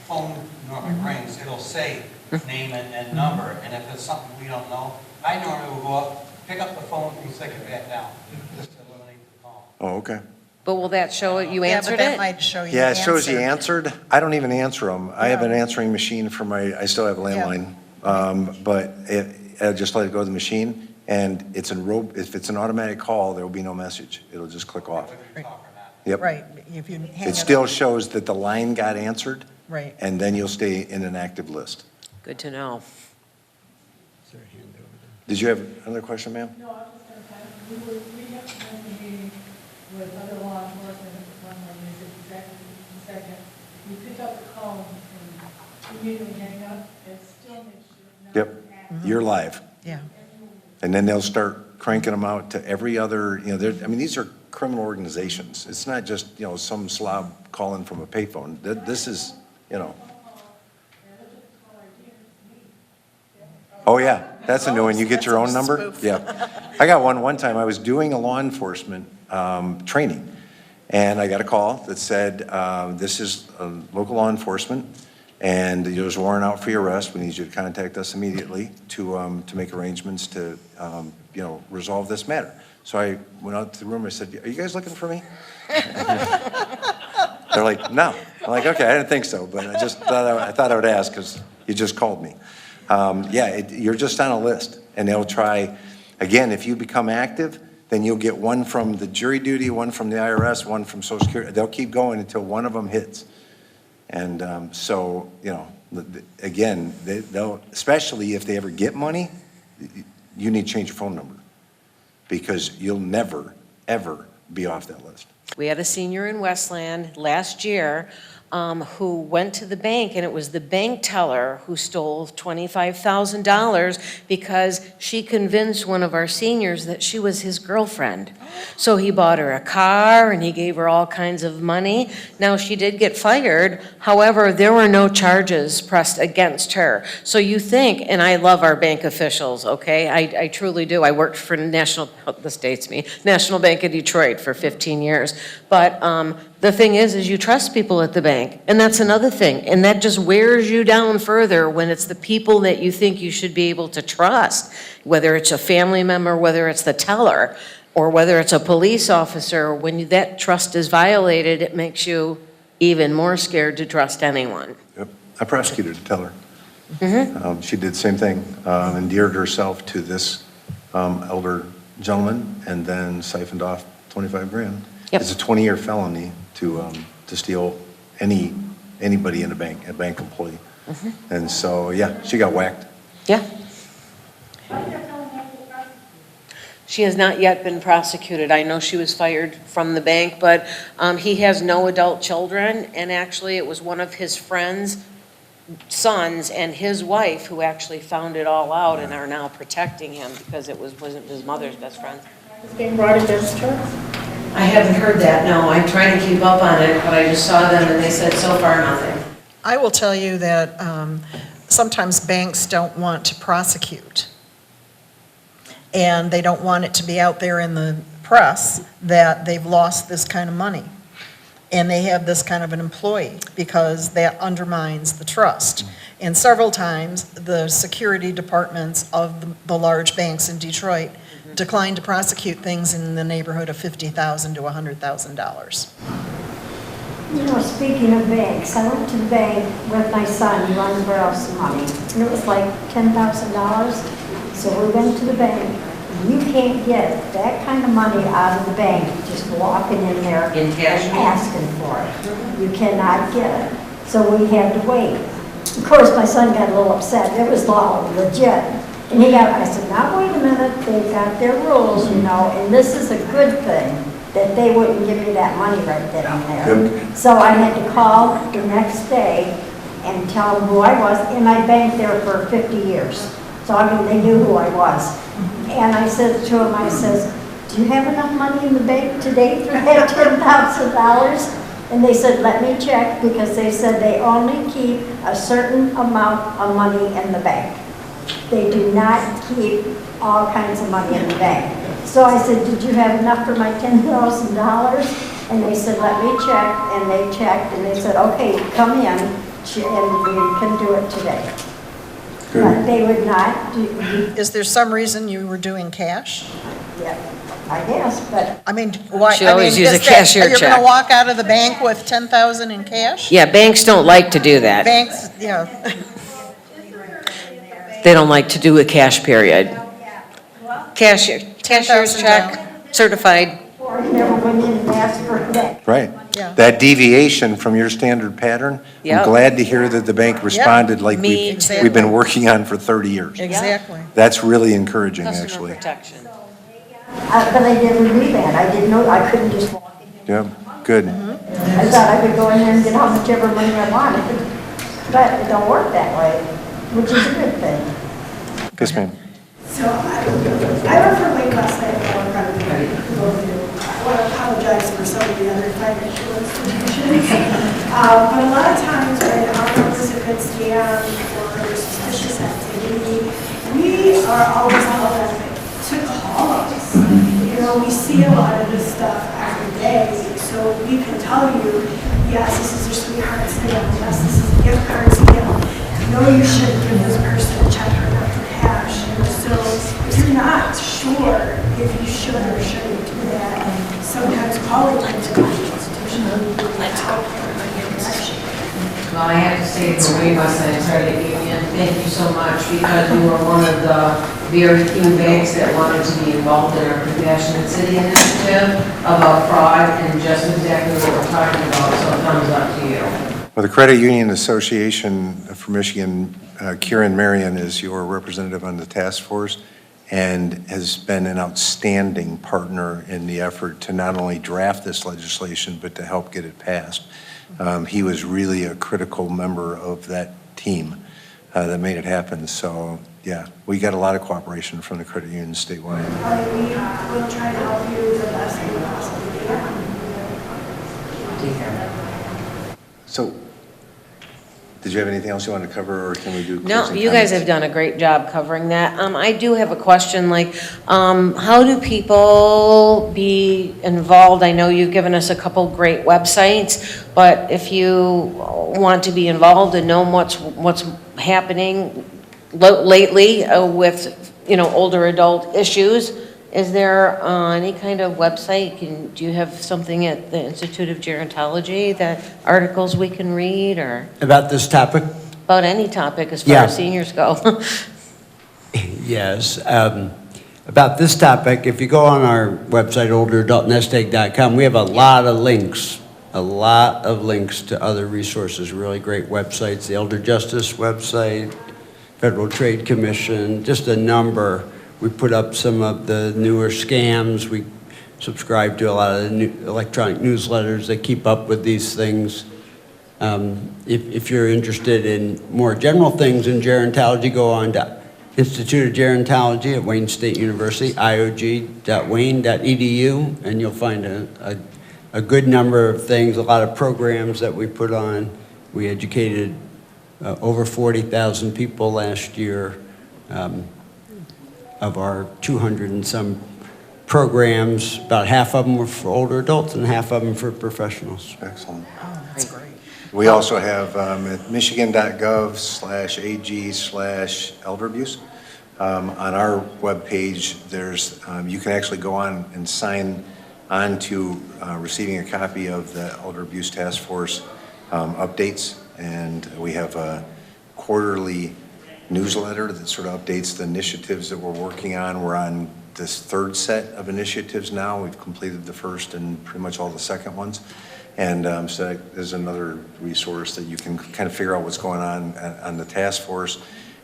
phone normally rings, it'll say name and number, and if it's something we don't know, I normally will go up, pick up the phone and stick it back down, just to eliminate the call. Oh, okay. But will that show you Yeah, answered but that it? might show you Yeah, it shows you answered. answered. I don't even answer them. I have an answering machine for I still have a landline. But I just let it go to the machine, and if it's an automatic call, there will be no message. It'll just click off. Yep. Right, if you hang It it still up. shows that the line got answered, Right. and then you'll stay in an active list. Good to know. Did you have another question, ma'am? No, I was just going to kind of, we have to have a meeting with other law enforcement at the time when they said exactly the second. You pick up the call and immediately hang up, it still makes you not Yep, you're live. Yeah. And then they'll start cranking them out to every other, these are criminal organizations. It's not just, some slob calling from a payphone. This is, Oh, yeah, that's a new one. You get your own number? Yeah. I got one time. I was doing a law enforcement training, and I got a call that said, this is local law enforcement, and there's a warrant out for your arrest. We need you to contact us immediately to make arrangements to, resolve this matter. So I went out to the room. I said, are you guys looking for me? They're like, no. I'm like, okay, I didn't think so, but I thought I would ask because you just called me. You're just on a list, and they'll try, again, if you become active, then you'll get one from the jury duty, one from the IRS, one from Social Security. They'll keep going until one of them hits. And again, they'll, especially if they ever get money, you need to change your phone number because you'll never, ever be off that list. We had a senior in Westland last year who went to the bank, and it was the bank teller who stole $25,000 because she convinced one of our seniors that she was his girlfriend. So he bought her a car, and he gave her all kinds of money. Now, she did get fired. However, there were no charges pressed against her. So you think, and I love our bank officials, okay? I truly do. I worked for National Bank of Detroit for 15 years. But the thing is you trust people at the bank, and that's another thing, and that just wears you down further when it's the people that you think you should be able to trust, whether it's a family member, whether it's the teller, or whether it's a police officer. When that trust is violated, it makes you even more scared to trust anyone. Yep. I prosecuted a teller. She did the same thing, endeared herself to this elder gentleman, and then siphoned off 25 grand. Yep. It's a 20-year felony to steal anybody in a bank employee. And so, yeah, she got whacked. Yeah. She has not yet been prosecuted. I know she was fired from the bank, but he has no adult children, and actually it was one of his friends' sons and his wife who actually found it all out and are now protecting him because it wasn't his mother's best friend. It's being brought against her? I haven't heard that, no. I'm trying to keep up on it, but I just saw them and they said so far nothing. I will tell you that sometimes banks don't want to prosecute. And they don't want it to be out there in the press that they've lost this kind of money. And they have this kind of an employee because that undermines the trust. And several times, the security departments of the large banks in Detroit declined to prosecute things in the neighborhood of $50,000 to $100,000. Speaking of banks, I went to the bank with my son, he wanted to borrow some money, and it was like $10,000. So we went to the bank. You can't get that kind of money out of the bank just walking in there and asking for it. You cannot get it. So we had to wait. Of course, my son got a little upset. It was all legit. And I said, now wait a minute, they've got their rules, and this is a good thing that they wouldn't give me that money right then and there. So I had to call the next day and tell them who I was, and I banked there for 50 years. So I mean, they knew who I was. And I said to them, I says, do you have enough money in the bank today for that $10,000? And they said, let me check, because they said they only keep a certain amount of money in the bank. They do not keep all kinds of money in the bank. So I said, did you have enough for my $10,000? And they said, let me check, and they checked, and they said, okay, come in, and we can do it today. Good. But they would not do, Is there some reason you were doing cash? yeah, I guess, but I mean, why? She always I mean, use a is that- cashier You're check. gonna walk out of the bank with 10,000 in cash? Yeah, banks don't like to do that. Banks, yeah. They don't like to do a cash period. Cashier's check, certified. or never went in and asked for that. Right. Yeah. That deviation from your standard pattern, Yep. I'm glad to hear that the bank responded like Me we've been working on for 30 years. Exactly. That's really encouraging, Customer actually. protection. But I didn't do that. I didn't know, I couldn't just walk in. Yep, good. I thought I could go in there and get how much ever money I wanted. But it don't work that way, which is a good thing. Yes, ma'am. So I work for Lake Westland, I work on the credit. I want to apologize for some of the other financial institutions. But a lot of times when our numbers have been scammed or suspicious activity, we are always called on to call us. You know, we see a lot of this stuff every day, so we can tell you, yes, this is your sweetheart scam, yes, this is a gift card scam. No, you shouldn't give this person a check or not for cash. So if you're not sure if you should or shouldn't do that, sometimes calling like the institution will help everybody get protection. Well, I have to say, for Westland Credit Union, thank you so much, because you were one of the very few banks that wanted to be involved in our Compassionate City initiative about fraud and just exactly what we're talking about, so thumbs up to you. Well, the Credit Union Association for Michigan, Kieran Marion is your representative on the task force and has been an outstanding partner in the effort to not only draft this legislation, but to help get it passed. He was really a critical member of that team that made it happen. So, yeah, we got a lot of cooperation from the credit union statewide. We will try to help you the best we possibly can. So, did you have anything else you wanted to cover, or can we do No, closing you guys comments? have done a great job covering that. I do have a question, like, how do people be involved? I know you've given us a couple great websites, but if you want to be involved and know what's happening lately with, older adult issues, is there any kind of website? Do you have something at the Institute of Gerontology, that articles we can read, or About this topic? about any topic as far Yeah. as seniors go? Yes. About this topic, if you go on our website, olderadultnestegg.com, we have a lot of links to other resources, really great websites, the Elder Justice website, Federal Trade Commission, just a number. We put up some of the newer scams. We subscribe to a lot of the new electronic newsletters that keep up with these things. If you're interested in more general things in gerontology, go on to Institute of Gerontology at Wayne State University, iog.wayne.edu, and you'll find a good number of things, a lot of programs that we put on. We educated over 40,000 people last year. Of our 200 and some programs, about half of them were for older adults and half of them for professionals. Excellent. Oh, that's great. We also have at michigan.gov/AG/elder abuse. On our webpage, there's you can actually go on and sign on to receiving a copy of the Elder Abuse Task Force updates, and we have a quarterly newsletter that sort of updates the initiatives that we're working on. We're on this third set of initiatives now. We've completed the first and pretty much all the second ones. And so that is another resource that you can kind of figure out what's going on the task force.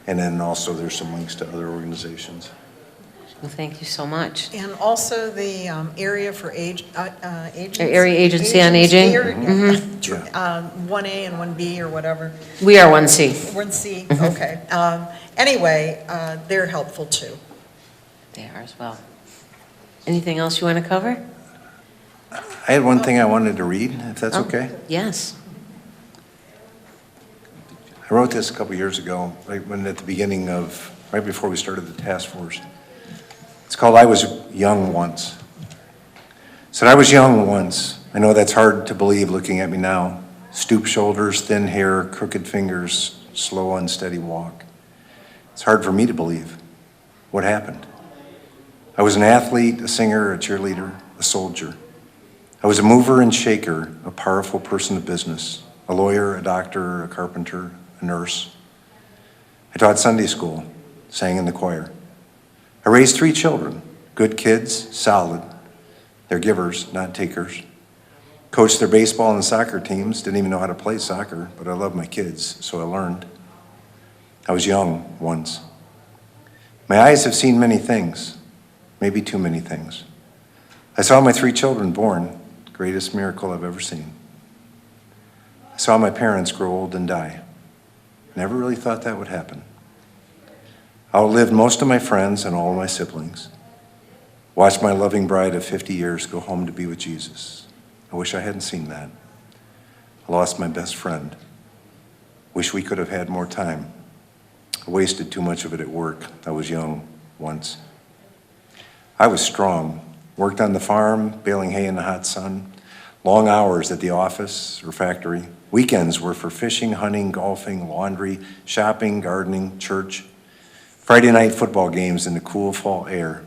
And then also there's some links to other organizations. Well, thank you so much. And also the area for agency. Area Agency on Aging? Mm-hmm. 1A and 1B or whatever. We are 1C. 1C, okay. Anyway, they're helpful too. They are as well. Anything else you want to cover? I had one thing I wanted to read, if that's okay. Yes. I wrote this a couple years ago, right before we started the task force. It's called I Was Young Once. It said, I was young once. I know that's hard to believe looking at me now. Stooped shoulders, thin hair, crooked fingers, slow, unsteady walk. It's hard for me to believe. What happened? I was an athlete, a singer, a cheerleader, a soldier. I was a mover and shaker, a powerful person of business, a lawyer, a doctor, a carpenter, a nurse. I taught Sunday school, sang in the choir. I raised 3 children, good kids, solid. They're givers, not takers. Coached their baseball and soccer teams, didn't even know how to play soccer, but I love my kids, so I learned. I was young once. My eyes have seen many things, maybe too many things. I saw my 3 children born, greatest miracle I've ever seen. I saw my parents grow old and die. Never really thought that would happen. I outlived most of my friends and all of my siblings. Watched my loving bride of 50 years go home to be with Jesus. I wish I hadn't seen that. I lost my best friend. Wish we could have had more time. I wasted too much of it at work. I was young once. I was strong. Worked on the farm, baling hay in the hot sun. Long hours at the office or factory. Weekends were for fishing, hunting, golfing, laundry, shopping, gardening, church. Friday night football games in the cool fall air.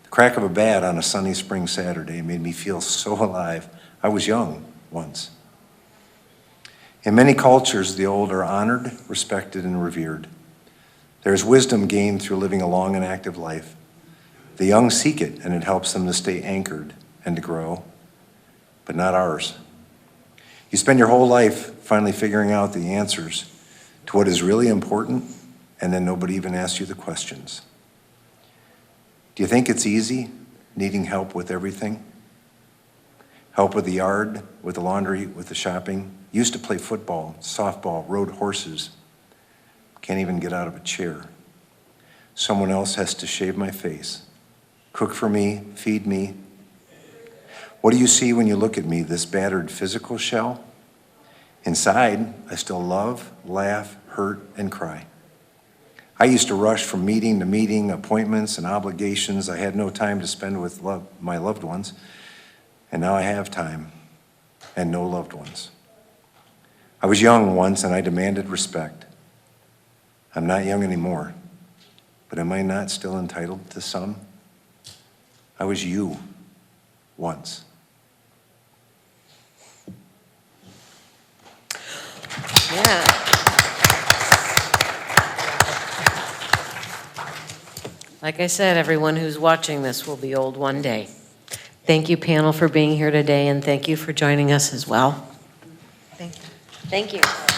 The crack of a bat on a sunny spring Saturday made me feel so alive. I was young once. In many cultures, the old are honored, respected, and revered. There is wisdom gained through living a long and active life. The young seek it, and it helps them to stay anchored and to grow, but not ours. You spend your whole life finally figuring out the answers to what is really important, and then nobody even asks you the questions. Do you think it's easy, needing help with everything? Help with the yard, with the laundry, with the shopping. Used to play football, softball, rode horses. Can't even get out of a chair. Someone else has to shave my face, cook for me, feed me. What do you see when you look at me, this battered physical shell? Inside, I still love, laugh, hurt, and cry. I used to rush from meeting to meeting, appointments and obligations. I had no time to spend with my loved ones, and now I have time and no loved ones. I was young once, and I demanded respect. I'm not young anymore, but am I not still entitled to some? I was you once. Yeah. Like I said, everyone who's watching this will be old one day. Thank you, panel, for being here today, and thank you for joining us as well. Thank you. Thank you.